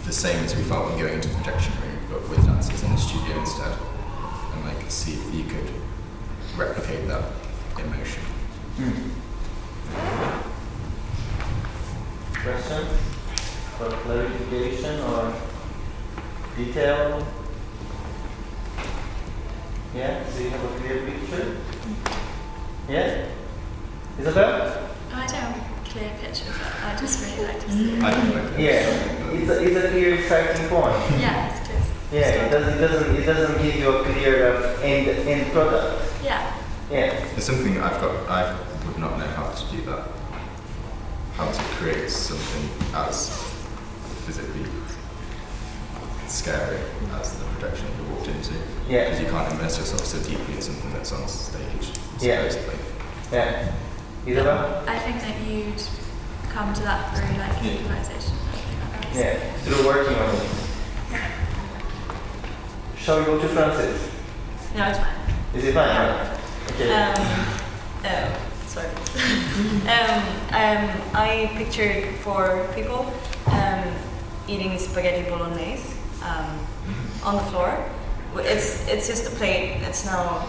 the same as we felt when going into the projection room, but with dancers in the studio instead, and like see if you could replicate that emotion. Question? For clarification or detail? Yeah, so you have a clear picture? Yeah? Isabel? I don't have a clear picture, but I just really like to see. Yeah, it's a clear starting point. Yeah, it's clear. Yeah, it doesn't give you a clear end product. Yeah. Yeah. It's something I would not know how to do that. How to create something as physically scary as the projection you walked into. Yeah. Because you can't immerse yourself so deeply in something that's on stage, Yeah. supposedly. Yeah. Isabel? I think that you'd come to that through like improvisation. Yeah, through working on it. Shall we go to Francis? No, it's fine. Is it fine? Yeah. Okay. Sorry. I pictured 4 people eating spaghetti bolognese on the floor. It's just a plate. It's no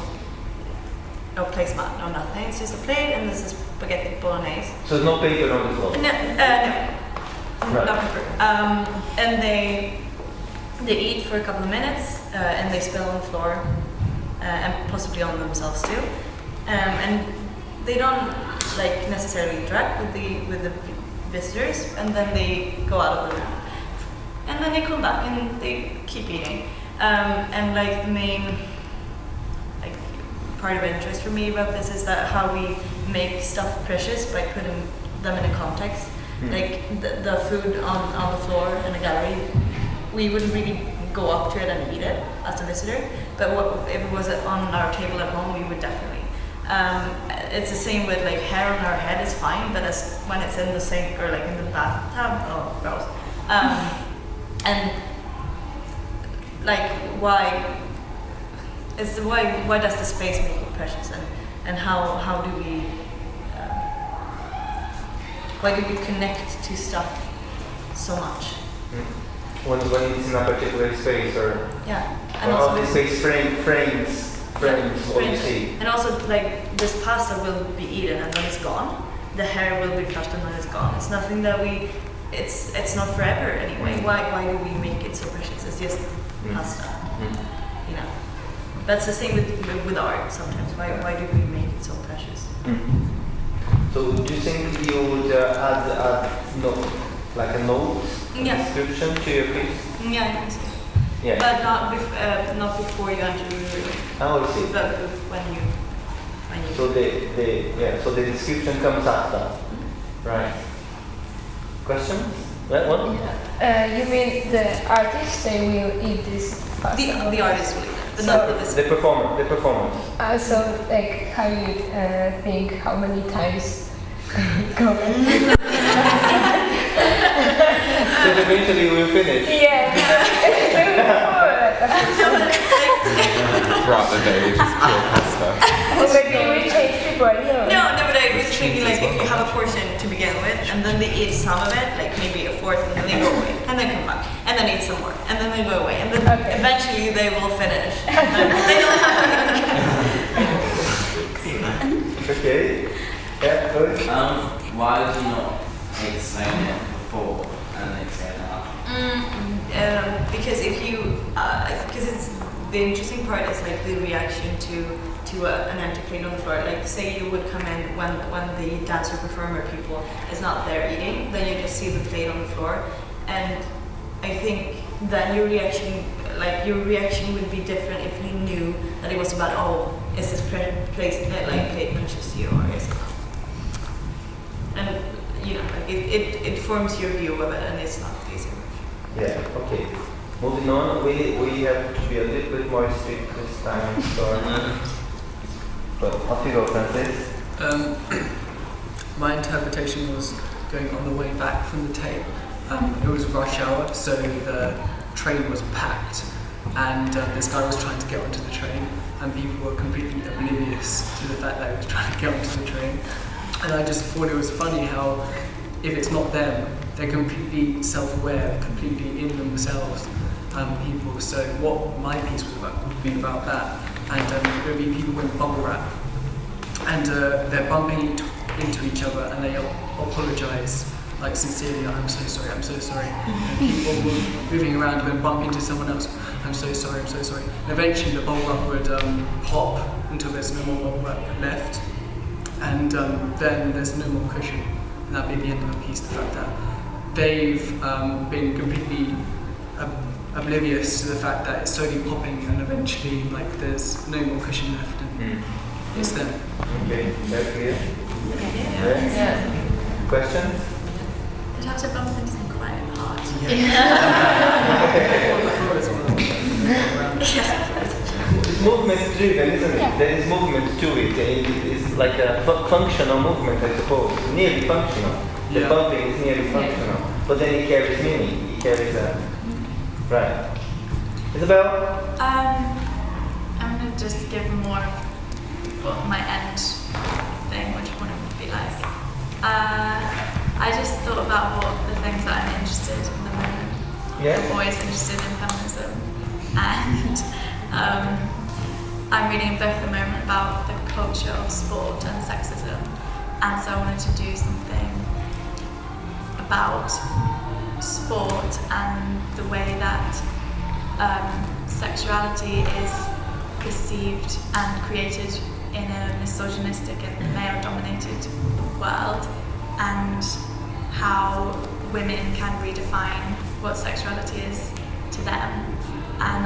placemat, no nothing. It's just a plate and this is spaghetti bolognese. So there's no paper on the floor? No, Right. no paper. And they eat for a couple of minutes and they spill on the floor and possibly on themselves too. And they don't like necessarily interact with the visitors, and then they go out of the room, and then they come back and they keep eating. And like the main like part of interest for me about this is that how we make stuff precious by putting them in a context. Like the food on the floor in a gallery, we wouldn't really go up to it and eat it as a visitor, but if it was on our table at home, we would definitely. It's the same with like hair on our head is fine, but when it's in the sink or like in the bathtub, oh gross. And like why does the space make it precious, and how do we why do we connect to stuff so much? When it's in a particular space, or yeah, and or how the space frames what you see. And also like this pasta will be eaten and then it's gone. The hair will be flushed and then it's gone. It's nothing that it's not forever anyway. Why do we make it so precious? It's just pasta. You know. That's the same with art sometimes. Why do we make it so precious? So do you think you would add like a note description to your piece? Yeah, I think so. Yeah. But not before you enter the room. Oh, I see. But when you. So so the description comes after, right? Question? What? You mean the artist? They will eat this pasta. The artist will eat it, but So not the visitor. The performance. So, like, how you think how many times go? So eventually we'll finish. Yeah. Throughout the day, it's just pure pasta. Or maybe we change people. No, but I was thinking like if you have a portion to begin with, and then they eat some of it, like maybe a fourth, and then they go away, and then come back, and then eat some more, and then they go away, and then eventually they will finish. And then they don't have Okay. Yeah, good. Why did you not explain it before and then explain it after? because if you, because it's the interesting part is like the reaction to an empty plate on the floor. Like say you would come in when the dancer performer people is not there eating, then you just see the plate on the floor, and I think then your reaction would be different if you knew that it was about is this plate precious to you or is it not? And you know like it forms your view of it, and it's not easy. Yeah, okay. Moving on, we have to be a little bit more strict this time, so but off you go, Francis. My interpretation was going on the way back from the tape. It was rush hour, so the train was packed, and this guy was trying to get onto the train, and people were completely oblivious to the fact that he was trying to get onto the train. And I just thought it was funny how, if it's not them, they're completely self-aware, they're completely in themselves, people. So what my piece was about would be about that, and there would be people with bubble wrap, and they're bumping into each other, and they apologise, like sincerely, I'm so sorry, and keep moving around and then bump into someone else, I'm so sorry. And eventually the bubble wrap would pop until there's no more bubble wrap left, and then there's no more cushion, and that'd be the end of the piece. The fact that they've been completely oblivious to the fact that it's slowly popping, and eventually like there's no more cushion left, and it's them. Okay, that's clear. Yeah. Question? You'd have to bump into them quite hard. Yeah. It's movement driven, isn't it? Yeah. There is movement to it. It's like a functional movement, I suppose. Nearly functional. The bumping is nearly functional. But then it carries meaning. It carries a... Right. Isabel? I'm going to just give more of my end thing, which one it would be like. I just thought about what the things that I'm interested in the moment. Yeah. I'm always interested in feminism, and I'm reading a book at the moment about the culture of sport and sexism, and so I wanted to do something about sport and the way that sexuality is perceived and created in a misogynistic and male-dominated world, and how women can redefine what sexuality is to them. And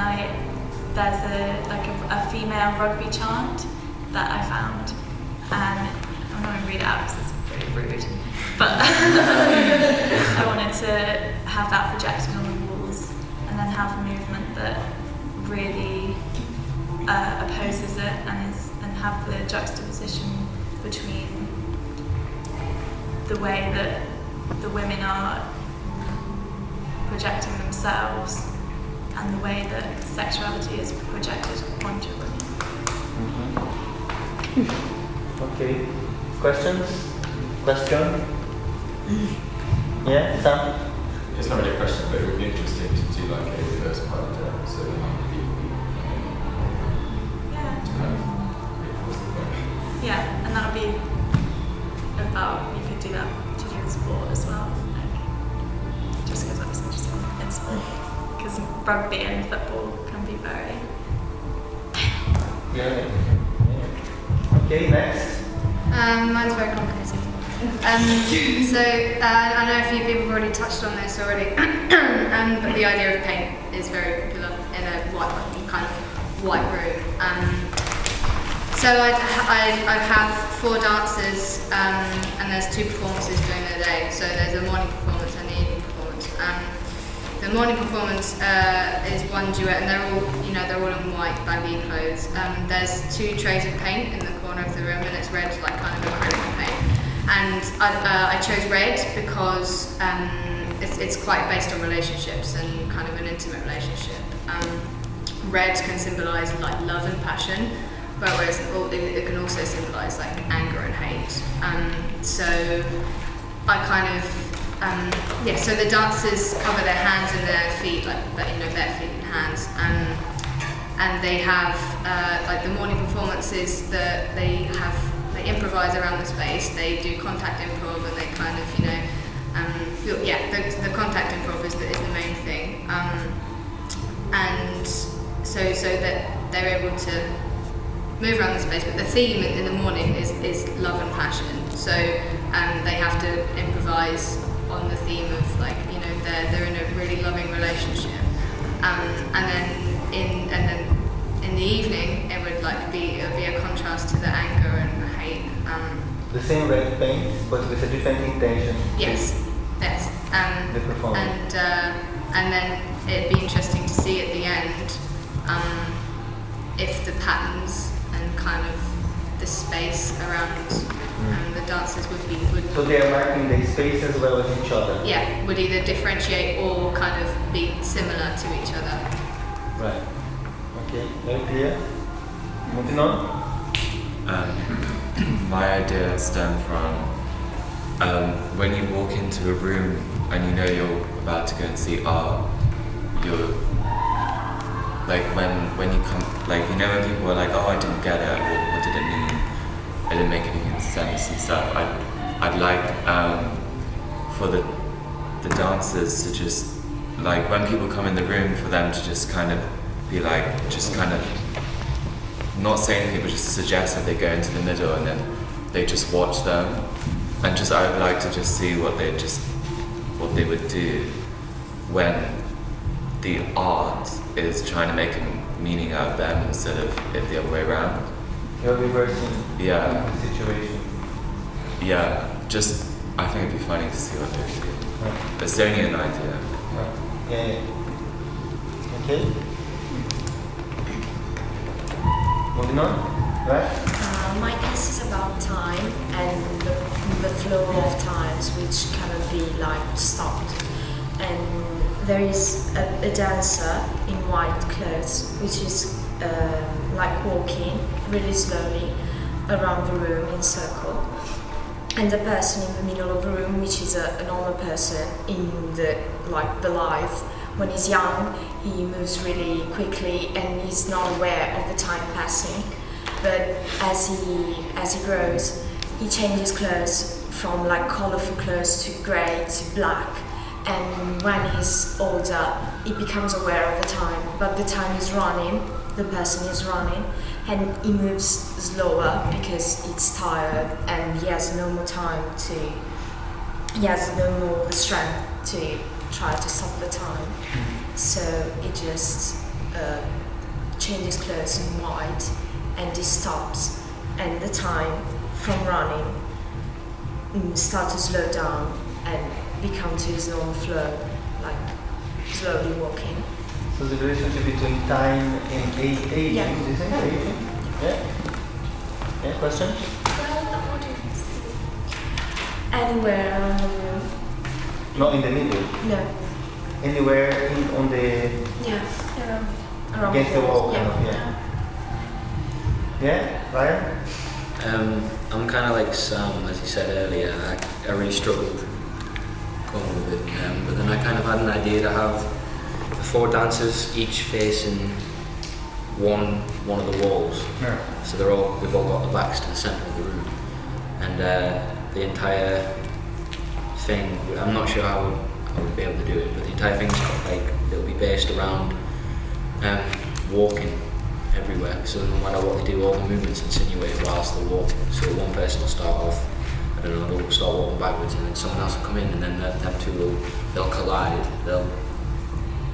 there's a female rugby chant that I found, and I'm not going to read it out because it's pretty rude, but I wanted to have that projected on the walls and then have a movement that really opposes it and have the juxtaposition between the way that the women are projecting themselves and the way that sexuality is projected onto women. Okay. Questions? Question? Yeah, Sam? It's not really a question, but it would be interesting to do like a reverse part of that, so that people to kind of reinforce the point. Yeah, and that would be about, you could do that to do in sport as well, like, just because I was interested in sport, because rugby and football can be very... Yeah. Okay, next. Mine's very complicated. I know a few people have already touched on this already, but the idea of paint is very popular in a white room. So I have 4 dancers, and there's 2 performances during the day. So there's a morning performance and the evening performance. The morning performance is one duet, and they're all in white baggy clothes. There's 2 trays of paint in the corner of the room, and it's red, like kind of acrylic paint. And I chose red because it's quite based on relationships and kind of an intimate relationship. Red can symbolise like love and passion, but whereas it can also symbolise like anger and hate. So I kind of so the dancers cover their hands and their feet, like bare feet and hands, and they have like the morning performances that they improvise around the space. They do contact improv, and they kind of the contact improv is the main thing, and so that they're able to move around the space. But the theme in the morning is love and passion. So they have to improvise on the theme of they're in a really loving relationship, and then in the evening it would be a contrast to the anger and the hate. The same red paint, but with a different intention. Yes. The performance. And then it'd be interesting to see at the end if the patterns and kind of the space around the dancers would. So they are marking the space as well as each other. Yeah, would either differentiate or kind of be similar to each other. Right. Okay, very clear. Moving on. My idea stemmed from when you walk into a room and you know you're about to go and see art, you're like when you come, like when people are like, oh, I didn't get it, what did it mean? It didn't make any sense and stuff. I'd like for the dancers to just like when people come in the room, for them to just kind of be like, just kind of not say anything, but just suggest that they go into the middle and then they just watch them, and just I would like to just see what they would do when the art is trying to make a meaning out of them instead of it the other way around. You're reversing the situation. Yeah, just I think it'd be funny to see what they would do. Right. It's only an idea. Yeah. Okay. Moving on, right? My case is about time and the flow of times which cannot be like stopped. And there is a dancer in white clothes which is like walking really slowly around the room in circle. And the person in the middle of the room, which is a normal person in the life, when he's young, he moves really quickly and he's not aware of the time passing. But as he grows, he changes clothes from like colorful clothes to grey to black. And when he's older, he becomes aware of the time. But the time is running, the person is running, and he moves slower because he's tired and he has no more strength to try to stop the time. So he just changes clothes in white and he stops, and the time from running starts to slow down and become to his normal flow, like slowly walking. So the relationship between time and aging, Yeah. do you think? Aging? Yeah? Yeah, question? Anywhere around the room. Not in the middle? No. Anywhere on the... Yeah, around against the wall, yeah. kind of, yeah. Yeah, Ryan? I'm kind of like Sam, as you said earlier. I really struggled going with it, but then I kind of had an idea to have the 4 dancers each facing one of the walls. Yeah. So we've all got the backs to the centre of the room, and the entire thing. I'm not sure how I would be able to do it, but the entire thing's got it'll be based around walking everywhere. So no matter what they do, all the movements insinuate whilst they're walking. So one person will start off, I don't know, they'll start walking backwards, and then someone else will come in, and then them two they'll collide. They'll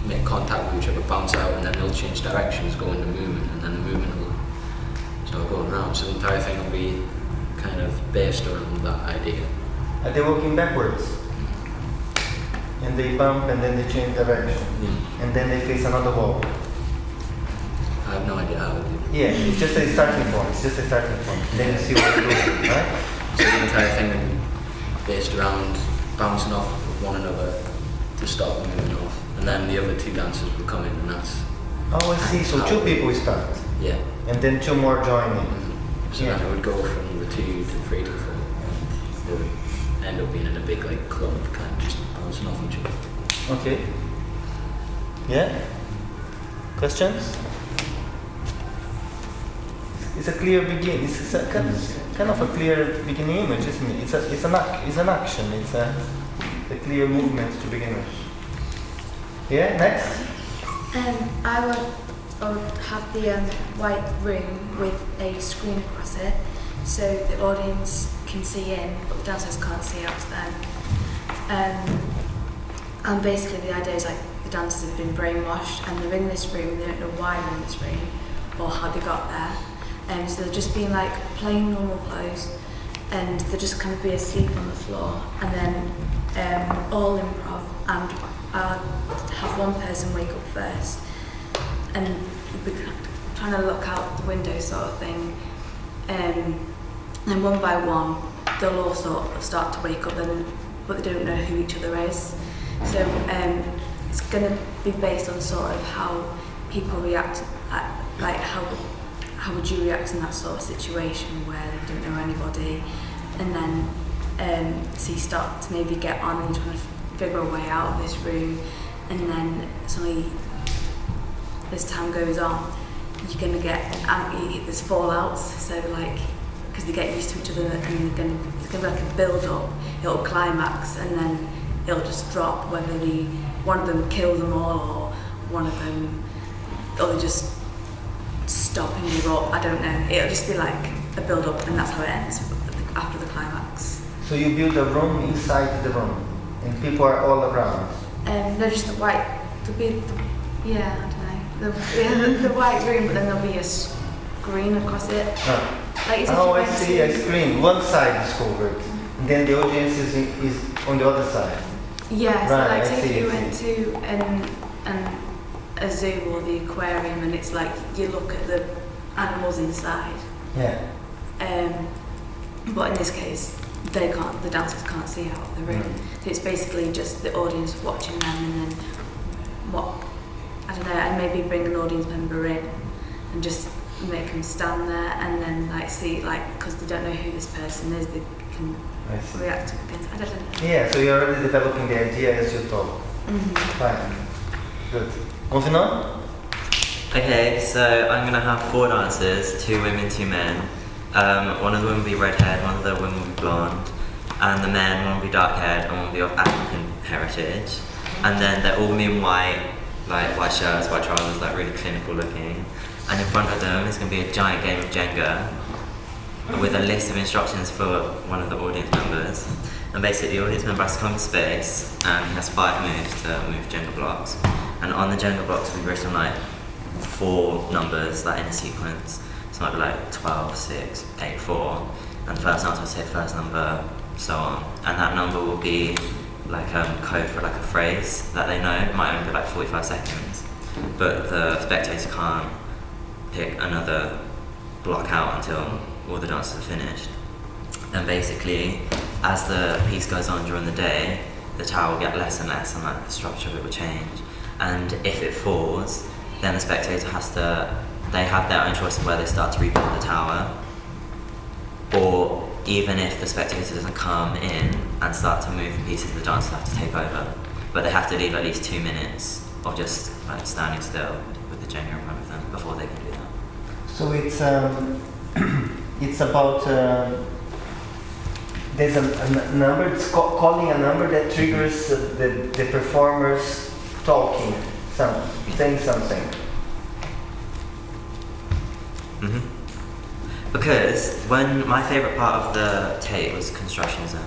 make contact with each other, bounce out, and then they'll change directions, go into movement, and then the movement will start going around. So the entire thing will be kind of based around that idea. Are they walking backwards? And they bump and then they change direction. Yeah. And then they face another wall. I have no idea how to do it. Yeah, it's just a starting point. Then you see what you're doing, right? So the entire thing will be based around bouncing off of one another to stop moving off. And then the other 2 dancers will come in, and that's... Oh, I see. So 2 people start. Yeah. And then 2 more join in. So then it would go from the 2 to 3 to 4. And it would end up being in a big club, kind of just bouncing off each other. Okay. Yeah? Questions? It's a clear beginning. It's a kind of a clear beginning image, isn't it? It's an action. It's a clear movement to begin with. Yeah. Next. I would have the white room with a screen across it, so the audience can see in, but the dancers can't see out to them. And basically the idea is like the dancers have been brainwashed and they're in this room, they don't know why they're in this room or how they got there. So they're just being like plain normal clothes, and they're just kind of be asleep on the floor, and then all improv, and I'll have one person wake up first and be trying to look out the window sort of thing, and then one by one they'll all sort of start to wake up, but they don't know who each other is. So it's going to be based on sort of how people react, like how would you react in that sort of situation where they don't know anybody, and then so you start to maybe get on and you're trying to figure a way out of this room, and then suddenly as time goes on you're going to get there's fallouts, so like because they get used to each other and it's going to be like a build up, it'll climax and then it'll just drop, whether one of them kills them all or one of them, or they just stop and give up, I don't know. It'll just be like a build up and that's how it ends after the climax. So you build a room inside the room and people are all around? They're just the white room, but then there'll be a screen across it. Like, I see, a screen. One side is covered, and then the audience is on the other side. Yeah, so right, like say if you went to a zoo or the aquarium and it's like you look at the animals inside. Yeah. But in this case, the dancers can't see out of the room. So it's basically just the audience watching them, and then and maybe bring an audience member in and just make them stand there, and then see, because they don't know who this person is, they can react against. I don't know. Yeah, so you're already developing the idea as you talk. Fine. Good. Moving on? Okay, so I'm going to have 4 dancers, 2 women, 2 men. One of them will be red-haired, one of the women will be blonde, and the men, one will be dark-haired, and one will be of African heritage. And then they're all in white, white shirts, white trousers, really clinical looking. And in front of them is going to be a giant game of Jenga with a list of instructions for one of the audience members. And basically the audience member has to come to space, and he has 5 moves to move Jenga blocks. And on the Jenga blocks we've written 4 numbers in a sequence. So it might be 12, 6, 8, 4. And the first dancer will say the first number, so on. And that number will be code for a phrase that they know. It might only be 45 seconds. But the spectator can't pick another block out until all the dances are finished. And basically, as the piece goes on during the day, the tower will get less and less, and the structure of it will change. And if it falls, then the spectator they have their own choice of where they start to rebuild the tower, or even if the spectator doesn't come in and start to move the pieces, the dancers have to take over. But they have to leave at least 2 minutes of just standing still with the Jenga in front of them before they can do that. So it's about there's a number. It's calling a number that triggers the performers talking, saying something. Because my favourite part of the tape was constructionism,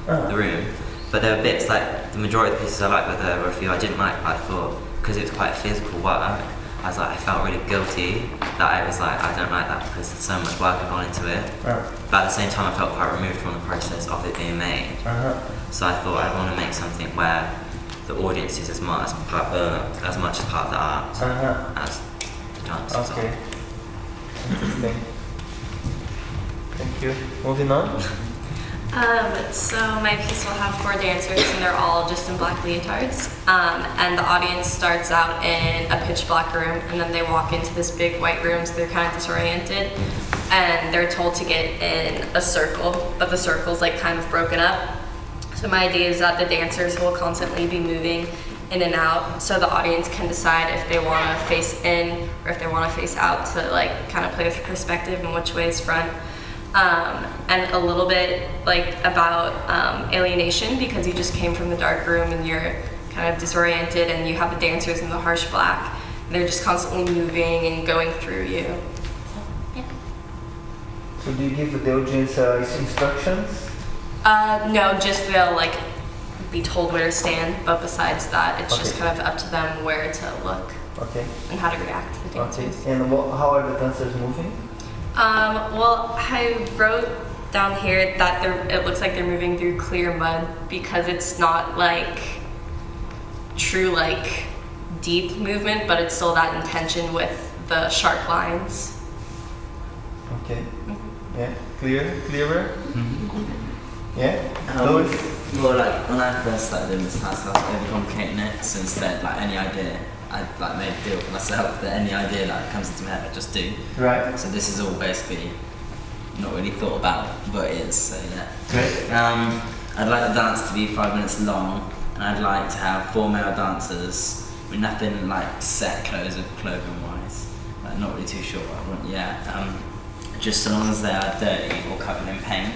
the room. But there were bits the majority of the pieces I liked, but there were a few I didn't like. I thought because it was quite physical work, I felt really guilty that I don't like that because there's so much work had gone into it. But at the same time I felt quite removed from the process of it being made. So I thought I'd want to make something where the audience is as much part of the art as the dancers. Okay. Interesting. Thank you. Moving on. So my piece will have 4 dancers, and they're all just in black leotards. And the audience starts out in a pitch black room, and then they walk into this big white room, so they're kind of disoriented. And they're told to get in a circle, but the circle's kind of broken up. So my idea is that the dancers will constantly be moving in and out, so the audience can decide if they want to face in or if they want to face out to kind of play with perspective and which way is front. And a little bit about alienation, because you just came from the dark room and you're kind of disoriented, and you have the dancers in the harsh black. They're just constantly moving and going through you. So do you give the audience instructions? No, just they'll be told where to stand, but besides that, it's just kind of up to them where to look and how to react to the dancers. And how are the dancers moving? Well, I wrote down here that it looks like they're moving through clear mud, because it's not true deep movement, but it's still that intention with the sharp lines. Okay. Yeah. Clearer. Yeah. Well, when I first started doing this task, I was overcomplicating it. So instead, any idea, I made a deal for myself that any idea that comes into my head, I just do. Right. So this is all basically not really thought about, but it is. So yeah. Great. I'd like the dance to be 5 minutes long, and I'd like to have 4 male dancers with nothing set clothing wise. Not really too sure what I want yet. Just so long as they are dirty or covered in paint.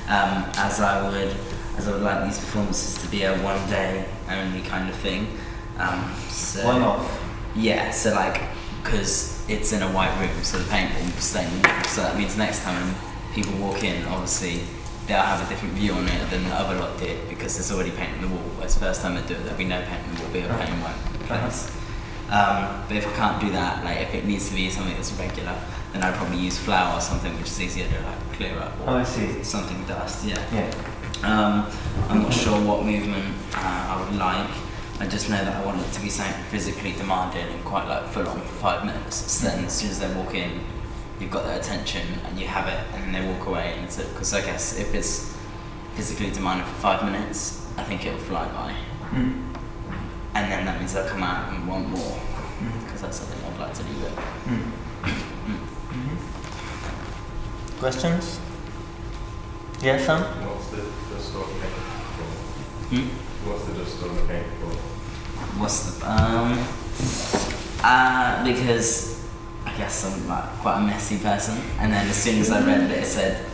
As I would like these performances to be a one day only kind of thing. So one off. Yeah, so because it's in a white room, so the paint will stay in the wall. So that means next time people walk in, obviously they'll have a different view on it than the other lot did, because there's already paint on the wall. Whereas the first time they do it, there'll be no paint on the wall, be a plain white place. But if I can't do that, if it needs to be something that's regular, then I'd probably use flour or something which is easier to clear up. Or I see. Something dust, yeah. Yeah. I'm not sure what movement I would like. I just know that I want it to be something physically demanding and quite full on for 5 minutes. So then as soon as they walk in, you've got their attention and you have it, and then they walk away. And because I guess if it's physically demanding for 5 minutes, I think it'll fly by. And then that means they'll come out and want more, because that's something I'd like to do with. Questions? Yes, Sam? What's the dust storm paint for? What's the dust storm paint for? What's the because I guess I'm like quite a messy person, and then as soon as I read that it said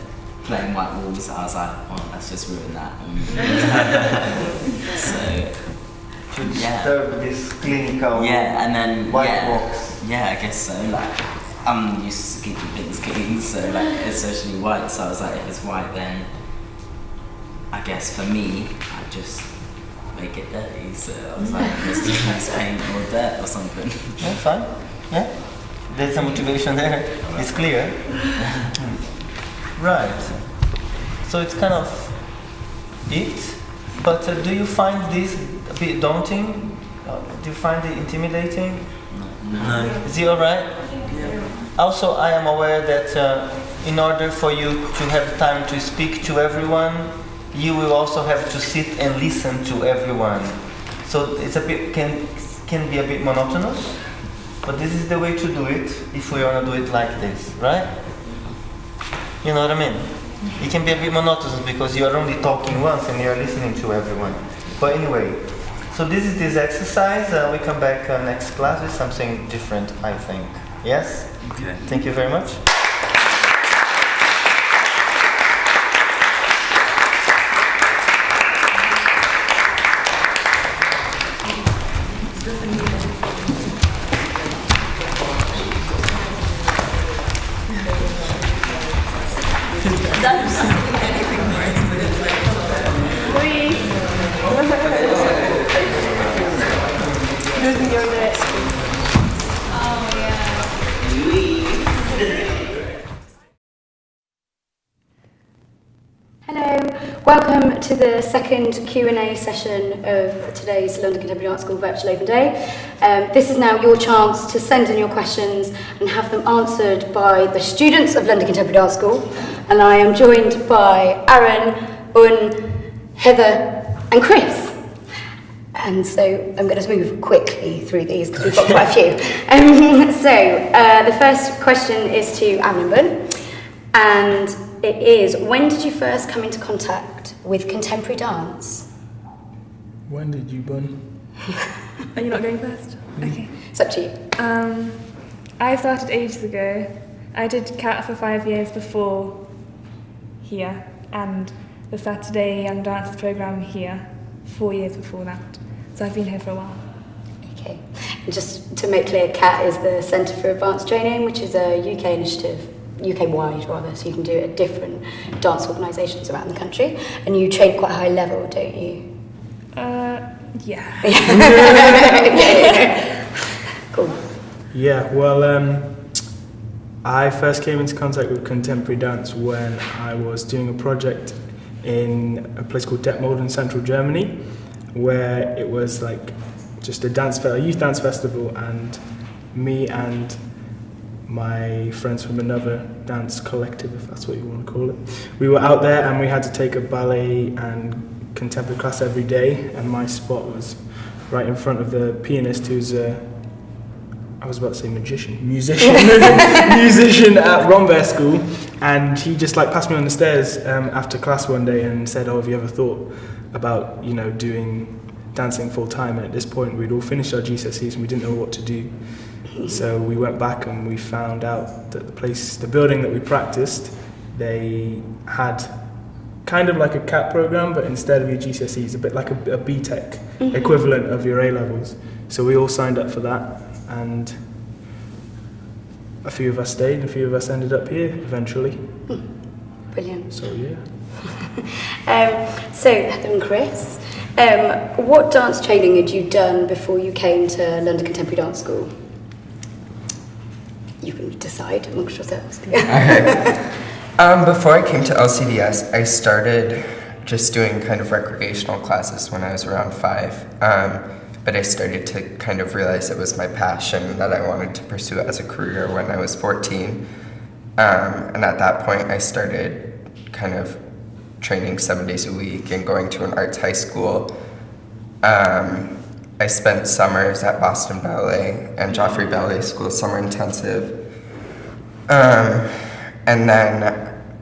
plain white walls, I was like, oh, let's just ruin that. So to disturb this clinical and then white box. Yeah, I guess so. Like I'm used to keeping things clean, so like especially white. So I was like, if it's white, then I guess for me, I just make it dirty. So I was like, let's just use paint or dirt or something. Yeah, fine. Yeah, there's a motivation there. It's clear. Right. So it's kind of it. But do you find this a bit daunting? Do you find it intimidating? No. Is it alright? Yeah. Also, I am aware that in order for you to have time to speak to everyone, you will also have to sit and listen to everyone. So it's a bit can be a bit monotonous, but this is the way to do it if we want to do it like this, right? You know what I mean? It can be a bit monotonous because you are only talking once and you are listening to everyone. But anyway, so this is this exercise. We come back next class with something different, I think. Yes? Okay. Thank you very much. Welcome to the second Q&A session of today's London Contemporary Art School Virtual Open Day. This is now your chance to send in your questions and have them answered by the students of London Contemporary Art School. And I am joined by Aaron, Un, Heather and Chris. And so I'm going to move quickly through these because we've got quite a few. The first question is to Aaron and Bun. And it is, when did you first come into contact with contemporary dance? When did you, Bun? Are you not going first? Okay. It's up to you. I started ages ago. I did CAT for 5 years before here, and the Saturday Young Dancers programme here 4 years before that. So I've been here for a while. Okay. And just to make clear, CAT is the Centre for Advanced Training, which is a UK initiative. UK-wide rather, so you can do it at different dance organisations around the country. And you train quite a high level, don't you? Yeah. Cool. Yeah, well, I first came into contact with contemporary dance when I was doing a project in a place called Detmold in central Germany, where it was like just a youth dance festival, and me and my friends from another dance collective, if that's what you want to call it, we were out there and we had to take a ballet and contemporary class every day, and my spot was right in front of the pianist who's I was about to say musician at Rombear School, and he just like passed me on the stairs after class one day and said, oh, have you ever thought about, you know, doing dancing full time? And at this point we'd all finished our GCSEs and we didn't know what to do. So we went back and we found out that the building that we practiced, they had kind of like a CAT program, but instead of your GCSEs, a bit like a BTEC equivalent of your A levels. So we all signed up for that, and a few of us stayed, and a few of us ended up here eventually. Brilliant. So yeah. So Heather and Chris, what dance training had you done before you came to London Contemporary Dance School? You can decide amongst yourselves. Before I came to LCDS, I started just doing kind of recreational classes when I was around 5. But I started to kind of realize it was my passion that I wanted to pursue as a career when I was 14. And at that point, I started kind of training 7 days a week and going to an arts high school. I spent summers at Boston Ballet and Joffrey Ballet School, summer intensive. And then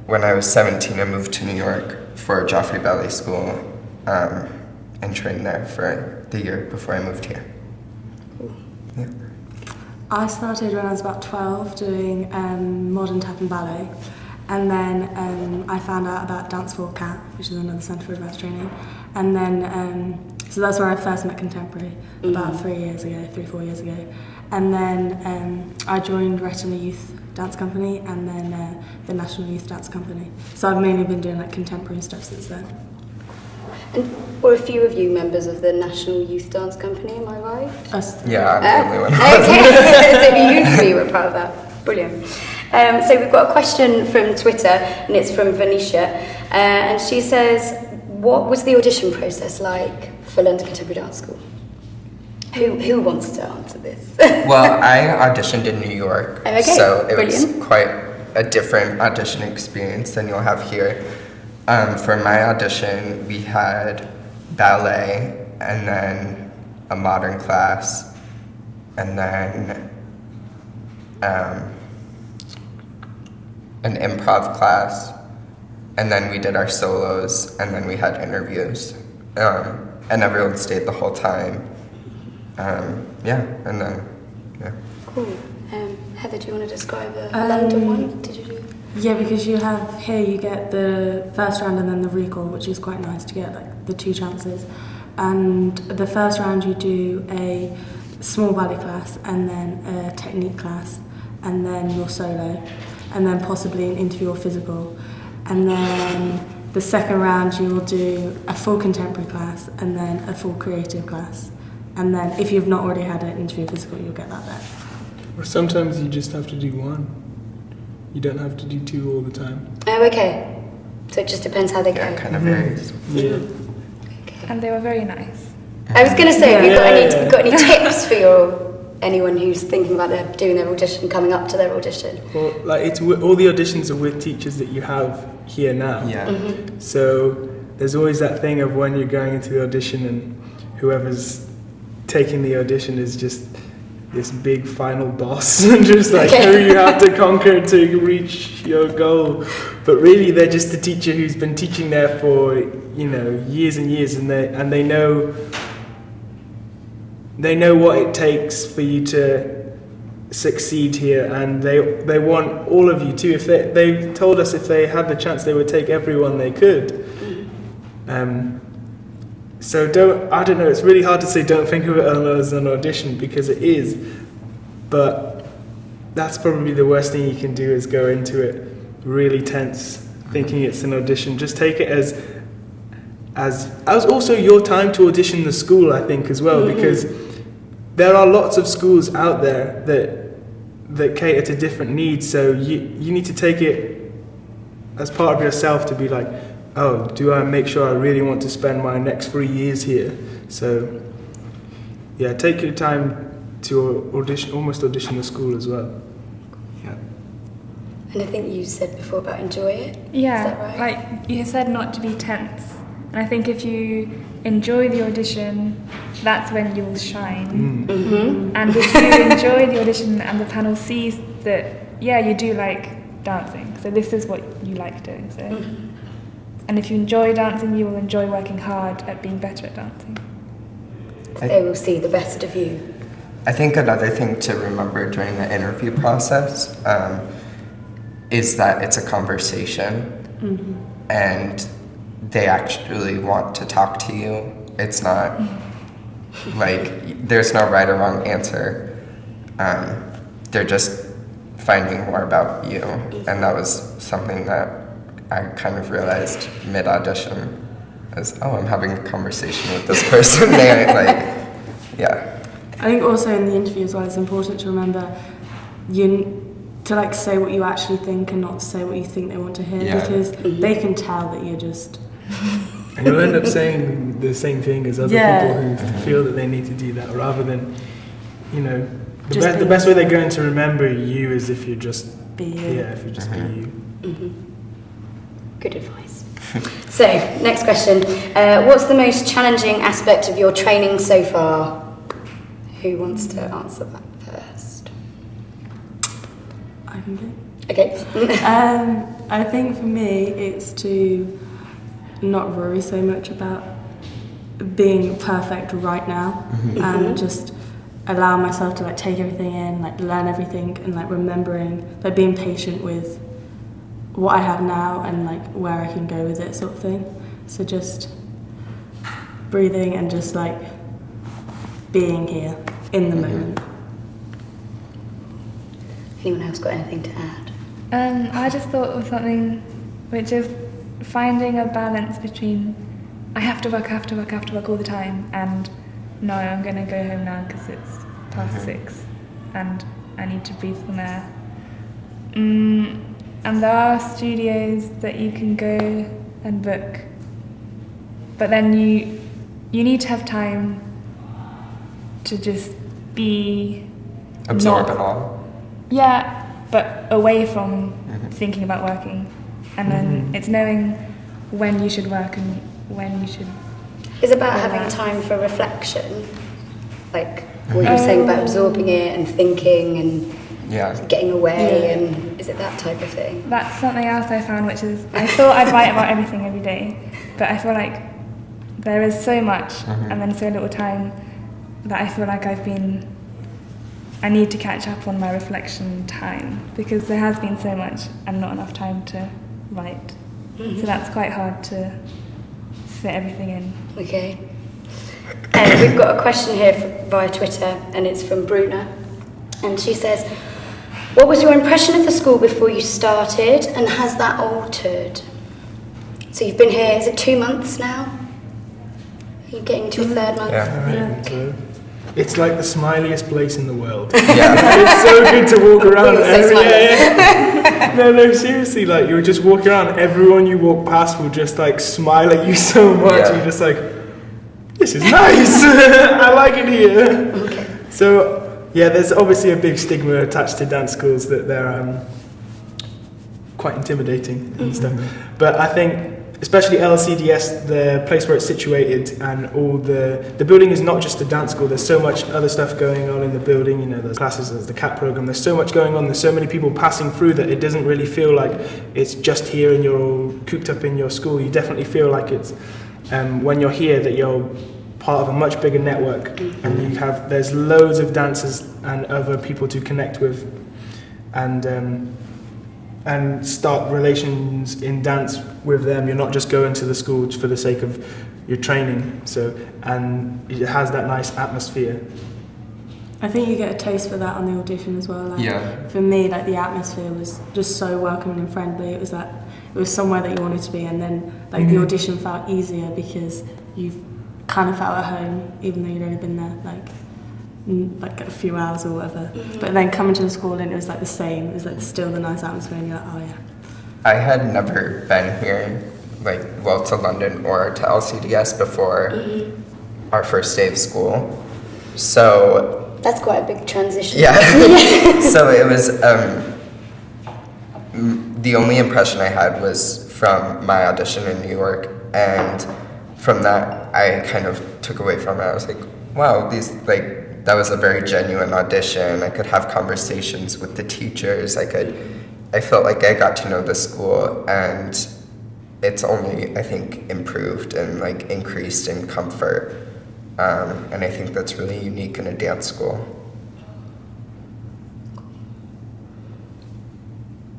when I was 17, I moved to New York for Joffrey Ballet School and trained there for the year before I moved here. Yeah. I started when I was about 12 doing modern tap and ballet, and then I found out about Dance for Cat, which is another centre for advanced training, and then so that's where I first met contemporary about 4 years ago, and then I joined Retina Youth Dance Company and then the National Youth Dance Company. So I've mainly been doing like contemporary stuff since then. And were a few of you members of the National Youth Dance Company, am I right? Us. Yeah, I'm the only one. Okay, so you used to be a part of that. Brilliant. So we've got a question from Twitter, and it's from Venetia, and she says, what was the audition process like for London Contemporary Dance School? Who wants to answer this? Well, I auditioned in New York, Okay, so it brilliant. was quite a different audition experience than you'll have here. For my audition, we had ballet, and then a modern class, and then an improv class, and then we did our solos, and then we had interviews, and everyone stayed the whole time. And then. Cool. Heather, do you want to describe the London one? Did you do? Yeah, because you have here you get the first round and then the recall, which is quite nice to get like the 2 chances. And the first round you do a small ballet class and then a technique class and then your solo and then possibly an interview or physical. And then the second round you will do a full contemporary class and then a full creative class. And then if you've not already had an interview physical, you'll get that there. Or sometimes you just have to do 1. You don't have to do 2 all the time. Oh, okay. So it just depends how they go. Kind of varies. Yeah. And they were very nice. I was going to say, have you got any tips for anyone who's thinking about doing their audition, coming up to their audition? Well, like all the auditions are with teachers that you have here now. Yeah. Mm-hmm. So there's always that thing of when you're going into the audition and whoever's taking the audition is just this big final boss and just like who you have to conquer to reach your goal. But really they're just a teacher who's been teaching there for, years and years, and they know what it takes for you to succeed here, and they want all of you too. If they told us if they had the chance they would take everyone they could. So I don't know, it's really hard to say don't think of it as an audition, because it is, but that's probably the worst thing you can do, is go into it really tense, thinking it's an audition. Just take it as also your time to audition the school, I think, as well, because there are lots of schools out there that cater to different needs, so you need to take it as part of yourself to be like, oh, do I make sure I really want to spend my next 3 years here? So, yeah, take your time to almost audition the school as well. Yeah. And I think you said before about enjoy it. Yeah, Is that right? like you said, not to be tense. And I think if you enjoy the audition, that's when you'll shine. And if you enjoy the audition and the panel sees that, yeah, you do like dancing, so this is what you like doing, so. And if you enjoy dancing, you will enjoy working hard at being better at dancing. They will see the best of you. I think another thing to remember during the interview process is that it's a conversation, and they actually want to talk to you. It's not like there's no right or wrong answer. They're just finding more about you, and that was something that I kind of realized mid-audition as, oh, I'm having a conversation with this person. I think also in the interview as well, it's important to remember to say what you actually think and not say what you think they want to hear, because they can tell that you're just... And you'll end up saying the same thing as other people who feel that they need to do that, rather than, the best way they're going to remember you is if you're just be you. Yeah, if you just be you. Good advice. So, next question. What's the most challenging aspect of your training so far? Who wants to answer that first? I can go. Okay. I think for me, it's to not worry so much about being perfect right now, and just allow myself to like take everything in, like learn everything, and like remembering, like being patient with what I have now and like where I can go with it, sort of thing. So just breathing and just like being here in the moment. Anyone else got anything to add? I just thought of something which is finding a balance between I have to work all the time, and no, I'm going to go home now because it's past 6 and I need to breathe some air. And there are studios that you can go and book, but then you need to have time to just be absorb it all. Yeah, but away from thinking about working, and then it's knowing when you should work and when you should. It's about having time for reflection, like what you were saying about absorbing it and thinking and getting away, and is it that type of thing? That's something else I found, which is I thought I'd write about everything every day, but I feel like there is so much and then so little time that I feel like I need to catch up on my reflection time, because there has been so much and not enough time to write. So that's quite hard to fit everything in. Okay. We've got a question here via Twitter, and it's from Bruna. And she says, what was your impression of the school before you started, and has that altered? So you've been here, is it 2 months now? Are you getting to your 3rd month? So it's like the smiliest place in the world. It's so good to walk around. No, seriously, like you're just walking around, everyone you walk past will just like smile at you so much. You're just like, this is nice. I like it here. So yeah, there's obviously a big stigma attached to dance schools that they're quite intimidating and stuff. But I think especially LCDS, the place where it's situated, and all the building is not just a dance school. There's so much other stuff going on in the building. You know, there's classes, there's the CAT program. There's so much going on. There's so many people passing through that it doesn't really feel like it's just here and you're all cooped up in your school. You definitely feel like it's when you're here that you're part of a much bigger network, and there's loads of dancers and other people to connect with, and start relations in dance with them. You're not just going to the school for the sake of your training. So, and it has that nice atmosphere. I think you get a taste for that on the audition as well. Like, for me, like the atmosphere was just so welcoming and friendly. It was somewhere that you wanted to be, and then like the audition felt easier because you've kind of felt at home, even though you'd only been there like a few hours or whatever. But then coming to the school and it was like the same. It was like still the nice atmosphere, and you're like, oh yeah. I had never been here, to London or to LCDS before our first day of school. So that's quite a big transition. Yeah. So it was the only impression I had was from my audition in New York, and from that I kind of took away from it. I was like, wow, that was a very genuine audition. I could have conversations with the teachers. I felt like I got to know the school, and it's only, I think, improved and increased in comfort. And I think that's really unique in a dance school.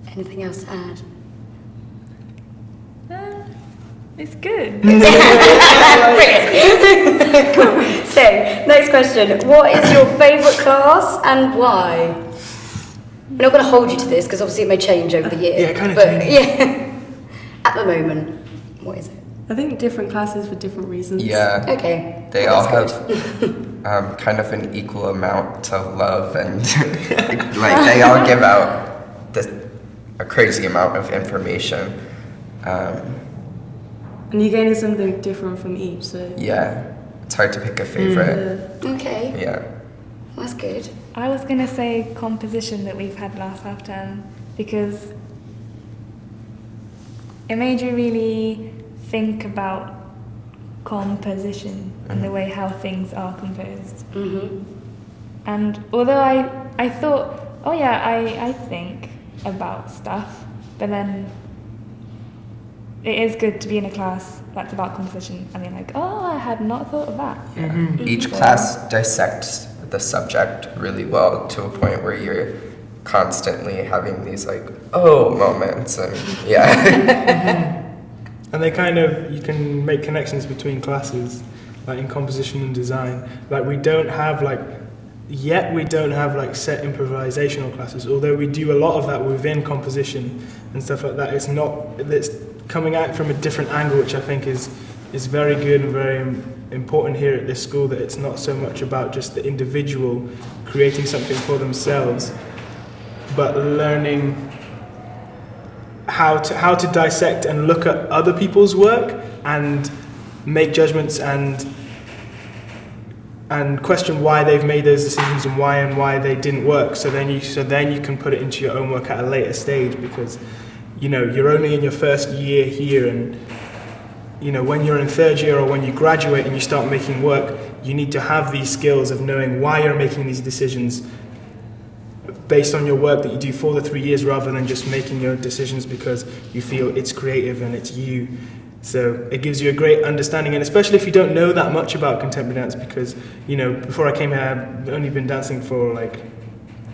Anything else to add? It's good. Cool. So, next question. What is your favourite class and why? I'm not going to hold you to this because obviously it may change over the year. Yeah, it kind of changes. Yeah. At the moment, what is it? I think different classes for different reasons. Yeah. Okay. They all have kind of an equal amount to love, and they all give out a crazy amount of information. And you're gaining something different from each, so... Yeah, it's hard to pick a favourite. Okay. Yeah. That's good. I was going to say composition that we've had last half term, because it made you really think about composition and the way how things are composed. And although I thought, oh yeah, I think about stuff, but then it is good to be in a class that's about composition and be like, oh, I had not thought of that. Each class dissects the subject really well to a point where you're constantly having these like, oh moments, and And they kind of, you can make connections between classes, like in composition and design. Like we don't have set improvisational classes, although we do a lot of that within composition and stuff like that. It's coming out from a different angle, which I think is very good and very important here at this school, that it's not so much about just the individual creating something for themselves, but learning how to dissect and look at other people's work and make judgments and question why they've made those decisions and why they didn't work. So then you can put it into your own work at a later stage, because you're only in your first year here, and when you're in third year or when you graduate and you start making work, you need to have these skills of knowing why you're making these decisions based on your work that you do for the 3 years, rather than just making your decisions because you feel it's creative and it's you. So it gives you a great understanding, and especially if you don't know that much about contemporary dance, because before I came here I've only been dancing for like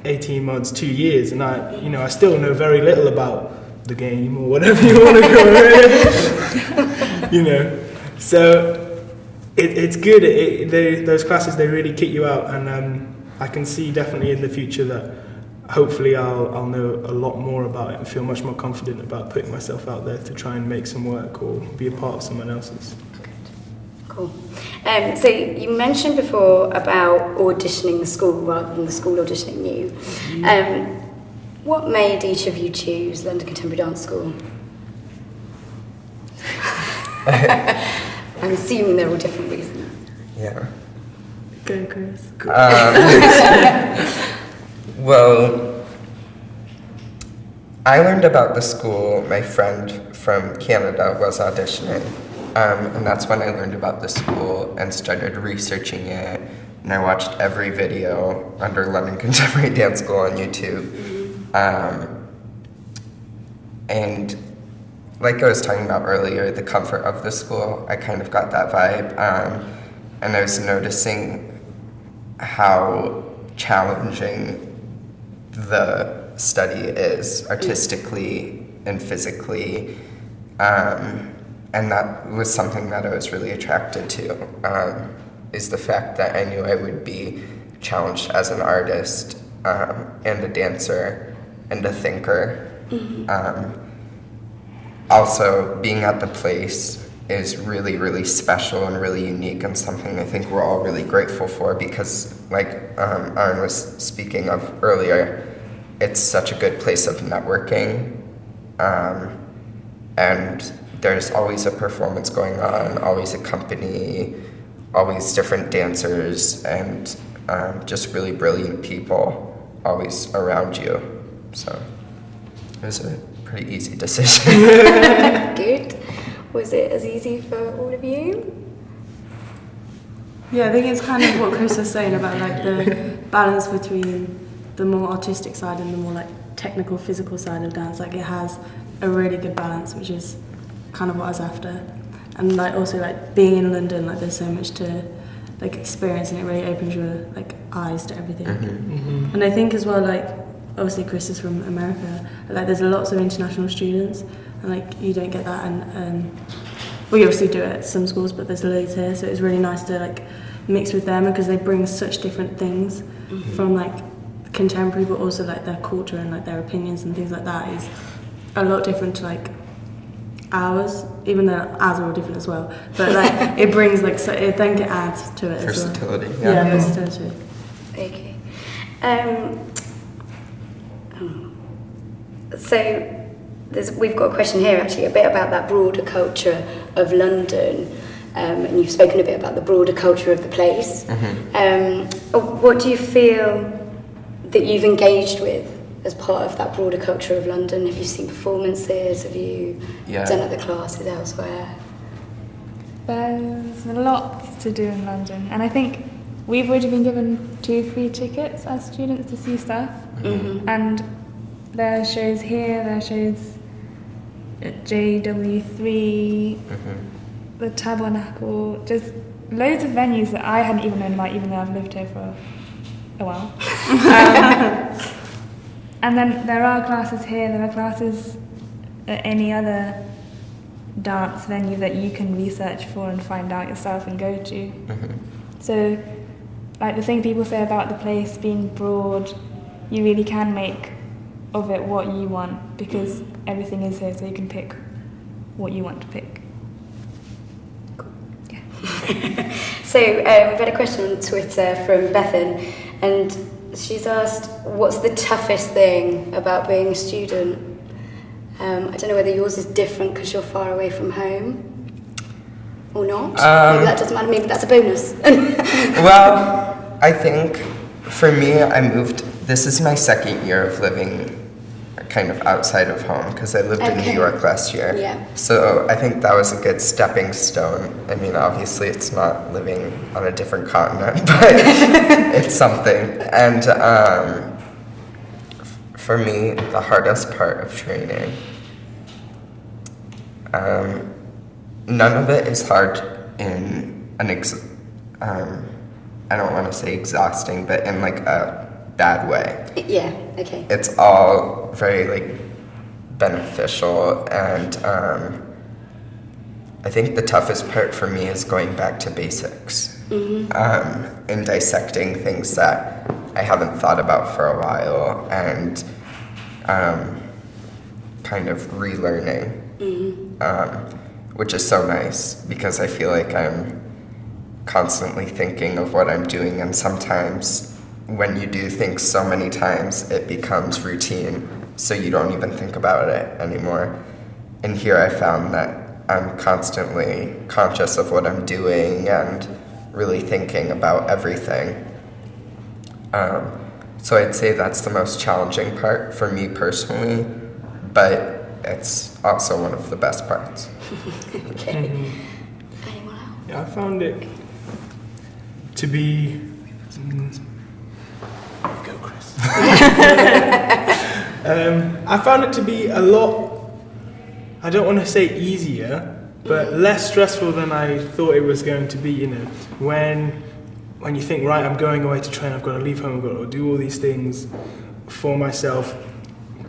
18 months, 2 years, and I still know very little about the game or whatever you want to call it. So it's good. Those classes, they really kick you out, and I can see definitely in the future that hopefully I'll know a lot more about it and feel much more confident about putting myself out there to try and make some work or be a part of someone else's. Cool. So you mentioned before about auditioning the school rather than the school auditioning you. What made each of you choose London Contemporary Dance School? I'm assuming they're all different reasons. Yeah. Go, Chris. Well, I learned about the school. My friend from Canada was auditioning, and that's when I learned about the school and started researching it. And I watched every video under London Contemporary Dance School on YouTube. And like I was talking about earlier, the comfort of the school, I kind of got that vibe. And I was noticing how challenging the study is artistically and physically. And that was something that I was really attracted to, is the fact that I knew I would be challenged as an artist and a dancer and a thinker. Also, being at the place is really, really special and really unique, and something I think we're all really grateful for, because like Aaron was speaking of earlier, it's such a good place of networking, and there's always a performance going on, always a company, always different dancers, and just really brilliant people always around you. So it was a pretty easy decision. Good. Was it as easy for all of you? Yeah, I think it's kind of what Chris was saying about like the balance between the more artistic side and the more like technical, physical side of dance. Like it has a really good balance, which is kind of what I was after. And like also like being in London, like there's so much to like experience, and it really opens your like eyes to everything. And I think as well, like obviously Chris is from America, like there's lots of international students, and like you don't get that, and we obviously do it at some schools, but there's loads here, so it's really nice to like mix with them, because they bring such different things from like contemporary, but also like their culture and like their opinions and things like that is a lot different to like ours, even though ours are all different as well, but like it brings like, so it then adds to it versatility. as well. Yeah, versatility. Okay. So we've got a question here actually, a bit about that broader culture of London, and you've spoken a bit about the broader culture of the place. What do you feel that you've engaged with as part of that broader culture of London? Have you seen performances? Have you done other classes elsewhere? There's lots to do in London, and I think we've already been given 2 free tickets as students to see stuff, and there are shows here, there are shows at JW3, the Tabernacle, just loads of venues that I hadn't even known about, even though I've lived here for a while. And then there are classes here, there are classes at any other dance venue that you can research for and find out yourself and go to. So, like the thing people say about the place being broad, you really can make of it what you want, because everything is here, so you can pick what you want to pick. So we've had a question on Twitter from Bethan, and she's asked, what's the toughest thing about being a student? I don't know whether yours is different because you're far away from home or not. Maybe that doesn't matter, maybe that's a bonus. Well, I think for me, this is my second year of living kind of outside of home, because I lived in New York last year. Yeah. So I think that was a good stepping stone. I mean, obviously it's not living on a different continent, but it's something. And for me, the hardest part of training, none of it is hard in an I don't want to say exhausting, but in like a bad way. Yeah, okay. It's all very like beneficial, and I think the toughest part for me is going back to basics, and dissecting things that I haven't thought about for a while, and kind of relearning, which is so nice, because I feel like I'm constantly thinking of what I'm doing, and sometimes when you do things so many times, it becomes routine, so you don't even think about it anymore. And here I found that I'm constantly conscious of what I'm doing and really thinking about everything. So I'd say that's the most challenging part for me personally, but it's also one of the best parts. Okay. Anyone else? Yeah, I found it to be... Go, Chris. I found it to be a lot, I don't want to say easier, but less stressful than I thought it was going to be, you know. When you think, right, I'm going away to train, I've got to leave home, I've got to do all these things for myself.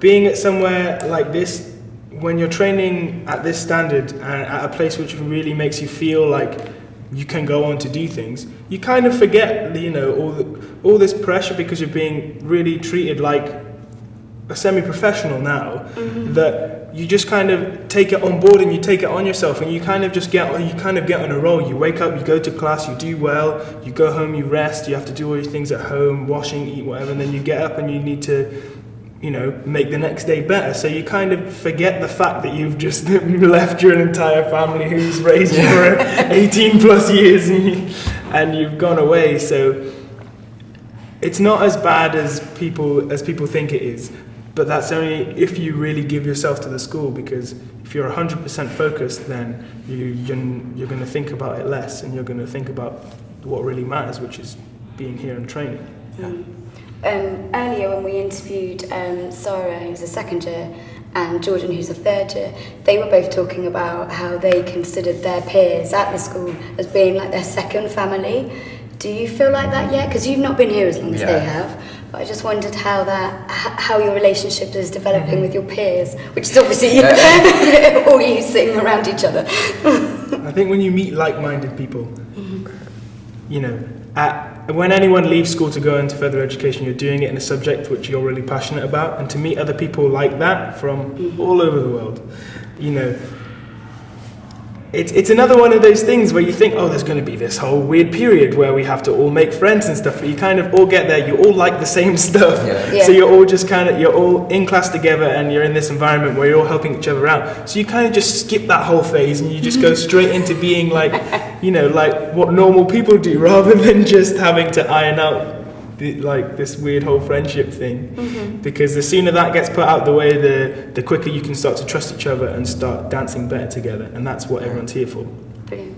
Being at somewhere like this, when you're training at this standard and at a place which really makes you feel like you can go on to do things, you kind of forget, you know, all this pressure, because you're being really treated like a semi-professional now, that you just kind of take it on board and you take it on yourself, and you kind of get on a roll. You wake up, you go to class, you do well, you go home, you rest, you have to do all your things at home, washing, eat, whatever, and then you get up and you need to, you know, make the next day better. So you kind of forget the fact that you've just left your entire family who's raised you for 18 plus years and you've gone away. So it's not as bad as people think it is, but that's only if you really give yourself to the school, because if you're 100% focused, then you're going to think about it less, and you're going to think about what really matters, which is being here and training. Earlier when we interviewed Sarah, who's a second year, and Jordan, who's a third year, they were both talking about how they considered their peers at the school as being like their second family. Do you feel like that yet? Because you've not been here as long as they have, but I just wondered how your relationship is developing with your peers, which is obviously all you sitting around each other. I think when you meet like-minded people, you know, when anyone leaves school to go into further education, you're doing it in a subject which you're really passionate about, and to meet other people like that from all over the world, you know, it's another one of those things where you think, oh, there's going to be this whole weird period where we have to all make friends and stuff, but you kind of all get there, you all like the same stuff, so you're all just you're all in class together, and you're in this environment where you're all helping each other out, so you kind of just skip that whole phase and you just go straight into being like, you know, like what normal people do, rather than just having to iron out this weird whole friendship thing. Mhm. Because the sooner that gets put out the way, the quicker you can start to trust each other and start dancing better together, and that's what everyone's here for. Brilliant.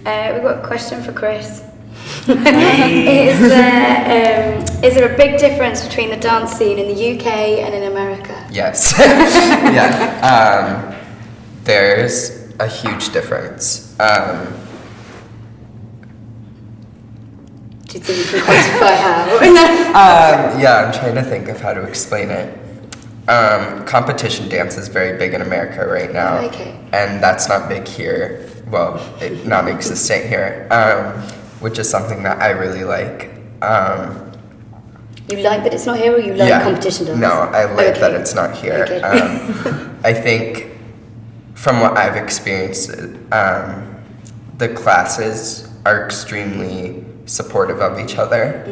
We've got a question for Chris. Is there a big difference between the dance scene in the UK and in America? Yes. Yeah. There's a huge difference. Do you think you can quantify how? Yeah, I'm trying to think of how to explain it. Competition dance is very big in America right now. Okay. And that's not big here. Well, non-existent here. Which is something that I really like. You like that it's not here, or you like competition dance? No, I like that it's not here. Okay. I think from what I've experienced, the classes are extremely supportive of each other.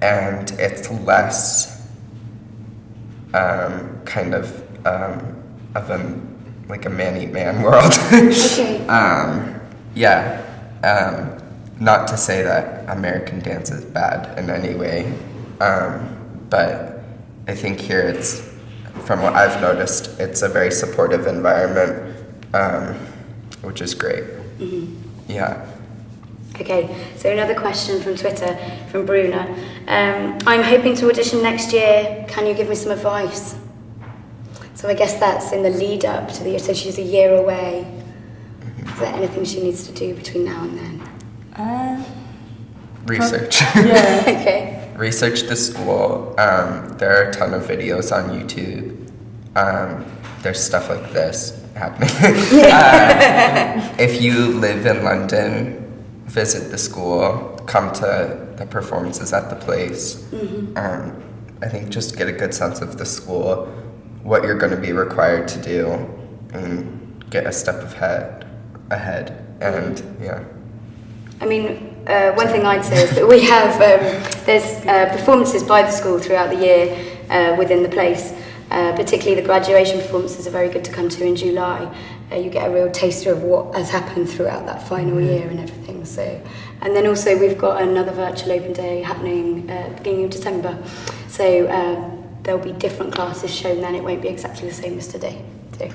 And it's less kind of a like a man-eat-man world. Not to say that American dance is bad in any way, but I think here it's, from what I've noticed, it's a very supportive environment, which is great. Yeah. Okay, so another question from Twitter, from Bruna. I'm hoping to audition next year. Can you give me some advice? So I guess that's in the lead up to the year, so she's a year away. Is there anything she needs to do between now and then? Research. Yeah. Okay. Research the school. There are a ton of videos on YouTube. There's stuff like this happening. If you live in London, visit the school, come to the performances at the place. I think just get a good sense of the school, what you're going to be required to do, and get a step ahead. And yeah. I mean, one thing I'd say is that we have, there's performances by the school throughout the year within the place. Particularly the graduation performances are very good to come to in July. You get a real taster of what has happened throughout that final year and everything. So, and then also we've got another virtual open day happening at the beginning of December. So there'll be different classes shown then. It won't be exactly the same as today. So.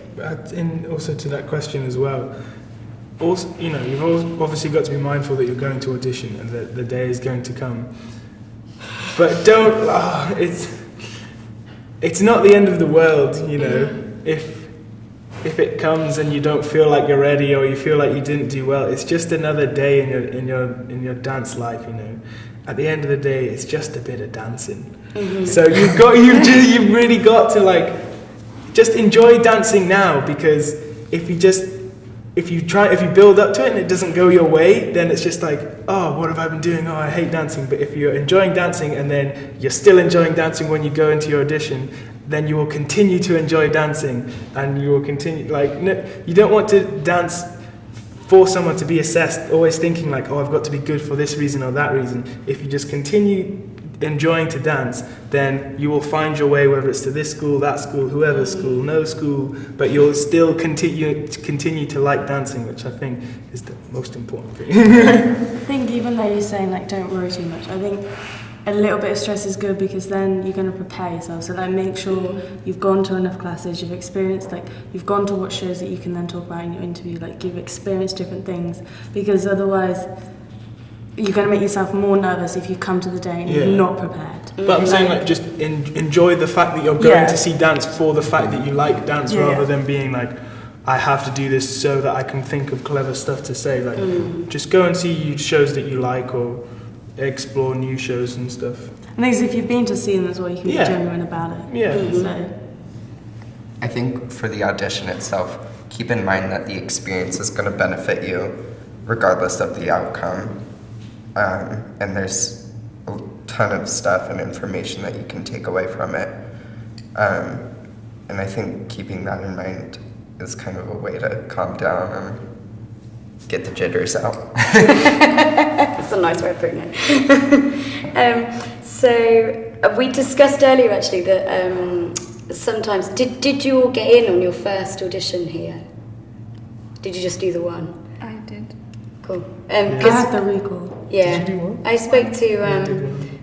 And also to that question as well, also, you know, you've obviously got to be mindful that you're going to audition and that the day is going to come. But don't, it's not the end of the world, you know, if it comes and you don't feel like you're ready or you feel like you didn't do well. It's just another day in your dance life, you know. At the end of the day, it's just a bit of dancing. So you've really got to like just enjoy dancing now, because if you build up to it and it doesn't go your way, then it's just like, oh, what have I been doing? Oh, I hate dancing. But if you're enjoying dancing and then you're still enjoying dancing when you go into your audition, then you will continue to enjoy dancing, and you will continue, you don't want to dance for someone to be assessed, always thinking like, oh, I've got to be good for this reason or that reason. If you just continue enjoying to dance, then you will find your way, whether it's to this school, that school, whoever school, no school, but you'll still continue to like dancing, which I think is the most important thing. I think even though you're saying like don't worry too much, I think a little bit of stress is good, because then you're going to prepare yourself. So like make sure you've gone to enough classes, you've experienced, like you've gone to watch shows that you can then talk about in your interview, like you've experienced different things, because otherwise you're going to make yourself more nervous if you come to the day and you're not prepared. But I'm saying like just enjoy the fact that you're going to see dance for the fact that you like dance, rather than being like, I have to do this so that I can think of clever stuff to say. Like just go and see shows that you like, or explore new shows and stuff. And things, if you've been to see them as well, you can be genuine about it. So I think for the audition itself, keep in mind that the experience is going to benefit you regardless of the outcome. And there's a ton of stuff and information that you can take away from it. And I think keeping that in mind is kind of a way to calm down and get the jitters out. That's a nice way of putting it. So we discussed earlier actually that sometimes, did you all get in on your first audition here? Did you just do the one? I did. Cool. I had the recall. Yeah. Did you do one? I spoke to,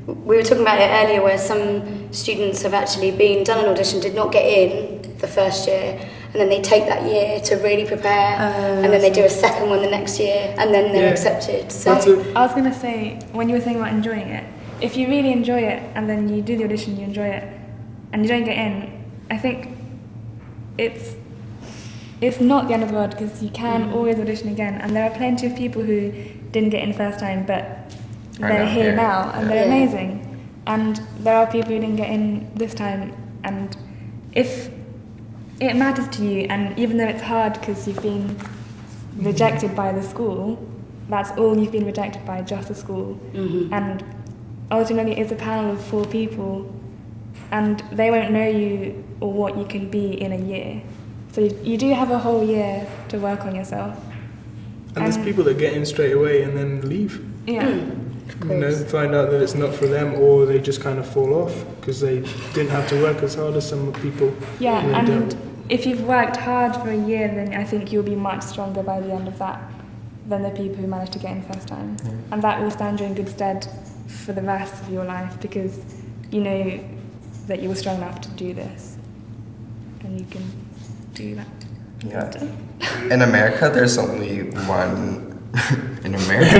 we were talking about it earlier where some students have actually done an audition, did not get in the first year, and then they take that year to really prepare, and then they do a second one the next year, and then they're accepted. So I was going to say, when you were saying about enjoying it, if you really enjoy it, and then you do the audition, you enjoy it, and you don't get in, I think it's not the end of the world, because you can always audition again, and there are plenty of people who didn't get in first time, but they're here now, and they're amazing. And there are people who didn't get in this time, and if it matters to you, and even though it's hard because you've been rejected by the school, that's all you've been rejected by, just the school. And ultimately it's a panel of 4 people, and they won't know you or what you can be in a year. So you do have a whole year to work on yourself. And there's people that get in straight away and then leave. Yeah. Find out that it's not for them, or they just kind of fall off because they didn't have to work as hard as some people. Yeah, and if you've worked hard for a year, then I think you'll be much stronger by the end of that than the people who managed to get in first time. And that will stand you in good stead for the rest of your life, because you know that you were strong enough to do this, and you can do that. Yeah. In America, there's only one. In America,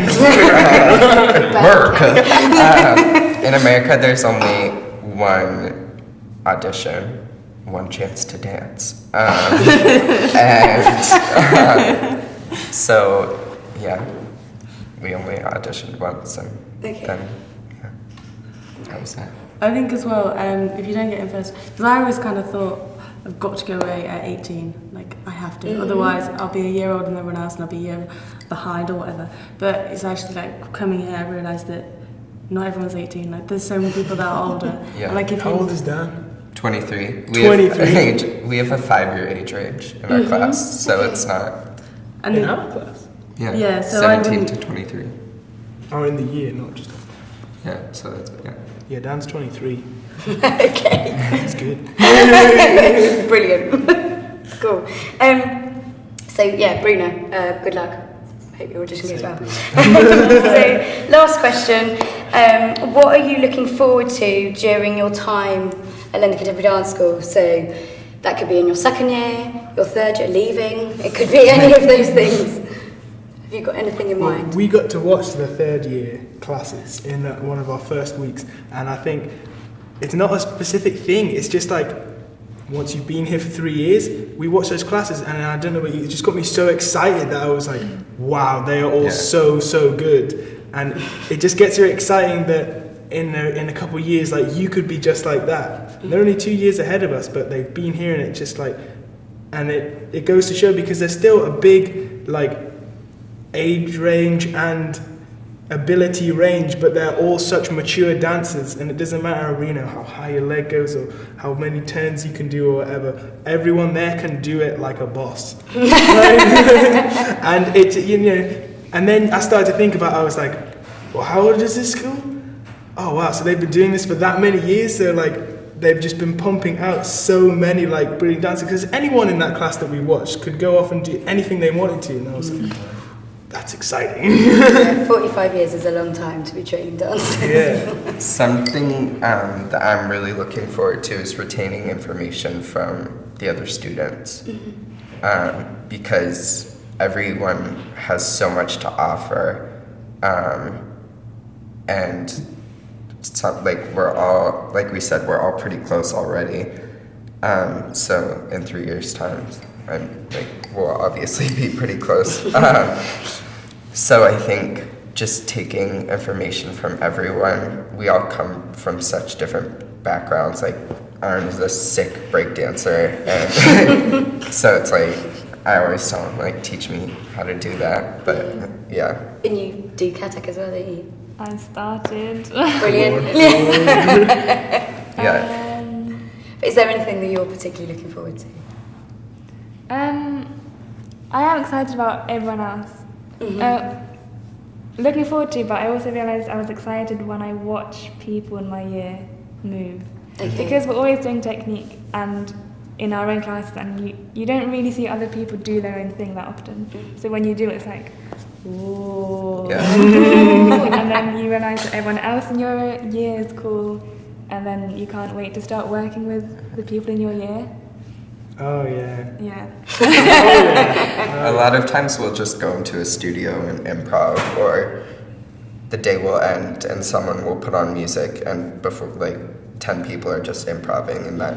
in America, there's only one audition, one chance to dance, so yeah, we only auditioned once, and then that was that. I think as well, if you don't get in first, because I always kind of thought I've got to go away at 18, like I have to, otherwise I'll be a year older than everyone else and I'll be a year behind or whatever. But it's actually like coming here, I realised that not everyone's 18, like there's so many people that are older. Yeah. Like if How old is Dan? 23. 23. We have a 5-year age range in our class, so it's not. And in our class? Yeah, so 17 to 23. Oh, in the year, not just. Yeah, so that's Yeah, Dan's 23. Okay. That's good. Brilliant. Cool. So yeah, Bruno, good luck. Hope your audition goes well. So last question, what are you looking forward to during your time at London Contemporary Dance School? So that could be in your second year, your third year, leaving, it could be any of those things. Have you got anything in mind? We got to watch the 3rd year classes in one of our first weeks, and I think it's not a specific thing, it's just like once you've been here for 3 years, we watched those classes, and I don't know, it just got me so excited that I was like, wow, they are all so good. And it just gets you exciting that in a couple of years, like you could be just like that. They're only 2 years ahead of us, but they've been here, and it's just like, and it goes to show, because there's still a big like age range and ability range, but they're all such mature dancers, and it doesn't matter, you know, how high your leg goes or how many turns you can do or whatever. Everyone there can do it like a boss. And it, you know, and then I started to think about, I was like, well, how old is this school? Oh wow, so they've been doing this for that many years, so like they've just been pumping out so many like brilliant dancers, because anyone in that class that we watched could go off and do anything they wanted to, and I was like, that's exciting. Yeah, 45 years is a long time to be training dancers. Yeah. Something that I'm really looking forward to is retaining information from the other students, because everyone has so much to offer, and like we're all, like we said, we're all pretty close already. So in 3 years' time, we'll obviously be pretty close. So I think just taking information from everyone, we all come from such different backgrounds. Like Aaron is a sick break dancer, and so it's like I always tell him, like, teach me how to do that. But yeah. And you do Katak as well, don't you? I started. Brilliant. Yeah. Is there anything that you're particularly looking forward to? I am excited about everyone else. Looking forward to, but I also realised I was excited when I watch people in my year move. Okay. Because we're always doing technique and in our own classes, and you don't really see other people do their own thing that often. So when you do, it's like, Ooh. Yeah. And then you realise that everyone else in your year is cool, and then you can't wait to start working with the people in your year. Oh yeah. Yeah. A lot of times we'll just go into a studio and improv, or the day will end and someone will put on music, and before 10 people are just improving, and that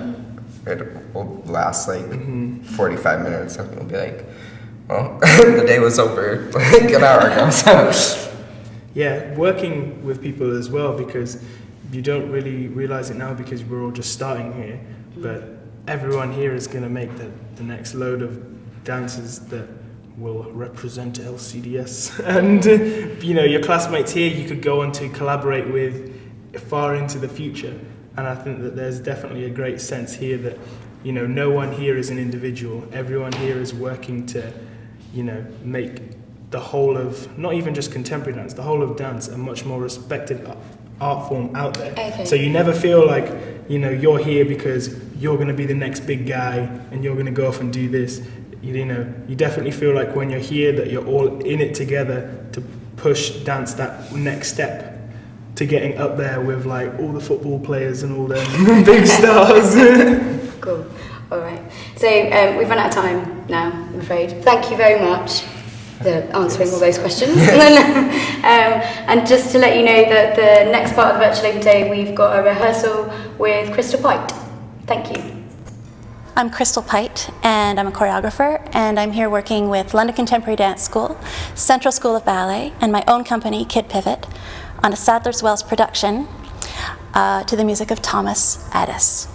it will last 45 minutes, and we'll be like, well, the day was over an hour ago. So. Yeah, working with people as well, because you don't really realize it now because we're all just starting here, but everyone here is going to make the next load of dancers that will represent LCDS. And your classmates here you could go on to collaborate with far into the future. And I think that there's definitely a great sense here that no one here is an individual. Everyone here is working to make the whole of, not even just contemporary dance, the whole of dance a much more respected art form out there. Okay. So you never feel like you're here because you're going to be the next big guy and you're going to go off and do this. You definitely feel like when you're here that you're all in it together to push dance that next step to getting up there with all the football players and all them big stars. Cool. All right. So we've run out of time now, I'm afraid. Thank you very much for answering all those questions. And just to let you know that the next part of the Virtual Open Day, we've got a rehearsal with Crystal Pite. Thank you. I'm Crystal Pite, and I'm a choreographer, and I'm here working with London Contemporary Dance School, Central School of Ballet, and my own company, Kid Pivot, on a Sadler's Wells production to the music of Thomas Addis.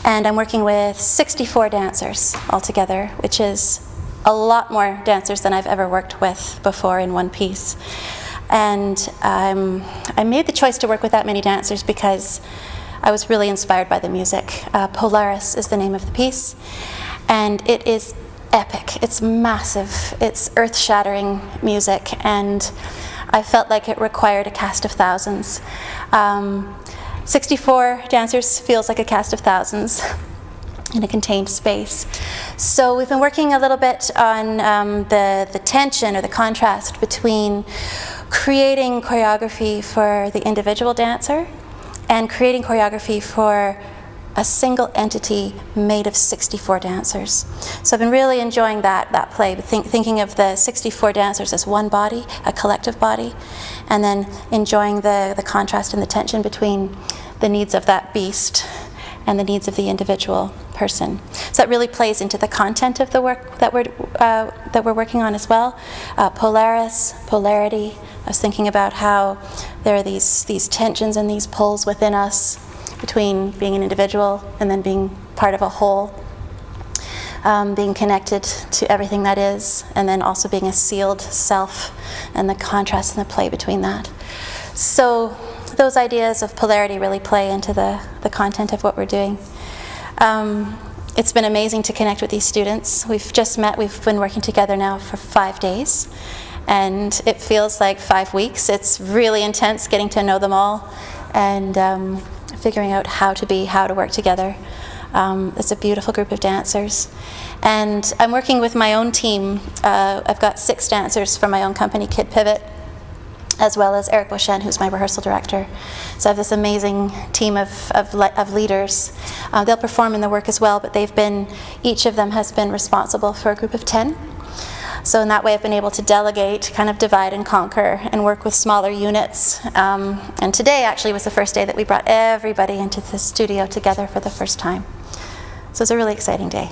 And I'm working with 64 dancers altogether, which is a lot more dancers than I've ever worked with before in one piece. And I made the choice to work with that many dancers because I was really inspired by the music. Polaris is the name of the piece, and it is epic. It's massive. It's earth-shattering music, and I felt like it required a cast of thousands. 64 dancers feels like a cast of thousands in a contained space. So we've been working a little bit on the tension or the contrast between creating choreography for the individual dancer and creating choreography for a single entity made of 64 dancers. So I've been really enjoying that play, thinking of the 64 dancers as one body, a collective body, and then enjoying the contrast and the tension between the needs of that beast and the needs of the individual person. So that really plays into the content of the work that we're working on as well. Polaris, polarity. I was thinking about how there are these tensions and these pulls within us between being an individual and then being part of a whole, being connected to everything that is, and then also being a sealed self, and the contrast and the play between that. So those ideas of polarity really play into the content of what we're doing. It's been amazing to connect with these students. We've just met, we've been working together now for 5 days, and it feels like 5 weeks. It's really intense getting to know them all and figuring out how to work together. It's a beautiful group of dancers. And I'm working with my own team. I've got 6 dancers from my own company, Kid Pivot, as well as Eric Beauchesne, who's my rehearsal director. So I have this amazing team of leaders. They'll perform in the work as well, but each of them has been responsible for a group of 10. So in that way I've been able to delegate, kind of divide and conquer, and work with smaller units. And today actually was the first day that we brought everybody into the studio together for the first time. So it's a really exciting day.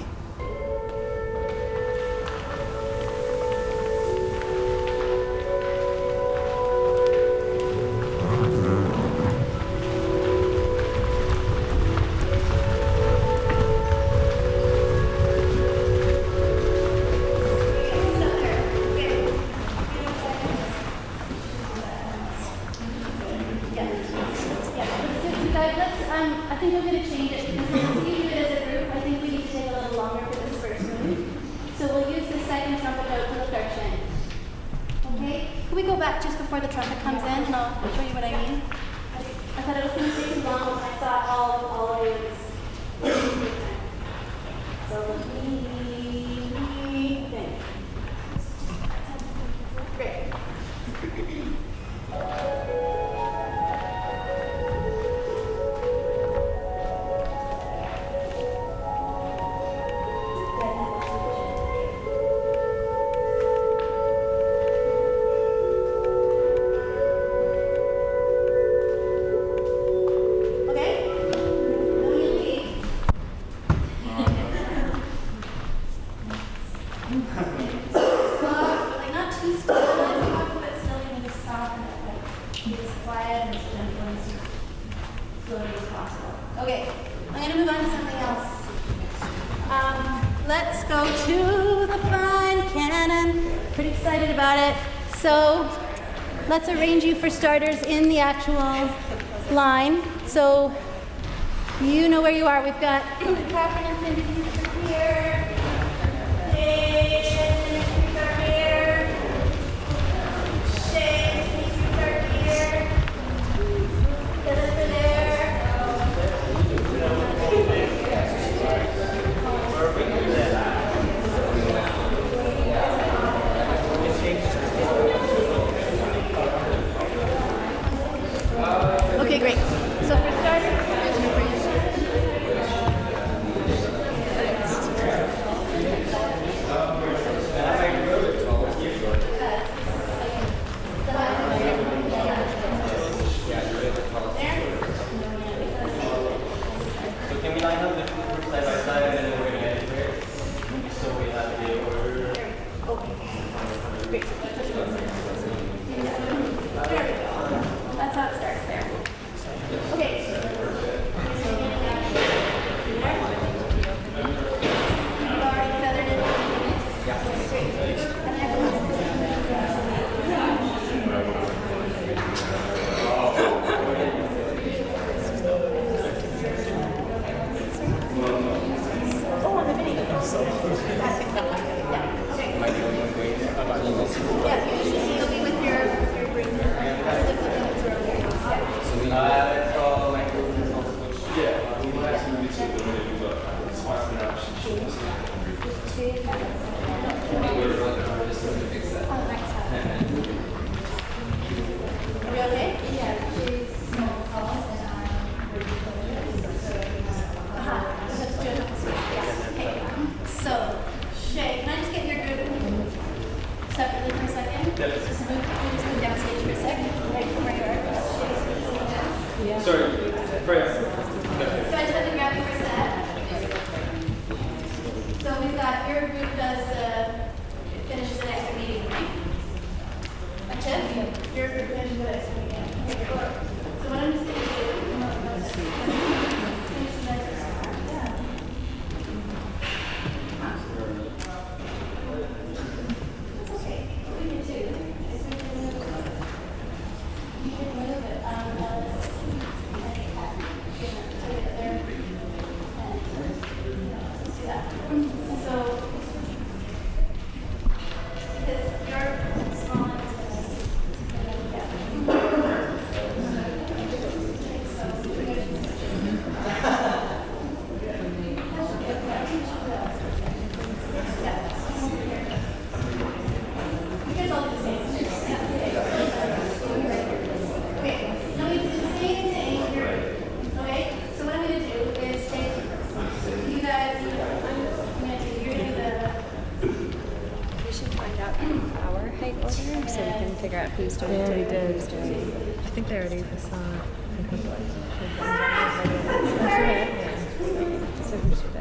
I think I'm going to change it because we'll see it as a group. I think we need to take a little longer for this first move. So we'll use the second trumpet out to the third chin. Okay? Can we go back just before the trumpet comes in and I'll show you what I mean? I thought it was going to take too long when I saw all of it. So let me think. Great. go to the fine cannon. Pretty excited about it. So let's arrange you for starters in the actual line. So you know where you are. We've got Catherine and Cindy here. Dave and Cindy are here. Shay and Cindy are here. Philip are there. Okay, great. So for starters, So can we line up the group side by side and then we're going to get it here? So we have the order. great. There we go. That's how it starts there. Okay. You've already feathered it. Are we okay? Yeah. Let's do it. Okay. So, Shay, can I just get your group separately for a second? Just move downstage for a second. Right from where you are. Yeah. Sorry, Freya. So I just have to grab you for a set. So we've got your group does finishes the next meeting, right? Tiff, your group finishes the next meeting. Okay, cool. So what I'm just going to do finish the next That's okay. We can do. You can move it. Let's do that. So, because you're small and figure out who's doing it. They did. Who's doing it. I think they already saw. So who should I?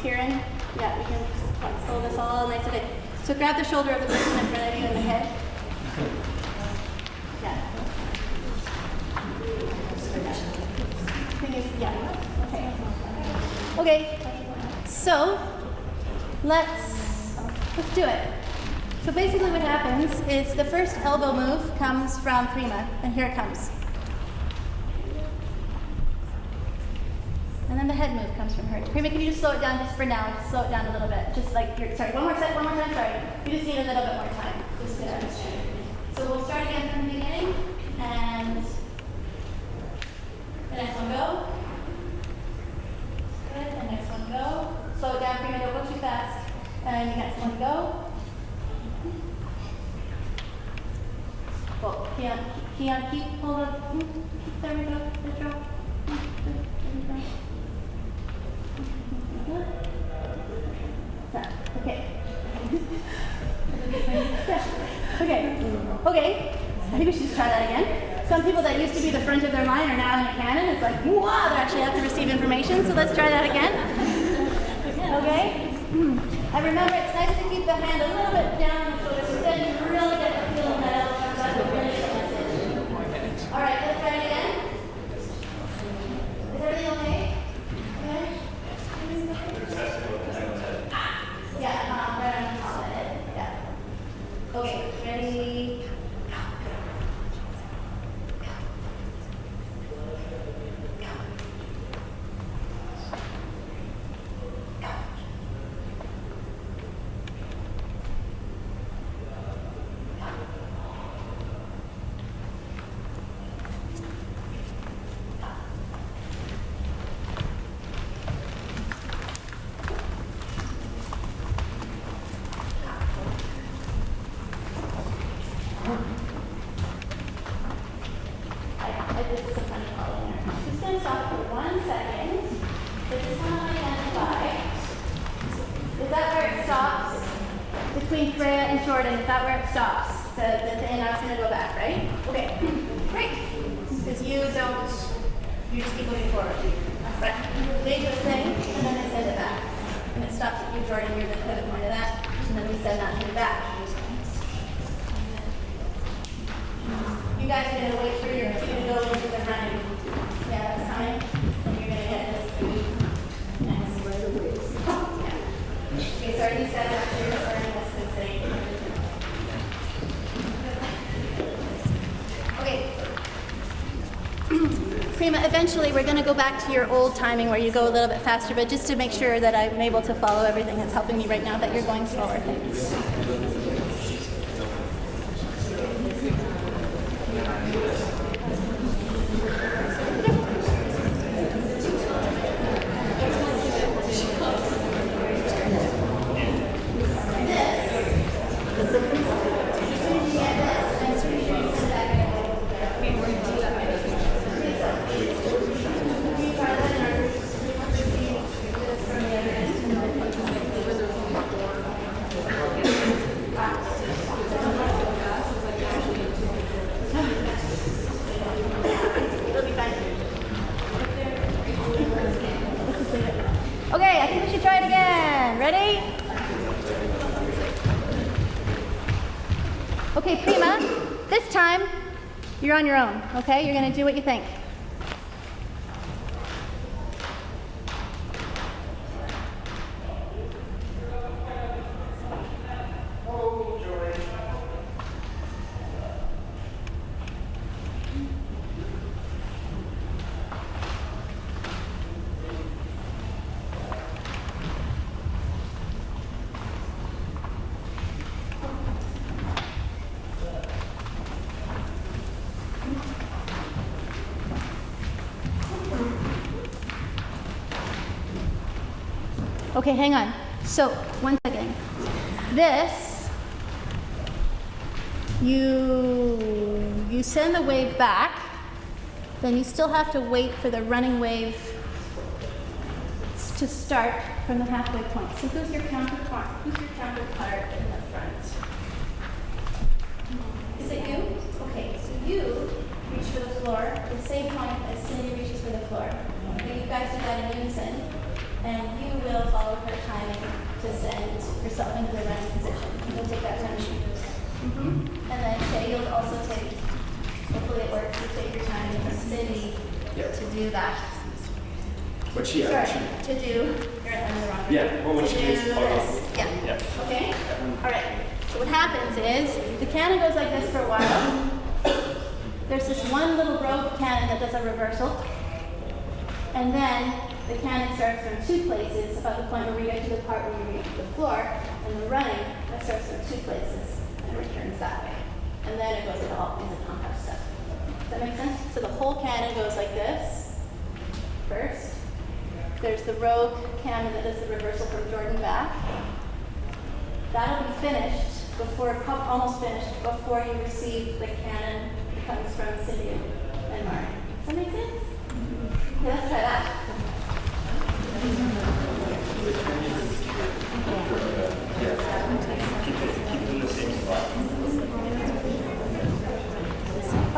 Kieran? Yeah, we can pull this all nice and big. So grab the shoulder of the person in front of you in the head. Yeah. Thing is, yeah. Okay. Okay. So let's do it. So basically what happens is the first elbow move comes from Prima, and here it comes. And then the head move comes from her. Prima, can you just slow it down just for now? Just slow it down a little bit. Just like, sorry, one more time, sorry. You just need a little bit more time. Just to understand. So we'll start again from the beginning, and the next one go. Good, and next one go. Slow it down, Prima, don't go too fast. And the next one go. Well, Keon, keep hold on. There we go. Good job. Okay. Okay. I think we should just try that again. Some people that used to be the front of their line are now in a cannon. It's like, wow, they actually have to receive information. So let's try that again. Okay. And remember, it's nice to keep the hand a little bit down on the shoulder, so then you really get the feel of that. All right, let's try it again. Is everything okay? Good? Yeah, right on top of it. Yeah. Okay, ready? This is a funny call in there. Just going to stop for 1 second. So just want to identify. Is that where it stops? Between Freya and Jordan, is that where it stops? And I was going to go back, right? Okay, great. Because you just keep moving forward. Right. They do a thing, and then they send it back. And it stops at you, Jordan, you're the pivot point of that, and then we send that thing back. You guys are going to wait for your cue to go into the running. Yeah, that's coming. And you're going to get this next. Yeah. Okay, so are you set up here or in this thing? Okay. Prima, eventually we're going to go back to your old timing where you go a little bit faster, but just to make sure that I'm able to follow everything that's helping me right now, that you're going slower. Okay, I think we should try it again. Ready? Okay, Prima, this time you're on your own, okay? You're going to do what you think. Okay, hang on. So, 1 second. This, you send the wave back, then you still have to wait for the running wave to start from the halfway point. So who's your counterpart? Who's your counterpart in the front? Is it you? Okay, so you reach for the floor at the same point as Cindy reaches for the floor. Okay, you guys do that in unison. And you will follow her to send yourself into the running position. You'll take that time. And then Shay, you'll also take, hopefully it works, you take your time in the city to do that. But she Sorry, actually. to do, you're in the wrong Yeah, well, when to she do makes this. Yeah. Okay? Alright. So what happens is, the cannon goes like this for a while. There's this one little rogue cannon that does a reversal. And then the cannon starts from two places, about the point where we get to the part where we reach the floor, and the running, that starts from two places and returns that way. And then it goes into all kinds of complex stuff. Does that make sense? So the whole cannon goes like this, first. There's the rogue cannon that does the reversal from Jordan back. That'll be finished before, almost finished, before you receive the cannon that comes from Cindy and Mark. Does that make sense? Okay, let's try that.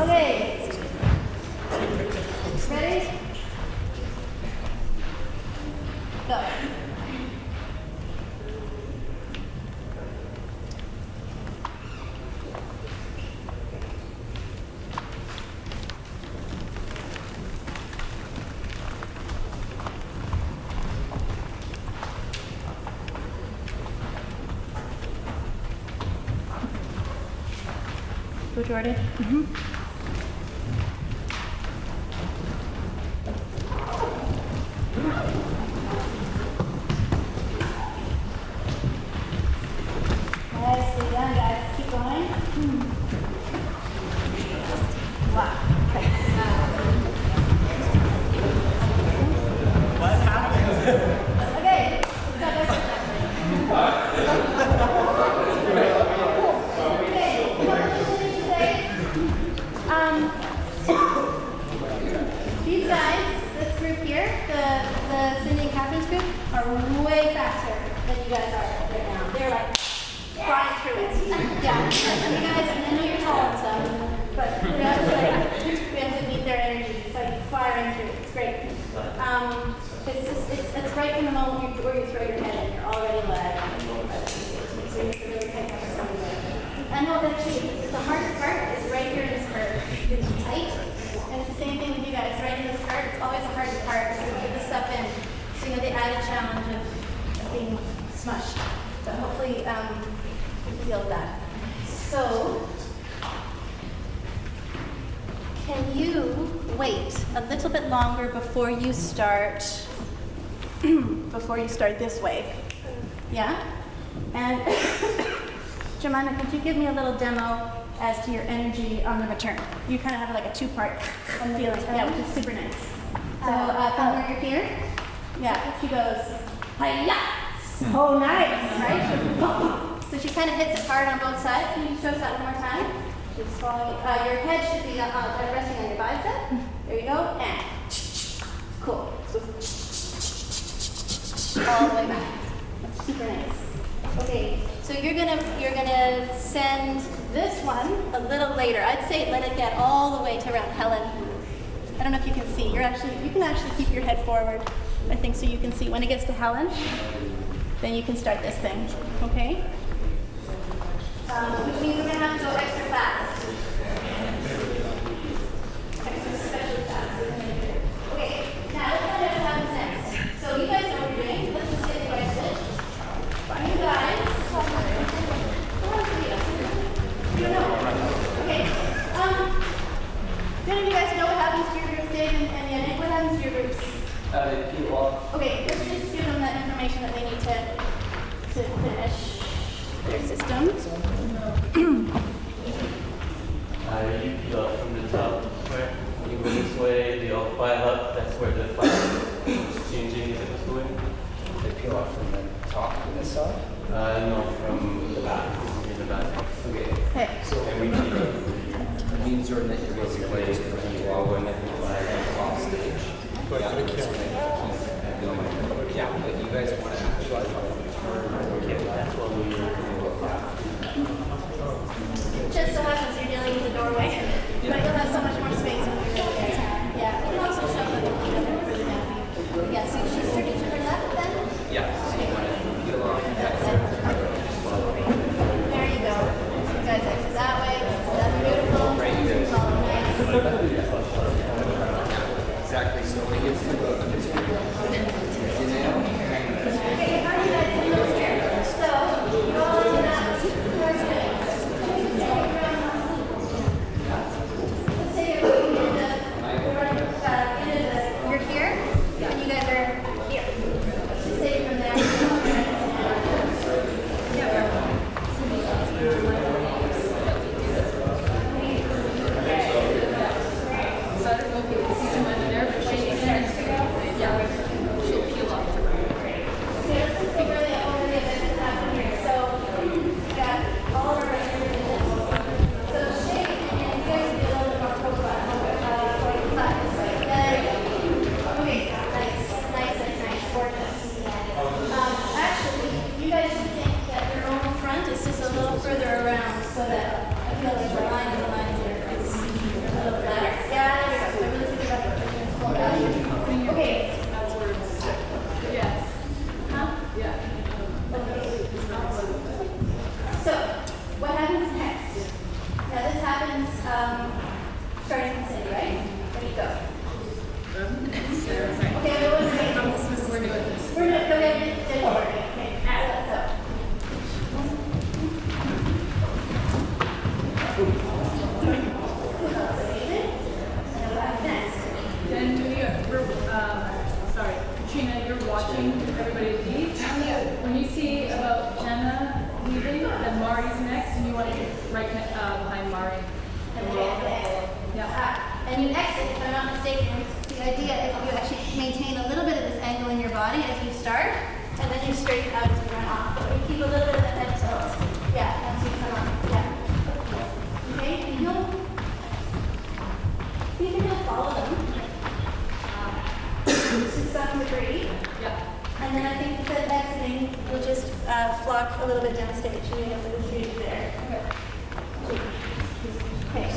Okay. Ready? Go. Go, Jordan. Nicely done, guys. Keep going. Wow. What happened? Okay. These guys, this group here, the Cindy and Catherine's group, are way faster than you guys are right now. They're like flying through it. Yeah. And you guys, I know you're tall and stuff, but we have to meet their energy. It's like firing through it. It's great. It's right from the moment where you throw your head in. You're already led. So you have to really take that somewhere. I know that the hardest part is right here in this curve. It's tight. And it's the same thing with you guys. Right in this curve, it's always the hardest part to put this stuff in. So you know the added challenge of being smushed. But hopefully you can deal with that. So can you wait a little bit longer before you start this wave? Yeah? And Jemima, could you give me a little demo as to your energy on the return? You kind of have like a two-part feeling, yeah, which is super nice. So from where you're here, yeah, she goes, hi-ya! Oh, nice, right? So she kind of hits it hard on both sides. Can you show us that one more time? She's following, your head should be resting on your bicep. There you go, and cool. So all the way back. That's super nice. Okay, so you're gonna send this one a little later. I'd say let it get all the way to around Helen. I don't know if you can see. You can actually keep your head forward. I think so you can see. When it gets to Helen, then you can start this thing. Okay? Which means we're gonna have to go extra fast. Extra especially fast. Okay, now let's find out what happens next. So you guys know what you're doing. Let's just get you guys finished. You guys, you don't know. Okay. Do any of you guys know what happens to your groups, Dave and Yannick? What happens to your groups? They peel off. Okay, let's just give them that information that they need to finish their systems. You peel off from the top, where you go this way, they all file up. That's where the file is changing as it's going. They peel off from the top to this side? No, from the back. In the back. Okay. And we keep it. It means you're basically just going to be when you fly off stage. Yeah, but you guys want to actually that's what we Just so happens you're dealing with the doorway, but you'll have so much more space when you're really there. Yeah, we can also show them further down. Yeah, so she's turning to her left then? Yeah, so you want to peel off. leaving, then Mari's next, and you want to get right behind Mari. And you exit, if I'm not mistaken. The idea is you actually maintain a little bit of this angle in your body as you start, and then you straighten out as you run off. But you keep a little bit of the head tilt. Yeah, as you come on. Yeah. Okay, and you can follow them. To some degree. Yeah. And then I think instead of exiting, you'll just flock a little bit down stage. So you have the stage there. Okay.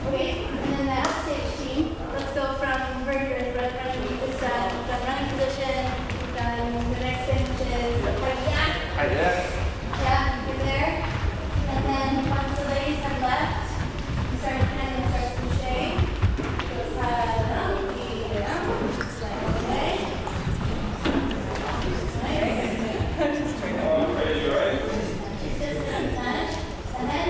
Okay, and then the upstage team, let's go from where you're running, we've done running position, we've done the next thing, which is yeah. Hi there. Yeah, you're there. And then once the ladies have left, you start handing starts to shade. Goes okay. And then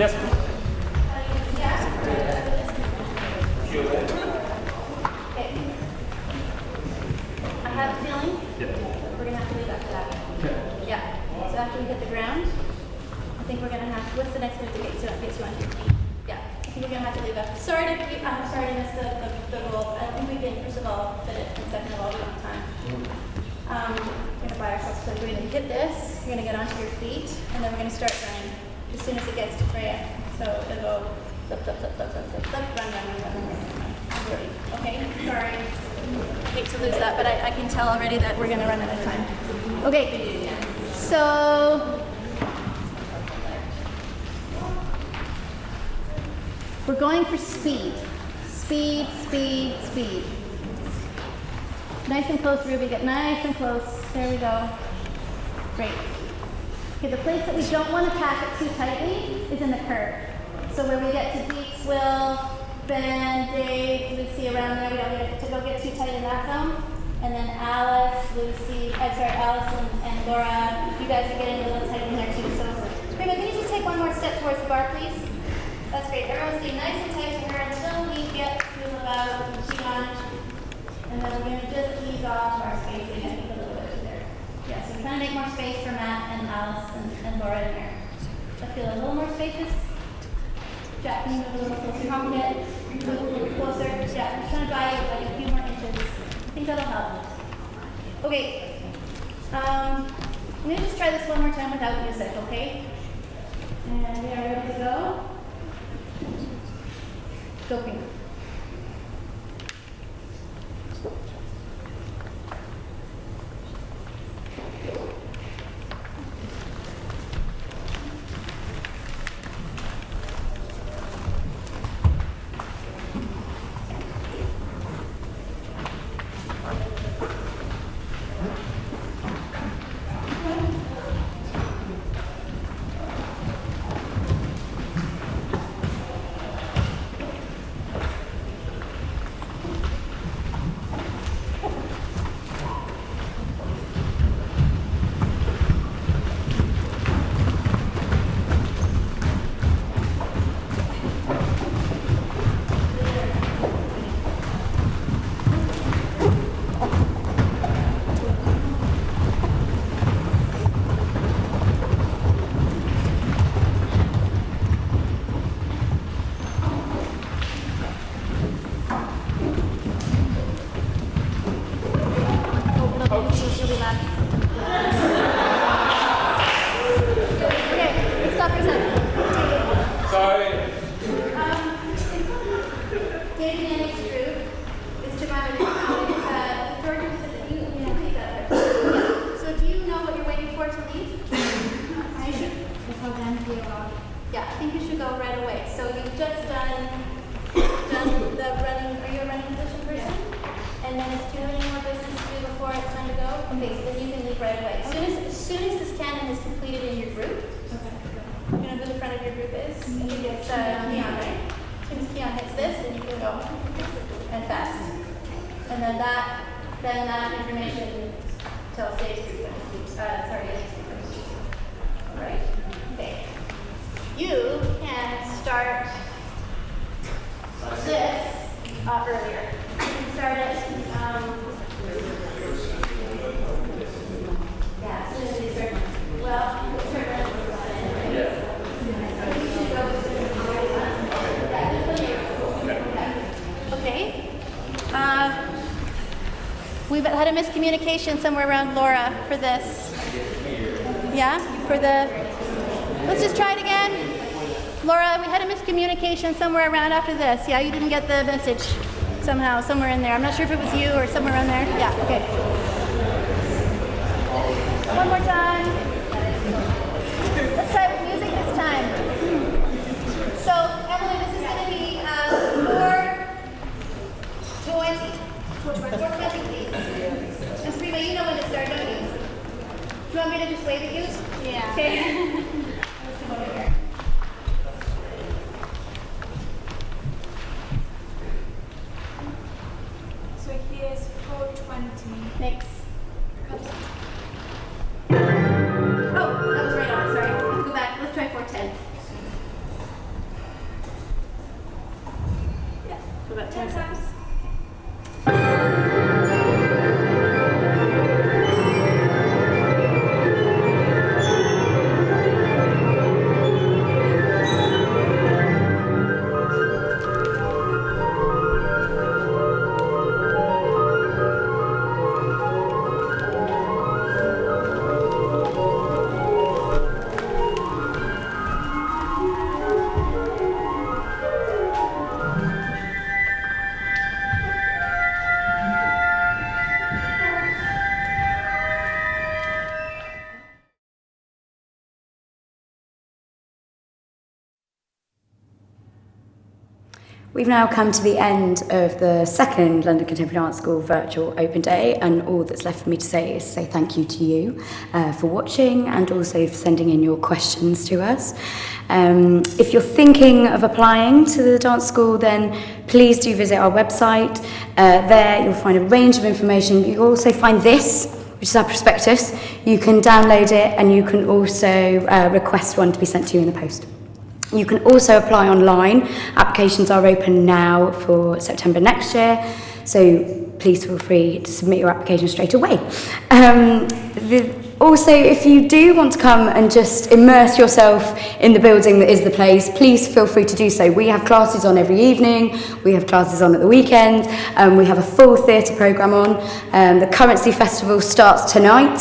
Yes. I have a feeling we're going to have to leave after that. Yeah. So after we hit the ground, I think we're going to have to, what's the next move to get you on your feet? Yeah. I think we're going to have to leave after. I'm sorry to miss the roll. I don't think we can, first of all, fit it, and second of all, we don't have time. We're going to buy ourselves so we're going to hit this, you're going to get onto your feet, and then we're going to start running as soon as it gets to Freya. So it'll go flip, flip, flip, flip, flip, flip, flip, run, run, run, run, run, run. Okay, sorry. Hate to lose that, but I can tell already that we're going to run out of time. Okay, so we're going for speed. Speed, speed, speed. Nice and close, Ruby. Get nice and close. There we go. Great. Okay, the place that we don't want to pack it too tightly is in the curve. So where we get to Deeks, Will, Ben, Dave, Lucy around there, we don't need to go get too tight in that zone. And then Alice, Alice and Laura, you guys are getting a little tight in there too. So, Prima, can you just take one more step towards the bar, please? That's great. Everyone stay nice and tight to her until we get to about Qian. And then we're going to just ease off our spacing, I think, a little bit there. Yeah, so we're trying to make more space for Matt and Alice and Laura in there. I feel a little more spacious. Jack, can you move a little closer? Move a little closer. Yeah, I'm trying to buy you like a few more inches. I think that'll help. Okay. I'm going to just try this one more time without music, okay? And we are ready to go. Go, Prima. Yeah, I think you should go right away. So you've just done the running. Are you a running position person? And then is there any more business to do before it's time to go? Okay, so then you can leave right away. As soon as this canon is completed in your group, you know who the front of your group is? I think it's Keon, right? As soon as Keon hits this, then you can go and fast. And then that information tells stage group when it keeps, Alright, okay. You can start this earlier. You can start it, yeah, as soon as you start, well, okay. We've had a miscommunication somewhere around Laura for this. Yeah? Let's just try it again. Laura, we had a miscommunication somewhere around after this. Yeah, you didn't get the message somehow, somewhere in there. I'm not sure if it was you or somewhere around there. Yeah, okay. One more time. Let's try with music this time. So, Emily, this is going to be 4:20. 4:20, please. And Prima, you know when to start, don't you? Do you want me to just wave at you? Yeah. Okay. Let's come over here. So here's 4:20. Next. Oh, that was right on. Sorry. Let's go back. Let's try 4:10. Yeah. For about 10 seconds. We've now come to the end of the second London Contemporary Dance School virtual open day, and all that's left for me to say is say thank you to you for watching and also for sending in your questions to us. If you're thinking of applying to the dance school, then please do visit our website. There you'll find a range of information. You'll also find this, which is our prospectus. You can download it and you can also request one to be sent to you in the post. You can also apply online. Applications are open now for September next year, so please feel free to submit your application straight away. Also, if you do want to come and just immerse yourself in the building that is the place, please feel free to do so. We have classes on every evening, we have classes on at the weekend, we have a full theatre programme on. The Currency Festival starts tonight,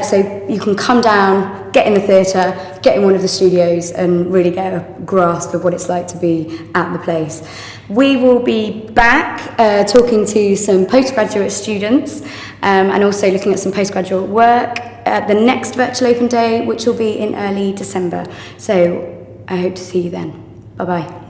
so you can come down, get in the theatre, get in one of the studios and really get a grasp of what it's like to be at the place. We will be back talking to some postgraduate students and also looking at some postgraduate work at the next virtual open day, which will be in early December. So I hope to see you then. Bye-bye.